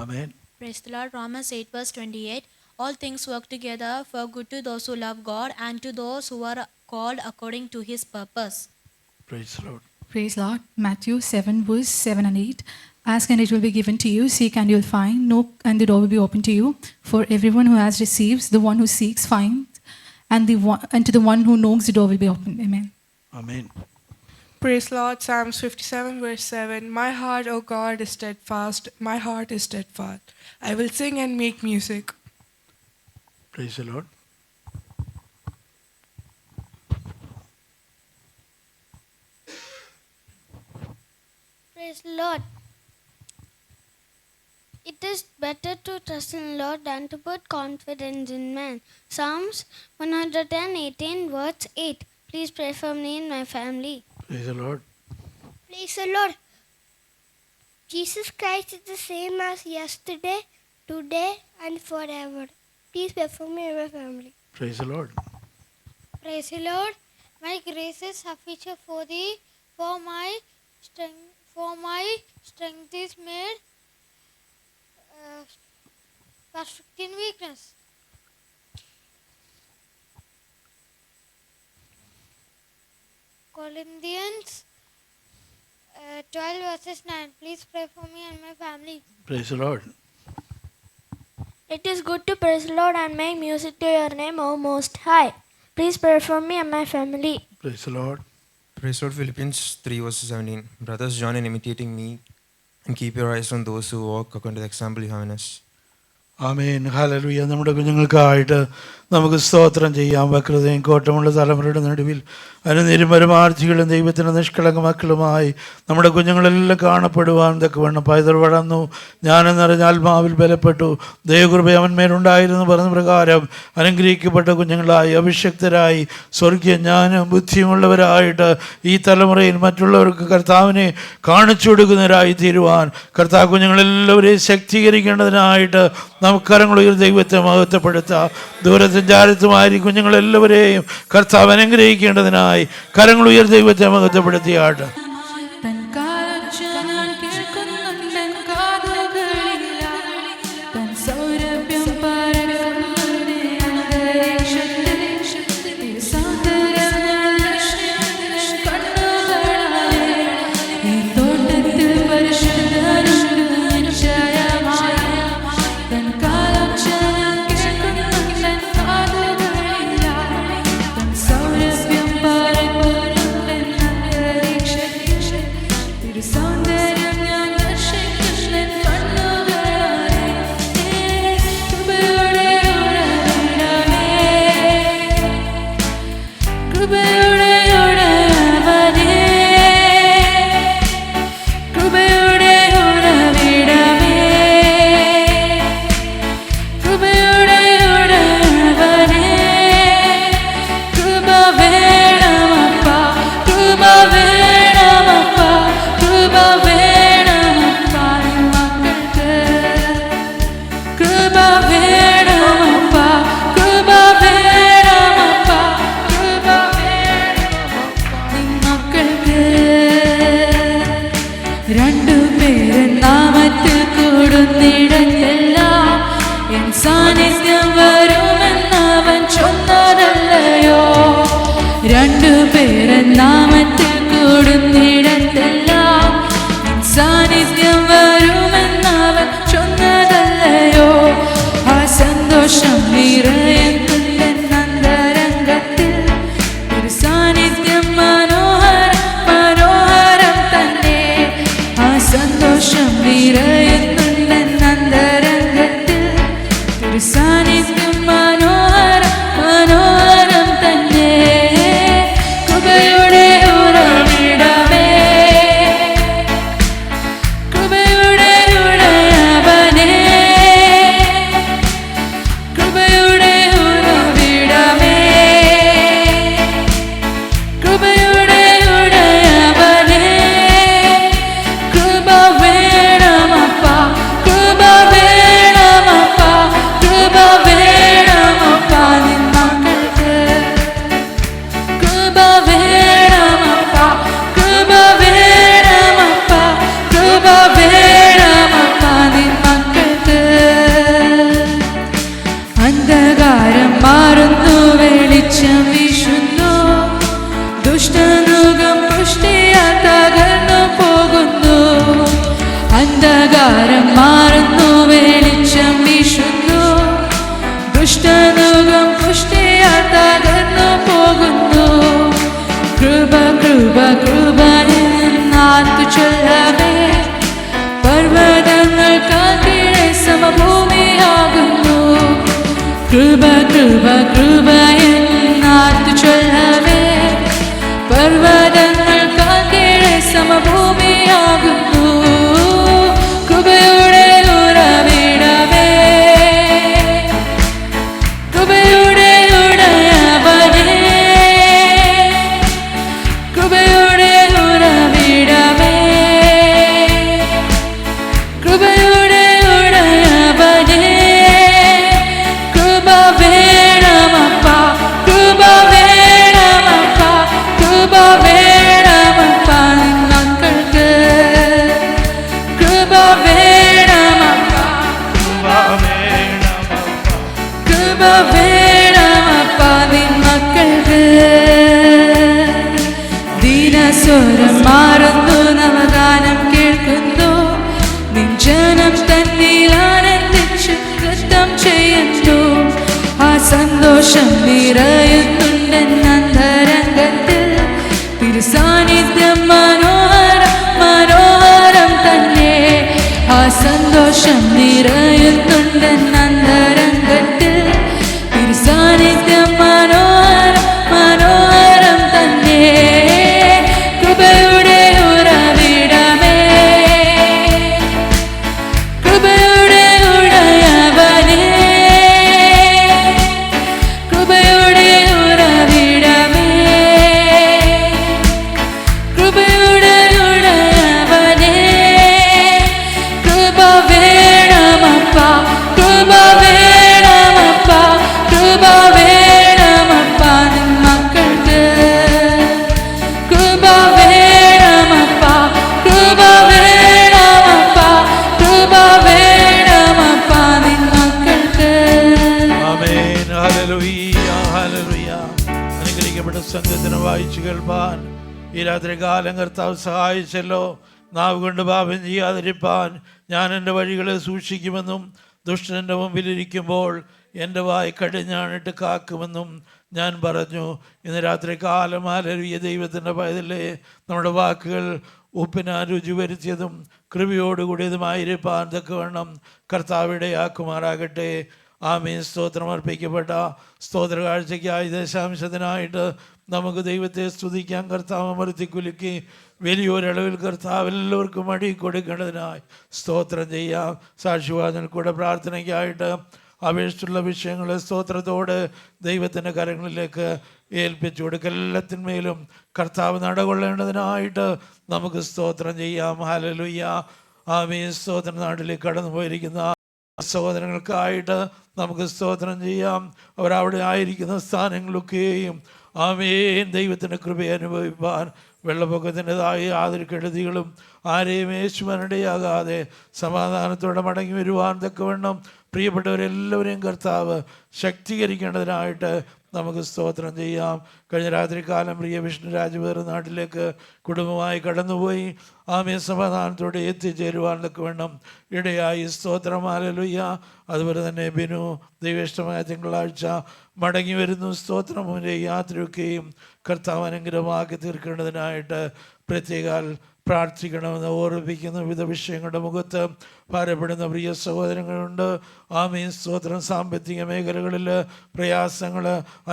Amen. Praise the Lord. Romans 8 verse 28. All things work together for good to those who love God and to those who are called according to his purpose. Praise the Lord. Praise Lord. Matthew 7 verse 7 and 8. Ask and it will be given to you. Seek and you will find. Knock and the door will be opened to you. For everyone who has receives, the one who seeks finds, and to the one who knocks, the door will be opened. Amen. Amen. Praise Lord. Psalms 57 verse 7. My heart, O God, is steadfast. My heart is steadfast. I will sing and make music. Praise the Lord. Praise the Lord. It is better to trust in the Lord than to put confidence in man. Psalms 118 verse 8. Please pray for me and my family. Praise the Lord. Praise the Lord. Jesus Christ is the same as yesterday, today, and forever. Please pray for me and my family. Praise the Lord. Praise the Lord. My grace is sufficient for thee, for my strength is made perfect in weakness. Corinthians 12 verses 9. Please pray for me and my family. Praise the Lord. It is good to praise the Lord and make music to your name, O Most High. Please pray for me and my family. Praise the Lord. Praise Lord. Philippians 3 verses 17. Brothers, join in imitating me and keep your eyes on those who walk according to the example you have in us. Amen. Hallelujah. നമ്മുടെ കുഞ്ഞുങ്ങൾക്കായിട്ട് നമുക്ക് സ്തോത്രം ചെയ്യാം. വക്രതയും കോട്ടമുള്ള തലമുറയുടെ നടുവിൽ അനുനിരും പരമാർത്ഥികളും ദൈവത്തിൻ്റെ നിഷ്കളങ്ക മക്കളുമായി നമ്മുടെ കുഞ്ഞുങ്ങളെല്ലാം കാണപ്പെടുവാൻ തക്കവണ്ണം പൈതൽ വളർന്നു, ജ്ഞാനെന്നറിഞ്ഞ ആത്മാവിൽ ബലപ്പെട്ടു, ദൈവകൃപ അവന്മേലുണ്ടായിരുന്നു പറഞ്ഞ പ്രകാരം അനുഗ്രഹിക്കപ്പെട്ട കുഞ്ഞുങ്ങളായി അഭിഷക്തരായി സ്വർഗീയ ജ്ഞാനം ബുദ്ധിയുമുള്ളവരായിട്ട് ഈ തലമുറയിൽ മറ്റുള്ളവർക്ക് കർത്താവിനെ കാണിച്ചു കൊടുക്കുന്നവരായി തീരുവാൻ കർത്താവ് കുഞ്ഞുങ്ങളെല്ലാവരെയും ശക്തീകരിക്കേണ്ടതിനായിട്ട് നമുക്ക് കരങ്ങളുയർ ദൈവത്തെ മഹത്വപ്പെടുത്താം. ദൂരസഞ്ചാരത്തുമായി കുഞ്ഞുങ്ങളെല്ലാവരെയും കർത്താവ് അനുഗ്രഹിക്കേണ്ടതിനായി കരങ്ങളുയർ ദൈവത്തെ മഹത്വപ്പെടുത്തിയാട്ട്. Kruba അന്ധകാരം മാറുന്നു, വെളിച്ചം വീശുന്നു. ദുഷ്ടനുകം പുഷ്ടിയാൽ തകർന്നു പോകുന്നു. കൃപ കൃപ കൃപ എന്നാത്തു ചൊല്ലവേ, പർവ്വതങ്ങൾ കാൽക്കീഴെ സമഭൂമിയാകുന്നു. കൃപ കൃപ കൃപ എന്നാത്തു ചൊല്ലവേ, പർവ്വതങ്ങൾ കാൽക്കീഴെ സമഭൂമിയാകുന്നു. കൃപയുടെ ഉറവിടമേ, കൃപയുടെ ഉടയവനേ, കൃപയുടെ ഉറവിടമേ, കൃപയുടെ ഉടയവനേ. കൃപ വേണമപ്പ, കൃപ വേണമപ്പ, കൃപ വേണമപ്പ മക്കൾക്ക്. കൃപ വേണമപ്പ, കൃപ വേണമപ്പ നിൻ മക്കൾക്ക്. ദീനസ്വരം മാറുന്നു, നവഗാനം കേൾക്കുന്നു. നിൻ ജനം തന്നിൽ ആനന്ദിച്ച് നൃത്തം ചെയ്യുന്നു. ആ സന്തോഷം നിറയുന്നുണ്ടെന്നന്തരംഗത്തിൽ. തിരുസാന്നിധ്യം മനോഹരം മനോഹരം തന്നെ. ആ സന്തോഷം നിറയുന്നുണ്ടെന്നന്തരംഗത്തിൽ. തിരുസാന്നിധ്യം മനോഹരം മനോഹരം തന്നെ. കൃപയുടെ ഉറവിടമേ, കൃപയുടെ ഉടയവനേ, കൃപയുടെ ഉറവിടമേ, കൃപയുടെ ഉടയവനേ. കൃപ വേണമപ്പ, കൃപ വേണമപ്പ, കൃപ വേണമപ്പ നിൻ മക്കൾക്ക്. കൃപ വേണമപ്പ, കൃപ വേണമപ്പ, കൃപ വേണമപ്പ നിൻ മക്കൾക്ക്. ആമേൻ. Hallelujah, hallelujah. അനുഗ്രഹിക്കപ്പെട്ട സംഘത്തിന് വായിച്ചു കേൾപ്പാൻ ഈ രാത്രി കാലം കർത്താവ് സഹായിച്ചല്ലോ. നാവ് കൊണ്ട് പാപം ചെയ്യാതിരിപ്പാൻ ഞാൻ എൻ്റെ വഴികളെ സൂക്ഷിക്കുമെന്നും ദുഷ്ടൻ്റെ മുമ്പിലിരിക്കുമ്പോൾ എൻ്റെ വായ് കടിഞ്ഞാണിട്ട് കാക്കുമെന്നും ഞാൻ പറഞ്ഞു. ഇന്ന് രാത്രി കാലം ഹല്ലേലൂയ ദൈവത്തിൻ്റെ പൈതലേ, നമ്മുടെ വാക്കുകൾ ഉപ്പിനാ രുചി വരുത്തിയതും കൃപയോടുകൂടിയതുമായിരിക്കാൻ തക്കവണ്ണം കർത്താവിടെ ആക്കുമാറാകട്ടെ. ആമേൻ. സ്തോത്രം അർപ്പിക്കപ്പെട്ട സ്തോത്ര കാഴ്ചയ്ക്കായി ദശാംശത്തിനായിട്ട് നമുക്ക് ദൈവത്തെ സ്തുതിക്കാൻ കർത്താവ് അമർത്തി കുലുക്കി വലിയൊരളവിൽ കർത്താവ് എല്ലാവർക്കും അടി കൊടുക്കേണ്ടതിനായി സ്തോത്രം ചെയ്യാം. സാക്ഷിവാദത്തിൽ കൂടെ പ്രാർത്ഥനയ്ക്കായിട്ട് അപേക്ഷിച്ചുള്ള വിഷയങ്ങളെ സ്തോത്രത്തോട് ദൈവത്തിൻ്റെ കരങ്ങളിലേക്ക് ഏൽപ്പിച്ചു കൊടുക്കുക. എല്ലാത്തിന്മേലും കർത്താവ് നടകൊള്ളേണ്ടതിനായിട്ട് നമുക്ക് സ്തോത്രം ചെയ്യാം. Hallelujah, amen. സ്തോത്രം. നാട്ടിലേക്ക് കടന്നു പോയിരിക്കുന്ന സഹോദരങ്ങൾക്കായിട്ട് നമുക്ക് സ്തോത്രം ചെയ്യാം. അവരവിടെ ആയിരിക്കുന്ന സ്ഥാനങ്ങളൊക്കെയും ആമേൻ ദൈവത്തിൻ്റെ കൃപയെ അനുഭവിപ്പാൻ വെള്ളപ്പൊക്കത്തിൻ്റെതായ യാതൊരു കെടുതികളും ആരെയും യേശുവിനിടയാകാതെ സമാധാനത്തോടെ മടങ്ങി വരുവാൻ തക്കവണ്ണം പ്രിയപ്പെട്ടവരെല്ലാവരെയും കർത്താവ് ശക്തീകരിക്കേണ്ടതിനായിട്ട് നമുക്ക് സ്തോത്രം ചെയ്യാം. കഴിഞ്ഞ രാത്രികാലം പ്രിയ വിഷ്ണുരാജ് വേറെ നാട്ടിലേക്ക് കുടുംബമായി കടന്നുപോയി. ആമേ സമാധാനത്തോടെ എത്തിച്ചേരുവാൻ തക്കവണ്ണം ഇടയായി. സ്തോത്രം. ഹല്ലേലൂയ. അതുപോലെ തന്നെ ബിനു ദൈവേഷ്ടമായ തിങ്കളാഴ്ച മടങ്ങി വരുന്നു. സ്തോത്രം. അവൻ്റെ യാത്രയൊക്കെയും കർത്താവ് അനുഗ്രഹമാക്കി തീർക്കേണ്ടതിനായിട്ട് പ്രത്യേകാൽ പ്രാർത്ഥിക്കണമെന്ന് ഓർമ്മിപ്പിക്കുന്ന വിവിധ വിഷയങ്ങളുടെ മുഖത്ത് ഭാരപ്പെടുന്ന പ്രിയ സഹോദരങ്ങളുണ്ട്. ആമേൻ. സ്തോത്രം. സാമ്പത്തിക മേഖലകളിൽ പ്രയാസങ്ങൾ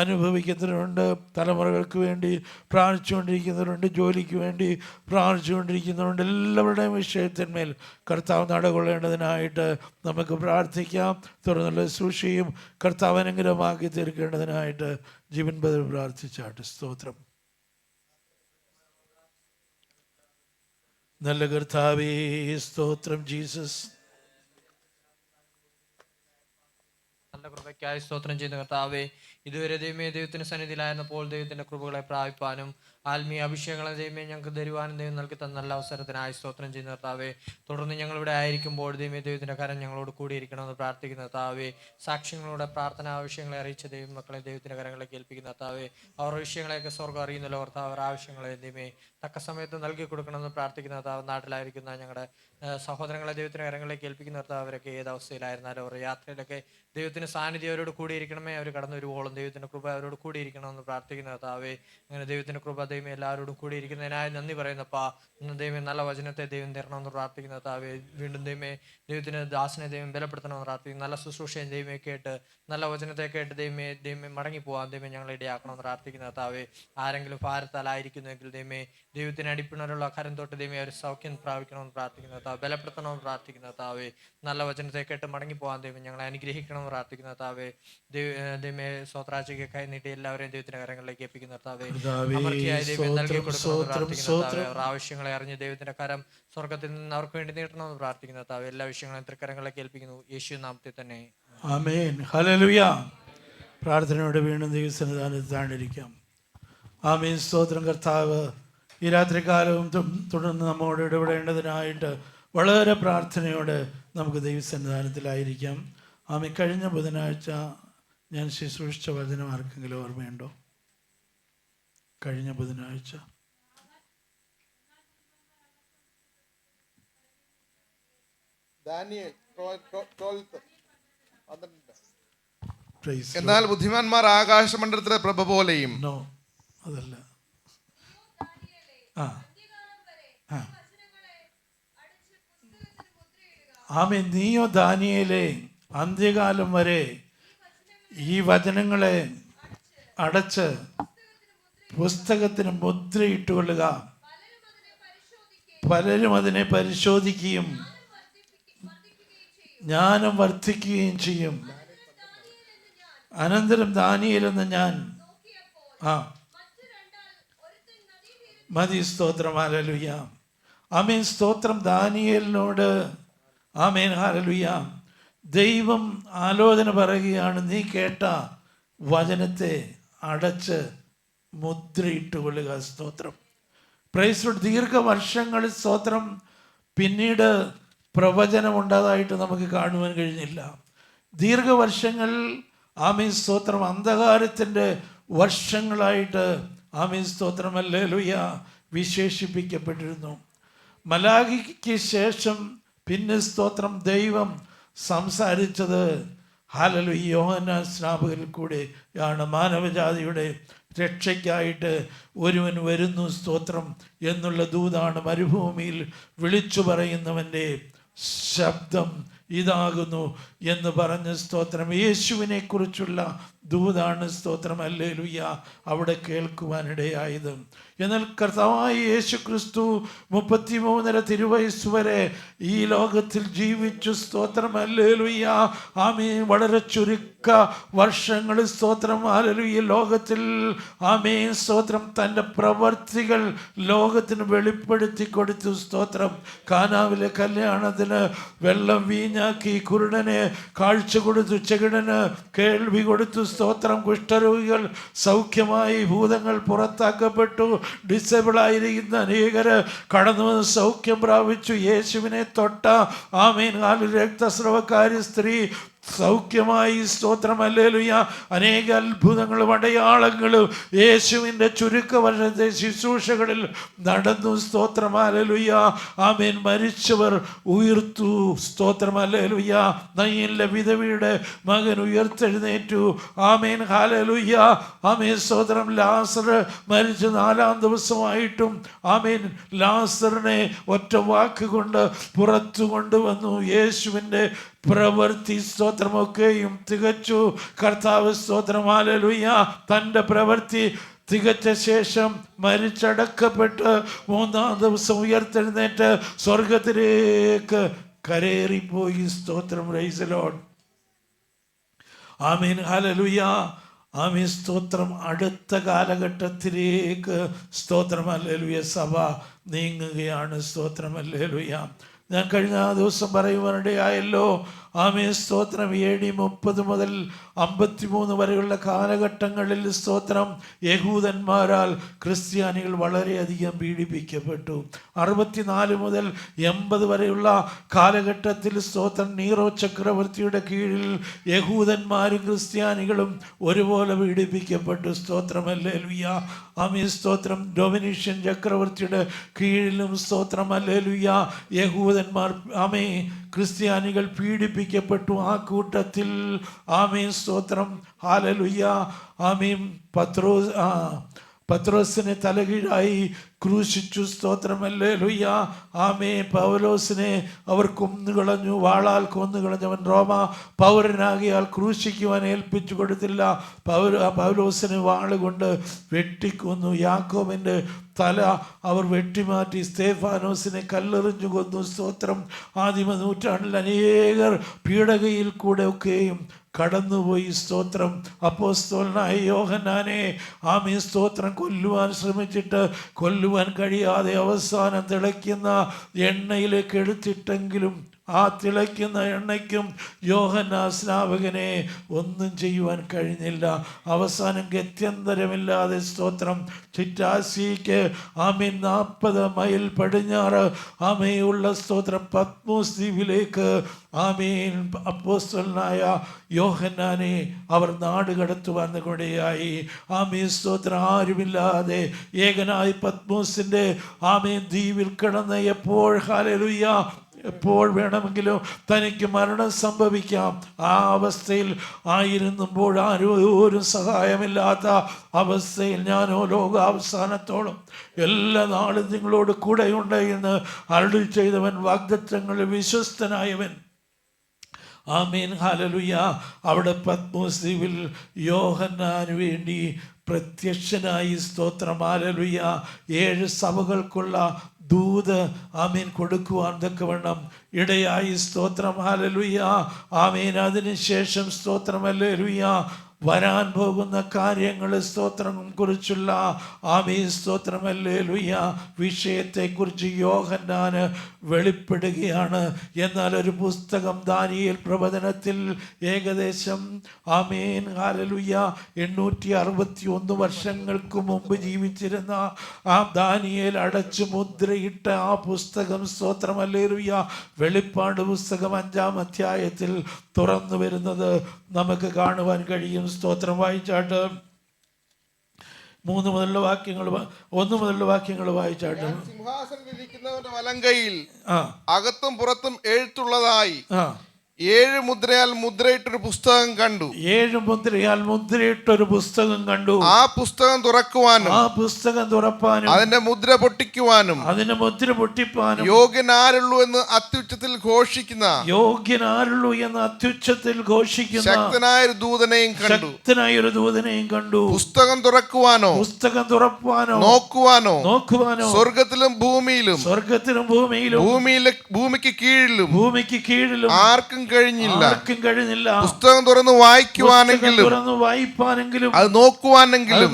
അനുഭവിക്കുന്നവരുണ്ട്. തലമുറകൾക്ക് വേണ്ടി പ്രാർത്ഥിച്ചുകൊണ്ടിരിക്കുന്നവരുണ്ട്. ജോലിക്ക് വേണ്ടി പ്രാർത്ഥിച്ചുകൊണ്ടിരിക്കുന്നവരുണ്ട്. എല്ലാവരുടെയും വിഷയത്തിന്മേൽ കർത്താവ് നടകൊള്ളേണ്ടതിനായിട്ട് നമുക്ക് പ്രാർത്ഥിക്കാം. തുറന്നുള്ള ശുശ്രൂഷയും കർത്താവ് അനുഗ്രഹമാക്കി തീർക്കേണ്ടതിനായിട്ട് ജീവൻ ബദൽ പ്രാർത്ഥിച്ചാട്ട്. സ്തോത്രം. നല്ല കർത്താവേ, സ്തോത്രം. ജീസസ്, നല്ല കൃപയ്ക്കായി സ്തോത്രം ചെയ്യുന്ന കർത്താവേ, ഇതുവരെ ദൈവമേ ദൈവത്തിൻ്റെ സന്നിധിയിലായിരുന്നപ്പോൾ ദൈവത്തിൻ്റെ കൃപകളെ പ്രാപിപ്പാനും ആത്മീയ അഭിഷേകങ്ങളെ ദൈവമേ ഞങ്ങൾക്ക് തരുവാനും ദൈവം നൽകി തന്ന നല്ല അവസരത്തിനായി സ്തോത്രം ചെയ്യുന്ന കർത്താവേ. തുടർന്ന് ഞങ്ങളിവിടെ ആയിരിക്കുമ്പോൾ ദൈവമേ ദൈവത്തിൻ്റെ കരം ഞങ്ങളോട് കൂടിയിരിക്കണമെന്ന് പ്രാർത്ഥിക്കുന്ന കർത്താവേ. സാക്ഷ്യങ്ങളുടെ പ്രാർത്ഥന ആവശ്യങ്ങളെ അറിയിച്ച ദൈവം മക്കളെ ദൈവത്തിൻ്റെ കരങ്ങളിലേക്ക് ഏൽപ്പിക്കുന്ന കർത്താവേ. അവരുടെ വിഷയങ്ങളെയൊക്കെ സ്വർഗ്ഗം അറിയുന്നല്ലോ കർത്താവ്. അവരുടെ ആവശ്യങ്ങളെ ദൈവമേ തക്ക സമയത്ത് നൽകി കൊടുക്കണമെന്ന് പ്രാർത്ഥിക്കുന്ന കർത്താവ്. നാട്ടിലായിരിക്കുന്ന ഞങ്ങളുടെ സഹോദരങ്ങളെ ദൈവത്തിൻ്റെ കരങ്ങളിലേക്ക് ഏൽപ്പിക്കുന്ന കർത്താവ്. അവരൊക്കെ ഏത് അവസ്ഥയിലായിരുന്നാലും അവരുടെ യാത്രയിലൊക്കെ ദൈവത്തിൻ്റെ സാന്നിധ്യം അവരോട് കൂടിയിരിക്കണമേ. അവർ കടന്നു വരുവോളം ദൈവത്തിൻ്റെ കൃപ അവരോട് കൂടിയിരിക്കണമെന്ന് പ്രാർത്ഥിക്കുന്ന കർത്താവേ. അങ്ങനെ ദൈവത്തിൻ്റെ കൃപ ദൈവം എല്ലാവരോടും കൂടിയിരിക്കുന്നതിനായി നന്ദി പറയുന്നപ്പാ. ഇന്ന് ദൈവം നല്ല വചനത്തെ ദൈവം തരണമെന്ന് പ്രാർത്ഥിക്കുന്ന കർത്താവേ. വീണ്ടും ദൈവമേ ദൈവത്തിന് ദാസനെ ദൈവം ബലപ്പെടുത്തണമെന്ന് പ്രാർത്ഥിക്കുന്നു. നല്ല ശുശ്രൂഷയും ദൈവമേ കേട്ട് നല്ല വചനത്തെ കേട്ട് ദൈവമേ മടങ്ങിപ്പോവാൻ ദൈവം ഞങ്ങളെ ഇടയാക്കണമെന്ന് പ്രാർത്ഥിക്കുന്ന കർത്താവേ. ആരെങ്കിലും ഭാരത്താലായിരിക്കുന്നെങ്കിൽ ദൈവമേ ദൈവത്തിന് അടിപ്പിണരുള്ള കരം തൊട്ട് ദൈവമേ അവർ സൗഖ്യം പ്രാപിക്കണമെന്ന് പ്രാർത്ഥിക്കുന്ന കർത്താവ്. ബലപ്പെടുത്തണമെന്ന് പ്രാർത്ഥിക്കുന്ന കർത്താവേ. നല്ല വചനത്തെ കേട്ട് മടങ്ങിപ്പോവാൻ ദൈവം ഞങ്ങളെ അനുഗ്രഹിക്കണമെന്ന് പ്രാർത്ഥിക്കുന്ന കർത്താവേ. ദൈവമേ സ്വത്രാഴ്ചയ്ക്ക് കൈ നീട്ടി എല്ലാവരെയും ദൈവത്തിന്റെ കരങ്ങളിലേക്ക് ഏൽപ്പിക്കുന്ന കർത്താവേ. അമർത്തിയായി ദൈവം നൽകി കൊടുക്കണമെന്ന് പ്രാർത്ഥിക്കുന്ന കർത്താവേ. അവരുടെ ആവശ്യങ്ങളെ അറിഞ്ഞ് ദൈവത്തിന്റെ കരം സ്വർഗത്തിൽ നിന്ന് അവർക്ക് വേണ്ടി നീട്ടണമെന്ന് പ്രാർത്ഥിക്കുന്ന കർത്താവേ. എല്ലാ വിഷയങ്ങളും തൃക്കരങ്ങളിലേക്ക് ഏൽപ്പിക്കുന്നു യേശു നാമത്തിൽ തന്നെ. ആമേൻ. ഹല്ലേലൂയ. പ്രാർത്ഥനയോടെ വീണ്ടും ദൈവസന്നിധാനത്താണ്ടിരിക്കാം. ആമേൻ. സ്തോത്രം കർത്താവ്. ഈ രാത്രികാലവും തുടർന്ന് നമ്മോട് ഇടപെടേണ്ടതിനായിട്ട് വളരെ പ്രാർത്ഥനയോടെ നമുക്ക് ദൈവസന്നിധാനത്തിലായിരിക്കാം. ആമേൻ. കഴിഞ്ഞ ബുധനാഴ്ച ഞാൻ ശുശ്രൂഷിച്ച വചനം ആർക്കെങ്കിലും ഓർമ്മയുണ്ടോ? കഴിഞ്ഞ ബുധനാഴ്ച എന്നാൽ ബുദ്ധിമാന്മാർ ആകാശമണ്ഡലത്തിലെ പ്രഭ പോലെയും. അതല്ല. ആമേൻ. നീയോ ദാനിയേലേ അന്ത്യകാലം വരെ ഈ വചനങ്ങളെ അടച്ച് പുസ്തകത്തിന് മുദ്രയിട്ടുകൊള്ളുക. പലരും അതിനെ പരിശോധിക്കുകയും ജ്ഞാനം വർദ്ധിക്കുകയും ചെയ്യും. അനന്തരം ദാനിയേൽ എന്ന ഞാൻ മതി. സ്തോത്രം. ഹല്ലേലൂയ. ആമേൻ. സ്തോത്രം. ദാനിയേലിനോട് ആമേൻ. ഹല്ലേലൂയ. ദൈവം ആലോചന പറയുകയാണ്, നീ കേട്ട വചനത്തെ അടച്ച് മുദ്രയിട്ടുകൊള്ളുക. സ്തോത്രം. Praise Lord. ദീർഘവർഷങ്ങളിൽ സ്തോത്രം പിന്നീട് പ്രവചനം ഉണ്ടായതായിട്ട് നമുക്ക് കാണുവാൻ കഴിഞ്ഞില്ല. ദീർഘവർഷങ്ങൾ ആമേൻ. സ്തോത്രം. അന്ധകാരത്തിൻ്റെ വർഷങ്ങളായിട്ട് ആമേൻ. സ്തോത്രം. ഹല്ലേലൂയ വിശേഷിപ്പിക്കപ്പെട്ടിരുന്നു. മലാഖിക്ക് ശേഷം പിന്നെ സ്തോത്രം ദൈവം സംസാരിച്ചത് ഹല്ലേലൂയ യോഹന്നാൻ സ്നാപകരിൽ കൂടെയാണ്. മാനവജാതിയുടെ രക്ഷയ്ക്കായിട്ട് ഒരുവൻ വരുന്നു സ്തോത്രം എന്നുള്ള ദൂതാണ് മരുഭൂമിയിൽ വിളിച്ചു പറയുന്നവൻ്റെ ശബ്ദം ഇതാകുന്നു എന്ന് പറഞ്ഞ് സ്തോത്രം യേശുവിനെ കുറിച്ചുള്ള ദൂതാണ് സ്തോത്രം. ഹല്ലേലൂയ അവിടെ കേൾക്കുവാനിടയായത്. എന്നാൽ കർത്താവായ യേശു ക്രിസ്തു 33 തിരുവയസ്സ് വരെ ഈ ലോകത്തിൽ ജീവിച്ചു. സ്തോത്രം. ഹല്ലേലൂയ. ആമേൻ. വളരെ ചുരുക്ക വർഷങ്ങൾ സ്തോത്രം. ഹല്ലേലൂയ ലോകത്തിൽ ആമേൻ. സ്തോത്രം തൻ്റെ പ്രവർത്തികൾ ലോകത്തിന് വെളിപ്പെടുത്തി കൊടുത്തു. സ്തോത്രം. കാനാവിലെ കല്യാണത്തിന് വെള്ളം വീഞ്ഞാക്കി, കുരുടനെ കാഴ്ച കൊടുത്തു, ചെകിടന് കേൾവി കൊടുത്തു. സ്തോത്രം. കുഷ്ഠരോഗികൾ സൗഖ്യമായി, ഭൂതങ്ങൾ പുറത്താക്കപ്പെട്ടു, ഡിസേബിളായിരിക്കുന്ന അനേകര് കടന്നു വന്ന് സൗഖ്യം പ്രാപിച്ചു. യേശുവിനെ തൊട്ട ആമേൻ. രക്തസ്രവക്കാരി സ്ത്രീ സൗഖ്യമായി. സ്തോത്രം. ഹല്ലേലൂയ. അനേക അത്ഭുതങ്ങളും അടയാളങ്ങളും യേശുവിൻ്റെ ചുരുക്ക വർഷത്തെ ശുശ്രൂഷകളിൽ നടന്നു. സ്തോത്രം. ഹല്ലേലൂയ. ആമേൻ. മരിച്ചവർ ഉയർത്തു. സ്തോത്രം. ഹല്ലേലൂയ. നയീനിലെ വിധവയുടെ മകൻ ഉയർത്തെഴുന്നേറ്റു. ആമേൻ. ഹല്ലേലൂയ. ആമേൻ. സ്തോത്രം. ലാസർ മരിച്ച് 4-ാം ദിവസമായിട്ടും ആമേൻ ലാസറിനെ ഒറ്റ വാക്കുകൊണ്ട് പുറത്തു കൊണ്ടുവന്നു. യേശുവിൻ്റെ പ്രവൃത്തി സ്തോത്രമൊക്കെയും തികച്ചു. കർത്താവ് സ്തോത്രം. ഹല്ലേലൂയ. തൻ്റെ പ്രവൃത്തി തികച്ച ശേഷം മരിച്ചടക്കപ്പെട്ട് 3-ാം ദിവസം ഉയർത്തെഴുന്നേറ്റ് സ്വർഗത്തിലേക്ക് കരേറിപ്പോയി. സ്തോത്രം. Praise the lord. Amen. Hallelujah. Amen. സ്തോത്രം. അടുത്ത കാലഘട്ടത്തിലേക്ക് സ്തോത്രം. ഹല്ലേലൂയ സഭ നീങ്ങുകയാണ്. സ്തോത്രം. ഹല്ലേലൂയ. ഞാൻ കഴിഞ്ഞ ദിവസം പറയുവാനിടയായല്ലോ. ആമേ സ്തോത്രം. AD 30 മുതൽ 53 വരെയുള്ള കാലഘട്ടങ്ങളിൽ സ്തോത്രം യഹൂദന്മാരാൽ ക്രിസ്ത്യാനികൾ വളരെയധികം പീഡിപ്പിക്കപ്പെട്ടു. 64 മുതൽ 80 വരെയുള്ള കാലഘട്ടത്തിൽ സ്തോത്രം നീറോ ചക്രവർത്തിയുടെ കീഴിൽ യഹൂദന്മാരും ക്രിസ്ത്യാനികളും ഒരുപോലെ പീഡിപ്പിക്കപ്പെട്ടു. സ്തോത്രം. ഹല്ലേലൂയ. ആമേ സ്തോത്രം. ഡൊമിനിഷ്യൻ ചക്രവർത്തിയുടെ കീഴിലും സ്തോത്രം. ഹല്ലേലൂയ. യഹൂദന്മാർ ആമേ ക്രിസ്ത്യാനികൾ പീഡിപ്പിക്കപ്പെട്ടു. ആ കൂട്ടത്തിൽ ആമേൻ സ്തോത്രം. ഹല്ലേലൂയ. ആമേൻ പത്രോസിനെ തലകീഴായി ക്രൂശിച്ചു. സ്തോത്രം. ഹല്ലേലൂയ. ആമേ പൗലോസിനെ അവർ കൊന്നുകളഞ്ഞു, വാളാൽ കൊന്നുകളഞ്ഞു. അവൻ റോമ പൗരനാകിയാൽ ക്രൂശിക്കുവാൻ ഏൽപ്പിച്ചു കൊടുത്തില്ല. പൗലോസിനെ വാളുകൊണ്ട് വെട്ടിക്കൊന്നു. യാക്കോബിൻ്റെ തല അവർ വെട്ടിമാറ്റി. സ്തേഫാനോസിനെ കല്ലെറിഞ്ഞു കൊന്നു. സ്തോത്രം. ആദിമ നൂറ്റാണ്ടിൽ അനേകർ പീഡകയിൽ കൂടെ ഒക്കെയും കടന്നുപോയി. സ്തോത്രം. അപ്പോസ്തലനായ യോഹന്നാനെ ആമേ സ്തോത്രം കൊല്ലുവാൻ ശ്രമിച്ചിട്ട് കൊല്ലുവാൻ കഴിയാതെ അവസാനം തിളയ്ക്കുന്ന എണ്ണയിലേക്ക് എടുത്തിട്ടെങ്കിലും ആ തിളയ്ക്കുന്ന എണ്ണയ്ക്കും യോഹന്നാൻ സ്നാപകനെ ഒന്നും ചെയ്യുവാൻ കഴിഞ്ഞില്ല. അവസാനം ഗത്യന്തരമില്ലാതെ സ്തോത്രം ചിറ്റാസിക്ക് ആമേൻ 40 മൈൽ പടിഞ്ഞാറ് ആമേയുള്ള സ്തോത്രം പത്മോസ് ദ്വീപിലേക്ക് ആമേൻ അപ്പോസ്തലനായ യോഹന്നാനെ അവർ നാട് കടത്തുവാൻ കൂടെയായി. ആമേൻ സ്തോത്രം. ആരുമില്ലാതെ ഏകനായി പത്മോസിൻ്റെ ആമേൻ ദ്വീപിൽ കിടന്ന് എപ്പോൾ ഹല്ലേലൂയ എപ്പോൾ വേണമെങ്കിലും തനിക്ക് മരണം സംഭവിക്കാം. ആ അവസ്ഥയിൽ ആയിരുന്നുമ്പോൾ ആരും സഹായമില്ലാത്ത അവസ്ഥയിൽ ഞാനോ ലോകാവസാനത്തോളം എല്ലാ നാളും നിങ്ങളോട് കൂടെയുണ്ട് എന്ന് അരുളി ചെയ്തവൻ, വാഗ്ദത്തങ്ങളിൽ വിശ്വസ്തനായവൻ. ആമേൻ. ഹല്ലേലൂയ. അവിടെ പത്മോസ് ദ്വീപിൽ യോഹന്നാന് വേണ്ടി പ്രത്യക്ഷനായി. സ്തോത്രം. ഹല്ലേലൂയ. 7 സഭകൾക്കുള്ള ദൂത് ആമേൻ കൊടുക്കുവാൻ തക്കവണ്ണം ഇടയായി. സ്തോത്രം. ഹല്ലേലൂയ. ആമേൻ. അതിനുശേഷം സ്തോത്രം. ഹല്ലേലൂയ. വരാൻ പോകുന്ന കാര്യങ്ങൾ സ്തോത്രം കുറിച്ചുള്ള ആമേൻ സ്തോത്രം. ഹല്ലേലൂയ. വിഷയത്തെക്കുറിച്ച് യോഹന്നാന് വെളിപ്പെടുകയാണ്. എന്നാൽ ഒരു പുസ്തകം ദാനിയേൽ പ്രവചനത്തിൽ ഏകദേശം ആമേൻ ഹല്ലേലൂയ 861 വർഷങ്ങൾക്ക് മുമ്പ് ജീവിച്ചിരുന്ന ആ ദാനിയേൽ അടച്ചു മുദ്രയിട്ട ആ പുസ്തകം സ്തോത്രം. ഹല്ലേലൂയ. വെളിപ്പാട് പുസ്തകം 5-ാം അധ്യായത്തിൽ തുറന്നു വരുന്നത് നമുക്ക് കാണുവാൻ കഴിയും. സ്തോത്രം. വായിച്ചാട്ട് 1 മുതലുള്ള വാക്യങ്ങൾ വായിച്ചാട്ട്. സിംഹാസനത്തിലിരിക്കുന്നവന്റെ വലങ്കയിൽ അകത്തും പുറത്തും എഴുത്തുള്ളതായി 7 മുദ്രയാൽ മുദ്രയിട്ടൊരു പുസ്തകം കണ്ടു. 7 മുദ്രയാൽ മുദ്രയിട്ടൊരു പുസ്തകം കണ്ടു. ആ പുസ്തകം തുറക്കുവാനും അതിന്റെ മുദ്ര പൊട്ടിക്കുവാനും യോഗ്യനാരുള്ളൂ എന്ന് അത്യുച്ചത്തിൽ ഘോഷിക്കുന്ന ശക്തനായ ഒരു ദൂതനെയും കണ്ടു. പുസ്തകം തുറക്കുവാനോ നോക്കുവാനോ സ്വർഗത്തിലും ഭൂമിയിലും ഭൂമിക്ക് കീഴിലും ആർക്കും കഴിഞ്ഞില്ല. പുസ്തകം തുറന്ന് വായിക്കുവാനെങ്കിലും അത് നോക്കുവാനെങ്കിലും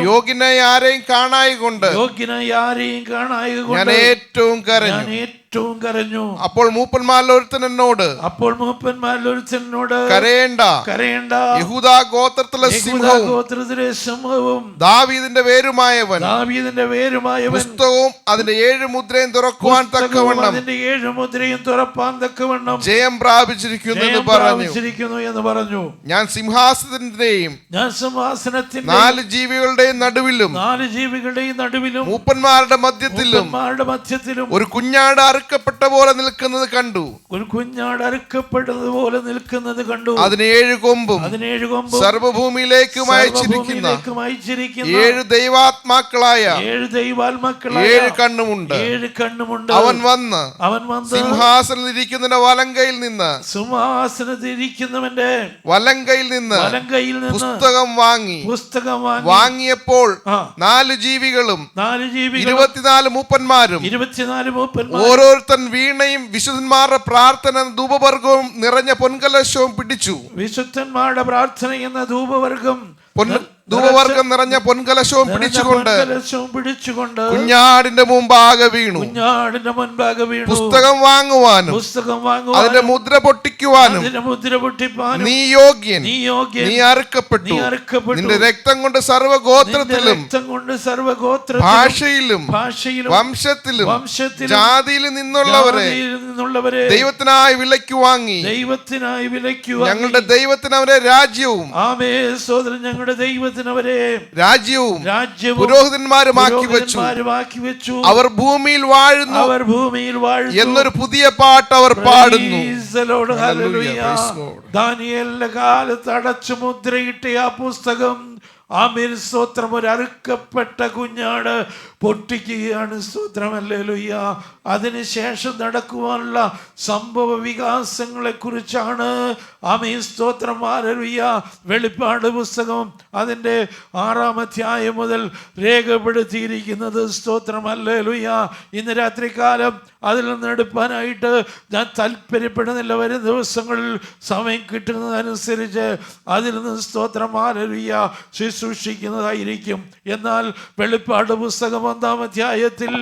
യോഗ്യനായ ആരെയും കാണായി കൊണ്ട് ഞാൻ ഏറ്റവും കരഞ്ഞു. അപ്പോൾ മൂപ്പന്മാരിൽ ഒരുത്തൻ എന്നോട് കരയേണ്ട, യഹൂദാ ഗോത്രത്തിലെ സിംഹവും ദാവീദിന്റെ വേരുമായവൻ പുസ്തകവും അതിന്റെ 7 മുദ്രയും തുറക്കുവാൻ തക്കവണ്ണം ജയം പ്രാപിച്ചിരിക്കുന്നു എന്ന് പറഞ്ഞു. ഞാൻ സിംഹാസനത്തിന്റെയും 4 ജീവികളുടെയും നടുവിലും മൂപ്പന്മാരുടെ മധ്യത്തിലും ഒരു കുഞ്ഞാട് അറുക്കപ്പെട്ട പോലെ നിൽക്കുന്നത് കണ്ടു. അതിന് 7 കൊമ്പും സർവ്വഭൂമിയിലേക്കും അയച്ചിരിക്കുന്ന 7 ദൈവാത്മാക്കളായ 7 കണ്ണുമുണ്ട്. അവൻ വന്ന് സിംഹാസനത്തിലിരിക്കുന്നവന്റെ വലങ്കയിൽ നിന്ന് പുസ്തകം വാങ്ങിയപ്പോൾ 4 ജീവികളും 24 മൂപ്പന്മാരും ഓരോരുത്തൻ വീണയും വിശുദ്ധന്മാരുടെ പ്രാർത്ഥന ധൂപവർഗവും നിറഞ്ഞ പൊൻകലശവും പിടിച്ചു. വിശുദ്ധന്മാരുടെ പ്രാർത്ഥന എന്ന ധൂപവർഗം ധൂപവർഗം നിറഞ്ഞ പൊൻകലശവും പിടിച്ചുകൊണ്ട് കുഞ്ഞാടിന്റെ മുമ്പാകെ വീണു. പുസ്തകം വാങ്ങുവാനും അതിന്റെ മുദ്ര പൊട്ടിക്കുവാനും നീ യോഗ്യൻ, നീ അറുക്കപ്പെട്ടു. നിന്റെ രക്തം കൊണ്ട് സർവ്വഗോത്രത്തിലും ഭാഷയിലും വംശത്തിലും ജാതിയിലും നിന്നുള്ളവരെ ദൈവത്തിനായി വിലയ്ക്ക് വാങ്ങി. ഞങ്ങളുടെ ദൈവത്തിന് അവരെ രാജ്യവും ഞങ്ങളുടെ ദൈവത്തിന് അവരെ രാജ്യവും പുരോഹിതന്മാരുമാക്കി വെച്ചു. അവർ ഭൂമിയിൽ വാഴുന്നു എന്നൊരു പുതിയ പാട്ട് അവർ പാടുന്നു. ദാനിയേലിന്റെ കാലത്ത് അടച്ചു മുദ്രയിട്ട ആ പുസ്തകം, ആമേൻ സ്തോത്രം, ഒരു അറുക്കപ്പെട്ട കുഞ്ഞാട് പൊട്ടിക്കുകയാണ്. സ്തോത്രം, ഹല്ലേലൂയ. അതിനുശേഷം നടക്കുവാനുള്ള സംഭവ വികാസങ്ങളെ കുറിച്ചാണ് ആമേൻ സ്തോത്രം, ഹല്ലേലൂയ, വെളിപ്പാട് പുസ്തകം അതിൻ്റെ 6-ാം അധ്യായം മുതൽ രേഖപ്പെടുത്തിയിരിക്കുന്നത്. സ്തോത്രം, ഹല്ലേലൂയ. ഇന്ന് രാത്രികാലം അതിൽ നിന്ന് എടുപ്പാനായിട്ട് ഞാൻ താല്പര്യപ്പെടുന്നില്ല. വരും ദിവസങ്ങളിൽ സമയം കിട്ടുന്നതനുസരിച്ച് അതിൽ നിന്ന് സ്തോത്രം, ഹല്ലേലൂയ, ശുശ്രൂഷിക്കുന്നതായിരിക്കും. എന്നാൽ വെളിപ്പാട് പുസ്തകം 1-ാം അധ്യായത്തിൽ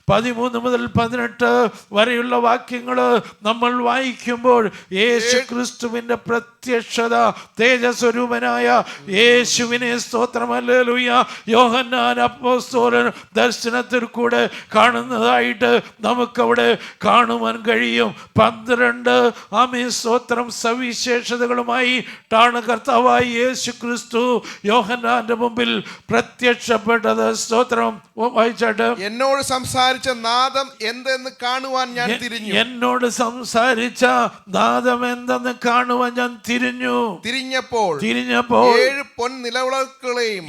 13 മുതൽ 18 വരെയുള്ള വാക്യങ്ങൾ നമ്മൾ വായിക്കുമ്പോൾ യേശു ക്രിസ്തുവിൻ്റെ പ്രത്യക്ഷത, തേജസ്വരൂപനായ യേശുവിനെ സ്തോത്രം, ഹല്ലേലൂയ, യോഹന്നാൻ അപ്പോസ്തലൻ ദർശനത്തിൽ കൂടെ കാണുന്നതായിട്ട് നമുക്കവിടെ കാണുവാൻ കഴിയും. 12 ആമേൻ സ്തോത്രം സവിശേഷതകളുമായിട്ടാണ് കർത്താവായ യേശു ക്രിസ്തു യോഹന്നാന്റെ മുമ്പിൽ പ്രത്യക്ഷപ്പെട്ടത്. സ്തോത്രം, വായിച്ചാട്ട്. എന്നോട് സംസാരിച്ച നാദം എന്തെന്ന് കാണുവാൻ ഞാൻ തിരിഞ്ഞു. എന്നോട് സംസാരിച്ച നാദം എന്തെന്ന് കാണുവാൻ ഞാൻ തിരിഞ്ഞപ്പോൾ 7 പൊൻനിലവിളക്കുകളെയും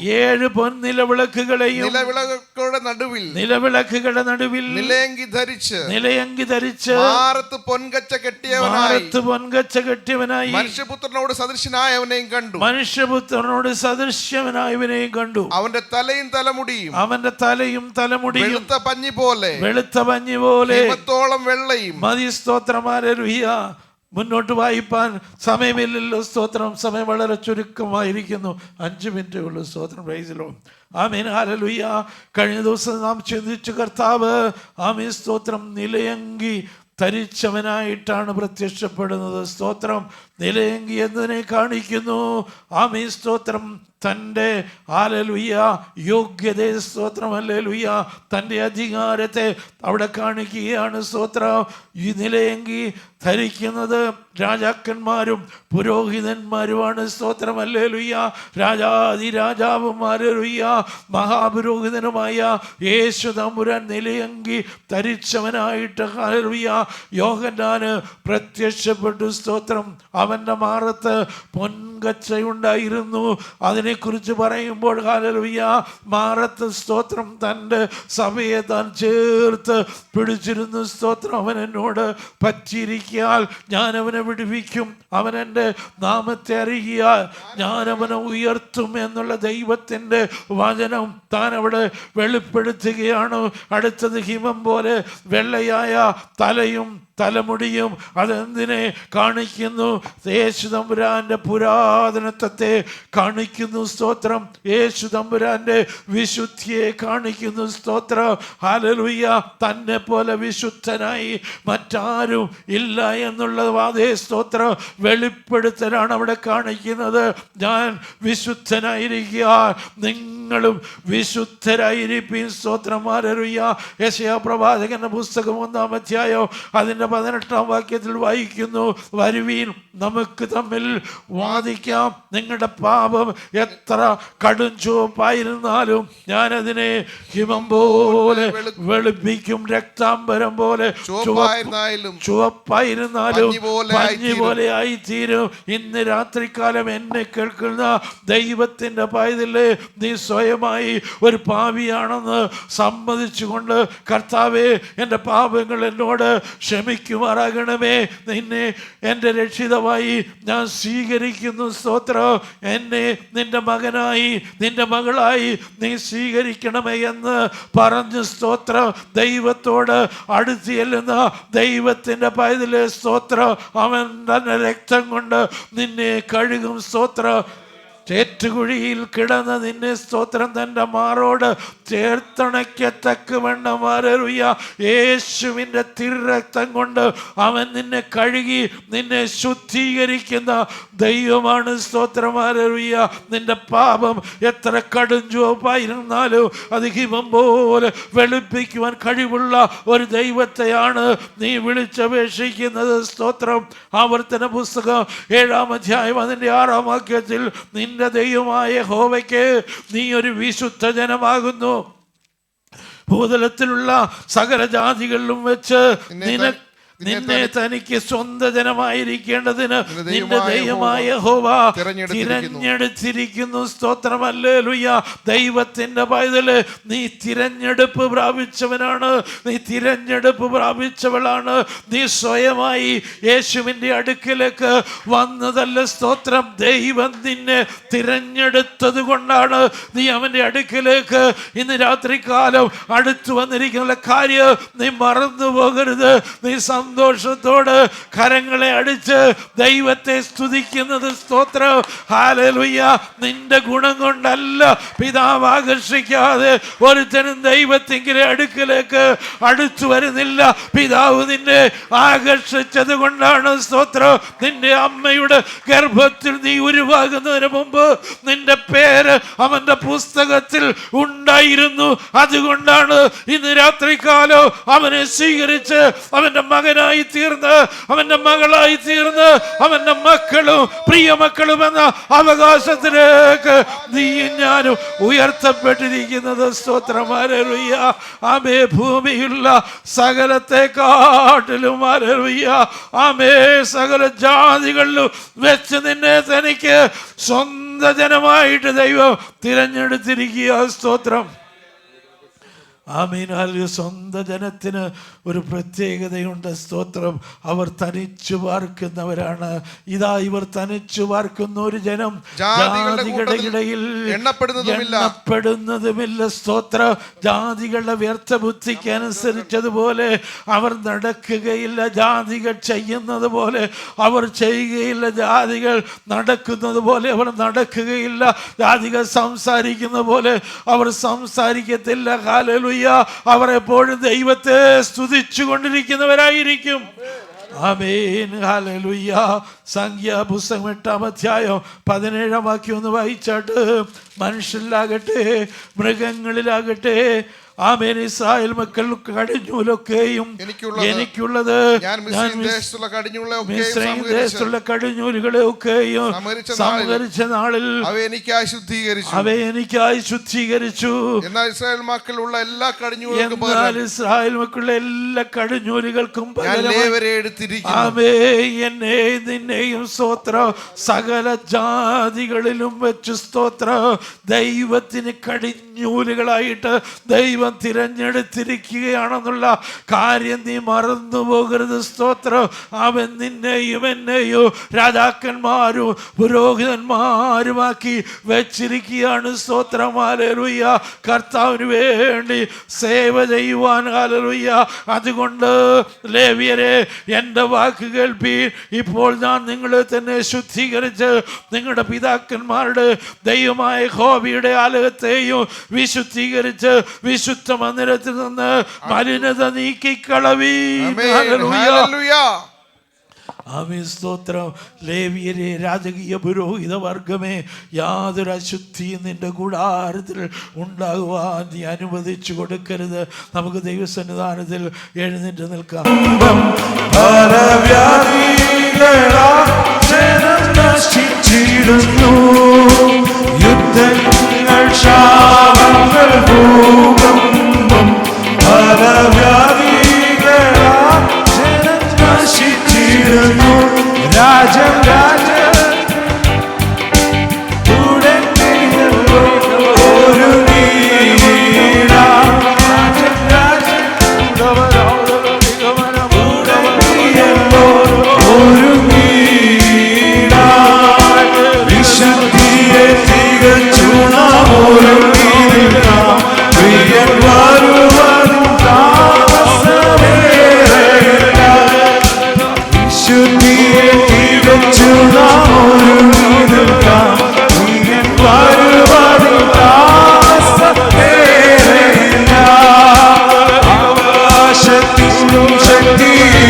നിലവിളക്കുകളുടെ നടുവിൽ നിലയങ്കി ധരിച്ച് മാറത്ത് പൊൻകച്ച കെട്ടിയവനായി മനുഷ്യപുത്രനോട് സദൃശനായവനെയും കണ്ടു. അവന്റെ തലയും തലമുടിയും വെളുത്ത പഞ്ഞി പോലെ വെള്ളയും മതി. സ്തോത്രം, ഹല്ലേലൂയ. മുന്നോട്ട് വായിപ്പാൻ സമയമില്ലല്ലോ. സ്തോത്രം, സമയം വളരെ ചുരുക്കമായിരിക്കുന്നു. 5 മിനിറ്റേ ഉള്ളൂ. സ്തോത്രം, praise the lord. Amen, hallelujah. കഴിഞ്ഞ ദിവസം നാം ചിന്തിച്ചു കർത്താവ് ആമേൻ സ്തോത്രം നിലയങ്കി ധരിച്ചവനായിട്ടാണ് പ്രത്യക്ഷപ്പെടുന്നത്. സ്തോത്രം, നിലയങ്കി എന്നതിനെ കാണിക്കുന്നു. ആമേൻ സ്തോത്രം തൻ്റെ ഹല്ലേലൂയ യോഗ്യതയെ, സ്തോത്രം, ഹല്ലേലൂയ, തൻ്റെ അധികാരത്തെ അവിടെ കാണിക്കുകയാണ്. സ്തോത്രം, ഈ നിലയങ്കി ധരിക്കുന്നത് രാജാക്കന്മാരും പുരോഹിതന്മാരുമാണ്. സ്തോത്രം, ഹല്ലേലൂയ. രാജാതിരാജാവും ഹല്ലേലൂയ മഹാപുരോഹിതനുമായ യേശു തമ്പുരാൻ നിലയങ്കി ധരിച്ചവനായിട്ട് ഹല്ലേലൂയ യോഹന്നാന് പ്രത്യക്ഷപ്പെട്ടു. സ്തോത്രം, അവൻ്റെ മാറത്ത് പൊൻകച്ചയുണ്ടായിരുന്നു. അതിനെക്കുറിച്ച് പറയുമ്പോൾ ഹല്ലേലൂയ മാറത്ത് സ്തോത്രം തൻ്റെ സഭയെ താൻ ചേർത്ത് പിടിച്ചിരുന്നു. സ്തോത്രം, അവൻ എന്നോട് പറ്റിയിരിക്കാൻ ഞാൻ അവനെ വിടുവിക്കും, അവൻ എൻ്റെ നാമത്തെ അറിയിയാൽ ഞാൻ അവനെ ഉയർത്തും എന്നുള്ള ദൈവത്തിൻ്റെ വചനം താൻ അവിടെ വെളിപ്പെടുത്തുകയാണ്. അടുത്തത് ഹിമം പോലെ വെള്ളയായ തലയും തലമുടിയും അതെന്തിനെ കാണിക്കുന്നു? യേശു തമ്പുരാന്റെ പുരാതനത്വത്തെ കാണിക്കുന്നു. സ്തോത്രം, യേശു തമ്പുരാന്റെ വിശുദ്ധിയെ കാണിക്കുന്നു. സ്തോത്രം, ഹല്ലേലൂയ. തന്നെ പോലെ വിശുദ്ധനായി മറ്റാരും ഇല്ല എന്നുള്ള വാദേ സ്തോത്രം വെളിപ്പെടുത്തലാണ് അവിടെ കാണിക്കുന്നത്. ഞാൻ വിശുദ്ധനായിരിക്കുക, നിങ്ങളും വിശുദ്ധരായിരിക്കും. സ്തോത്രം, ഹല്ലേലൂയ. യെശയ്യാ പ്രവാചകന്റെ പുസ്തകം 1-ാം അധ്യായം അതിൻ്റെ 18-ാം വാക്യത്തിൽ വായിക്കുന്നു, വരുവീൻ നമുക്ക് തമ്മിൽ വാദിക്കാം. നിങ്ങളുടെ പാപം എത്ര കടും ചുവപ്പായിരുന്നാലും ഞാനതിനെ ഹിമം പോലെ വെളുപ്പിക്കും, രക്താംബരം പോലെ ചുവപ്പായിരുന്നാലും പഞ്ഞി പോലെ ആയിത്തീരും. ഇന്ന് രാത്രികാലം എന്നെ കേൾക്കുന്ന ദൈവത്തിൻ്റെ പൈതലേ, നീ സ്വയമായി ഒരു പാപിയാണെന്ന് സമ്മതിച്ചുകൊണ്ട് കർത്താവേ എൻ്റെ പാപങ്ങൾ എന്നോട് ക്ഷമിക്കുമാറാകണമേ, നിന്നെ എൻ്റെ രക്ഷിതമായി ഞാൻ സ്വീകരിക്കുന്നു. സ്തോത്രം, എന്നെ നിന്റെ മകനായി നിന്റെ മകളായി നീ സ്വീകരിക്കണമേ എന്ന് പറഞ്ഞു സ്തോത്രം ദൈവത്തോട് അടുത്ത് ചെല്ലുന്ന ദൈവത്തിൻ്റെ പൈതലേ, സ്തോത്രം, അവൻ തന്നെ രക്തം കൊണ്ട് നിന്നെ കഴുകും. സ്തോത്രം, ചേറ്റുകുഴിയിൽ കിടന്ന നിന്നെ സ്തോത്രം തൻ്റെ മാറോട് ചേർത്തണയ്ക്കത്തക്കവണ്ണം ഹല്ലേലൂയ യേശുവിൻ്റെ തിരുരക്തം കൊണ്ട് അവൻ നിന്നെ കഴുകി നിന്നെ ശുദ്ധീകരിക്കുന്ന ദൈവമാണ്. സ്തോത്രം ഹല്ലേലൂയ. നിന്റെ പാപം എത്ര കടുഞ്ചുവപ്പായിരുന്നാലും അത് ഹിമം പോലെ വെളുപ്പിക്കുവാൻ കഴിവുള്ള ഒരു ദൈവത്തെയാണ് നീ വിളിച്ചപേക്ഷിക്കുന്നത്. സ്തോത്രം. ആവർത്തന പുസ്തകം 7-ാം അധ്യായം അതിൻ്റെ 6-ാം വാക്യത്തിൽ നിന്റെ ദൈവമായ യഹോവയ്ക്ക് നീ ഒരു വിശുദ്ധ ജനമാകുന്നു. ഭൂതലത്തിലുള്ള സകല ജാതികളിലും വെച്ച് നിന്നെ തനിക്ക് സ്വന്തം ജനമായിരിക്കേണ്ടതിന് നിന്റെ ദൈവമായ യഹോവ തിരഞ്ഞെടുത്തിരിക്കുന്നു. സ്തോത്രം. ഹല്ലേലൂയ. ദൈവത്തിന്റെ പൈതല് നീ തിരഞ്ഞെടുപ്പ് പ്രാപിച്ചവനാണ്, നീ തിരഞ്ഞെടുപ്പ് പ്രാപിച്ചവളാണ്. നീ സ്വയമായി യേശുവിൻ്റെ അടുക്കിലേക്ക് വന്നതല്ല. സ്തോത്രം. ദൈവം നിന്നെ തിരഞ്ഞെടുത്തത് കൊണ്ടാണ് നീ അവൻ്റെ അടുക്കിലേക്ക് ഇന്ന് രാത്രികാലം അടുത്തു വന്നിരിക്കുന്ന കാര്യം നീ മറന്നു പോകരുത്. നീ സന്തോഷത്തോട് കരങ്ങളെ അടിച്ച് ദൈവത്തെ സ്തുതിക്കുന്നത്. സ്തോത്രം. ഹല്ലേലൂയ. നിന്റെ ഗുണം കൊണ്ടല്ല പിതാവ് ആകർഷിക്കാതെ ഒരുത്തനും ദൈവത്തിൻ്റെ അടുക്കിലേക്ക് അടുത്തു വരുന്നില്ല. പിതാവ് നിന്നെ ആകർഷിച്ചത് കൊണ്ടാണ്. സ്തോത്രം. നിന്റെ അമ്മയുടെ ഗർഭത്തിൽ നീ ഉരുവാകുന്നതിന് മുമ്പ് നിന്റെ പേര് അവന്റെ പുസ്തകത്തിൽ ഉണ്ടായിരുന്നു. അതുകൊണ്ടാണ് ഇന്ന് രാത്രികാലം അവനെ സ്വീകരിച്ച് അവന്റെ മകനായി തീർന്ന് അവന്റെ മകളായി തീർന്ന് അവന്റെ മക്കളും പ്രിയ മക്കളും എന്ന അവകാശത്തിലേക്ക് നീയും ഞാനും ഉയർത്തപ്പെട്ടിരിക്കുന്നത്. സ്തോത്രം. ഹല്ലേലൂയ. ആമേ. ഭൂമിയുള്ള സകലത്തെക്കാട്ടിലും ഹല്ലേലൂയ ആമേ സകല ജാതികളിലും വെച്ച് നിന്നെ തനിക്ക് സ്വന്തം ജനമായിട്ട് ദൈവം തിരഞ്ഞെടുത്തിരിക്കുക. സ്തോത്രം. ആമീൻ. സ്വന്തം ജനത്തിന് ഒരു പ്രത്യേകതയുണ്ട്. സ്തോത്രം. അവർ തനിച്ചു പാർക്കുന്നവരാണ്. ഇതാ ഇവർ തനിച്ചു പാർക്കുന്ന ഒരു ജനം, ജാതികളുടെ ഇടയിൽ എണ്ണപ്പെടുന്നതുമില്ല. സ്തോത്രം. ജാതികളുടെ വ്യർത്ഥ ബുദ്ധിക്ക് അനുസരിച്ചതുപോലെ അവർ നടക്കുകയില്ല. ജാതികൾ ചെയ്യുന്നത് പോലെ അവർ ചെയ്യുകയില്ല. ജാതികൾ നടക്കുന്നത് പോലെ അവർ നടക്കുകയില്ല. ജാതികൾ സംസാരിക്കുന്ന പോലെ അവർ സംസാരിക്കത്തില്ല. ഹല്ലേലൂയ. അവർ എപ്പോഴും ദൈവത്തെ സ്തുതിച്ചു കൊണ്ടിരിക്കുന്നവരായിരിക്കും. ആമേൻ. ഹല്ലേലൂയ. സംഖ്യാപുസ്തകം 8-ാം അധ്യായം 17-ാം വാക്യം ഒന്ന് വായിച്ചാട്ട് മനുഷ്യരിലാകട്ടെ മൃഗങ്ങളിലാകട്ടെ ആമേൻ ഇസ്രായേൽ മക്കൾ കടിഞ്ഞൂലൊക്കെയും എനിക്കുള്ളത് ദേശത്തുള്ള കടിഞ്ഞൂലുകളെ ഒക്കെയും സംഹരിച്ച നാളിൽ അവയെ എനിക്കായി ശുദ്ധീകരിച്ചു. എന്നാൽ ഇസ്രായേൽ മക്കളുള്ള എല്ലാ കടിഞ്ഞൂലുകൾക്കും ആമേ എന്നെ നിന്നെയും സ്തോത്രം സകല ജാതികളിലും വെച്ച് സ്തോത്രം ദൈവത്തിന് കടിഞ്ഞൂലുകളായിട്ട് ദൈവം തിരഞ്ഞെടുത്തിരിക്കുകയാണെന്നുള്ള കാര്യം നീ മറന്നു പോകരുത്. സ്തോത്രം. അവൻ നിന്നെയും എന്നെയും രാജാക്കന്മാരും പുരോഹിതന്മാരുമാക്കി വെച്ചിരിക്കുകയാണ്. സ്തോത്രം. ഹല്ലേലൂയ. കർത്താവിന് വേണ്ടി സേവ ചെയ്യുവാൻ. ഹല്ലേലൂയ. അതുകൊണ്ട് ലേവ്യരെ എൻ്റെ വാക്ക് കേൾപ്പീൻ. ഇപ്പോൾ ഞാൻ നിങ്ങളെ തന്നെ ശുദ്ധീകരിച്ച് നിങ്ങളുടെ പിതാക്കന്മാരുടെ ദൈവമായ യഹോവയുടെ ആലയത്തെയും വിശുദ്ധീകരിച്ച് വിശുദ്ധ മന്ദിരത്തിൽ നിന്ന് മലിനത നീക്കിക്കളവീൻ. ആമേൻ. സ്തോത്രം. ലേവ്യരെ രാജകീയ പുരോഹിത വർഗമേ യാതൊരു അശുദ്ധിയും നിന്റെ കൂടാരത്തിൽ ഉണ്ടാകുവാൻ നീ അനുവദിച്ചു കൊടുക്കരുത്. നമുക്ക് ദൈവസന്നിധാനത്തിൽ എഴുന്നേറ്റ് നിൽക്കാം. യുദ്ധങ്ങൾ ശാപങ്ങൾ ഭൂകമ്പം നശിച്ചിരുന്നു. രാജം വിശുദ്ധിയെ തികച്ചു നാം ഒരു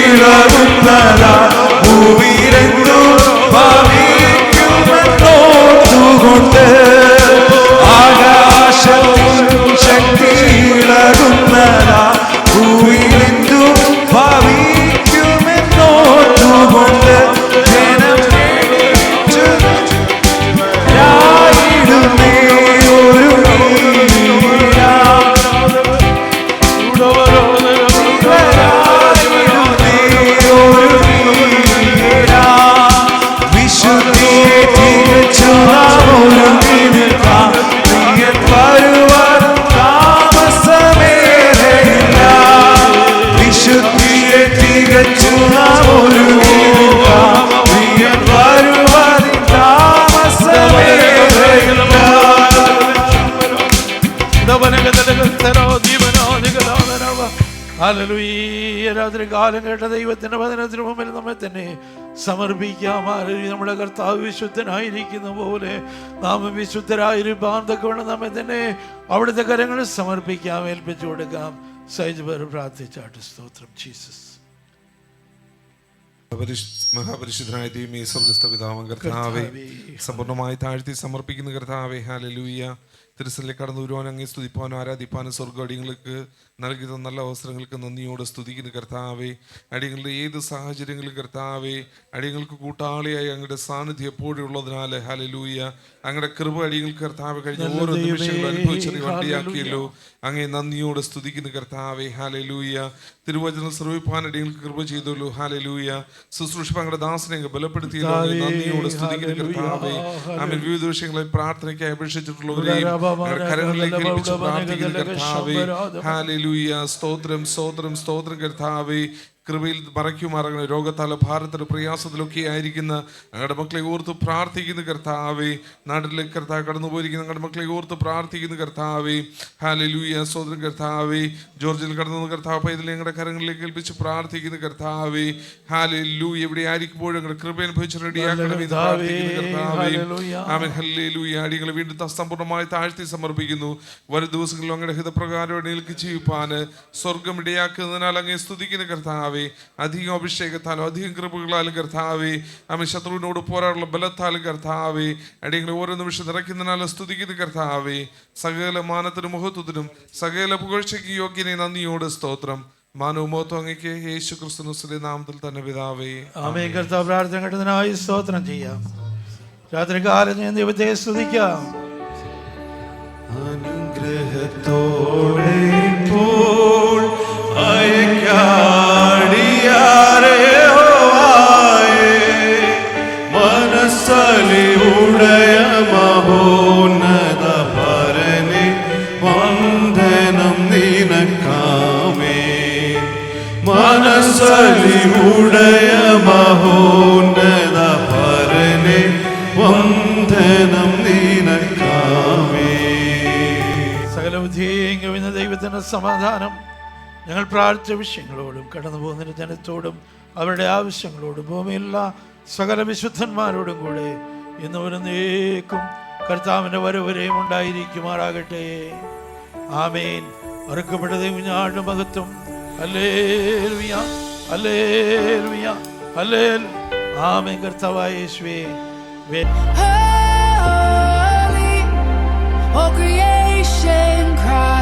ഇളകുന്നതാ ഭൂമിയിലെങ്ങും ഭവിക്കുമെന്നോർത്തുകൊണ്ട് ആകാശത്തിൻ ശക്തി ഇളകുന്നതാ ഭൂമിയിലെങ്ങും ഭവിക്കുമെന്നോർത്തുകൊണ്ട് ജനം ായിടുന്നേ ഒരു വിശുദ്ധിയെ തികച്ചു വരുവാൻ താമസമേറെയില്ല വിശുദ്ധിയെ തികച്ചു വരുവാൻ താമസമേറെയില്ല രാത്രി കാലം കേട്ട ദൈവത്തിന്റെ വചനത്തിന് മുമ്പിൽ നമ്മെ തന്നെ സമർപ്പിക്കാം. നമ്മുടെ കർത്താവ് വിശുദ്ധനായിരിക്കുന്ന പോലെ നാം വിശുദ്ധരായിരിക്കാൻ തക്കവണ്ണം നമ്മെ തന്നെ അവിടുത്തെ കരങ്ങളിൽ സമർപ്പിക്കാം, ഏൽപ്പിച്ചു കൊടുക്കാം. സൈജ് പേര് പ്രാർത്ഥിച്ചാട്ട്. സ്തോത്രം ജീസസ്. മഹാപരിശുദ്ധനായ ദൈവമേ, സ്വർഗ്ഗസ്ഥ പിതാവാം കർത്താവേ, സമ്പൂർണ്ണമായി താഴ്ത്തി സമർപ്പിക്കുന്ന കർത്താവേ, ഹല്ലേലൂയ. തിരുസലിൽ കടന്നു വരുവാൻ അങ്ങേ സ്തുതിപ്പാനും ആരാധിപ്പാനും സ്വർഗ്ഗടിയങ്ങൾക്ക് നൽകി തന്ന നല്ല അവസരങ്ങൾക്ക് നന്ദിയോടെ സ്തുതിക്കുന്ന കർത്താവേ, അടിയങ്ങളുടെ ഏത് സാഹചര്യങ്ങളും കർത്താവേ, അടിയങ്ങൾക്ക് കൂട്ടാളിയായി അങ്ങയുടെ സാന്നിധ്യം എപ്പോഴും ഉള്ളതിനാൽ ഹല്ലേലൂയ. അങ്ങയുടെ കൃപ അടിയങ്ങൾക്ക് കർത്താവ് കഴിഞ്ഞ ഓരോ നിമിഷങ്ങളും അനുഭവിച്ചത് വണ്ടിയാക്കിയല്ലോ. അങ്ങേ നന്ദിയോടെ സ്തുതിക്കുന്ന കർത്താവേ, ഹല്ലേലൂയ. തിരുവചനം ശ്രവിപ്പാൻ അടിയങ്ങൾക്ക് കൃപ ചെയ്തല്ലോ, ഹല്ലേലൂയ. ശുശ്രൂഷ അങ്ങയുടെ ദാസനെ ബലപ്പെടുത്തിയല്ലോ, നന്ദിയോടെ സ്തുതിക്കുന്ന കർത്താവേ. ആമേൻ. വിവിധ വിഷയങ്ങളിൽ പ്രാർത്ഥനയ്ക്കായി അപേക്ഷിച്ചിട്ടുള്ളവരെയും കരങ്ങളിലേക്ക് ഏൽപ്പിച്ച് പ്രാർത്ഥിക്കുന്ന കർത്താവേ, ഹല്ലേലൂയ. സ്തോത്രം സ്തോത്രം സ്തോത്രം കർത്താവേ. കൃപയിൽ മറയ്ക്കുമാറങ്ങനെ രോഗത്താലോ ഭാരത്തിലോ പ്രയാസത്തിലൊക്കെ ആയിരിക്കുന്ന ഞങ്ങളുടെ മക്കളെ ഓർത്ത് പ്രാർത്ഥിക്കുന്ന കർത്താവേ. നാട്ടിലേക്ക് കർത്താവ് കടന്നുപോയിരിക്കുന്ന ഞങ്ങളുടെ മക്കളെ ഓർത്ത് പ്രാർത്ഥിക്കുന്ന കർത്താവേ, ഹല്ലേലൂയ. സ്തോത്രം കർത്താവേ. ജോർജിൽ കടന്നു കർത്താവ് പൈതൽ ഞങ്ങളുടെ കരങ്ങളിലേക്ക് ഏൽപ്പിച്ച് പ്രാർത്ഥിക്കുന്ന കർത്താവേ, ഹല്ലേലൂയ. എവിടെ ആയിരിക്കുമ്പോഴും ഞങ്ങളുടെ കൃപ അനുഭവിച്ച് റെഡിയാക്കണമെന്ന് പ്രാർത്ഥിക്കുന്ന കർത്താവേ. ആമേൻ. ഹല്ലേലൂയ. അടിയങ്ങളെ വീണ്ടും സമ്പൂർണ്ണമായി താഴ്ത്തി സമർപ്പിക്കുന്നു. വരും ദിവസങ്ങളിൽ അങ്ങയുടെ ഹിതപ്രകാരം എണ്ണയിലേക്ക് ജീവിപ്പാന് സ്വർഗം ഇടയാക്കുന്നതിനാൽ അങ്ങേ സ്തുതിക്കുന്ന കർത്താവേ. അധികം അഭിഷേകത്താലും അധികം കൃപകളാലും കർത്താവേ, ആമേൻ. ശത്രുവിനോട് പോരാടുള്ള ബലത്താലും കർത്താവേ, അടിയങ്ങളെ ഓരോ നിമിഷം നിറയ്ക്കുന്നതിനാലും സ്തുതിക്കുന്ന കർത്താവേ. സകല മാനത്തിനും മഹത്വത്തിനും സകല പുകഴ്ചയ്ക്ക് യോഗ്യനെ നന്ദിയോട് സ്തോത്രം. മാനവും മഹത്വം അങ്ങേക്ക് യേശു ക്രിസ്തുവിന്റെ നാമത്തിൽ തന്നെ പിതാവേ. ആമേൻ. കർത്താവ് പ്രാർത്ഥന കേട്ടതിനായി സ്തോത്രം ചെയ്യാം. രാത്രികാലം ഞാൻ ദൈവത്തെ സ്തുതിക്കാം. അനുഗ്രഹത്തോടെ മനസ്സലിവുടയ മഹോന്നത പരനെ വന്ദനം നിനക്കാമേ. മനസ്സലിവുടയ മഹോന്നത പരനെ വന്ദനം നിനക്കാമേ. സകല ബുദ്ധിയും കവിഞ്ഞ ദൈവത്തിന്റെ സമാധാനം ഞങ്ങൾ പ്രാർത്ഥിച്ച വിഷയങ്ങളോടും കടന്നു പോകുന്ന ജനത്തോടും അവരുടെ ആവശ്യങ്ങളോടും ഭൂമിയിലുള്ള സകല വിശുദ്ധന്മാരോടും കൂടെ ഇന്ന് വരുന്നേക്കും കർത്താവിൻ്റെ വരവരെയും ഉണ്ടായിരിക്കുമാറാകട്ടെ. ആമേൻ. അറുക്കപ്പെട്ട ദൈവങ്ങളുടെ മഹത്വം. Hallelujah hallelujah hallelujah. ആമേൻ. കർത്താവായ യേശുവേ, Oh, creation cries.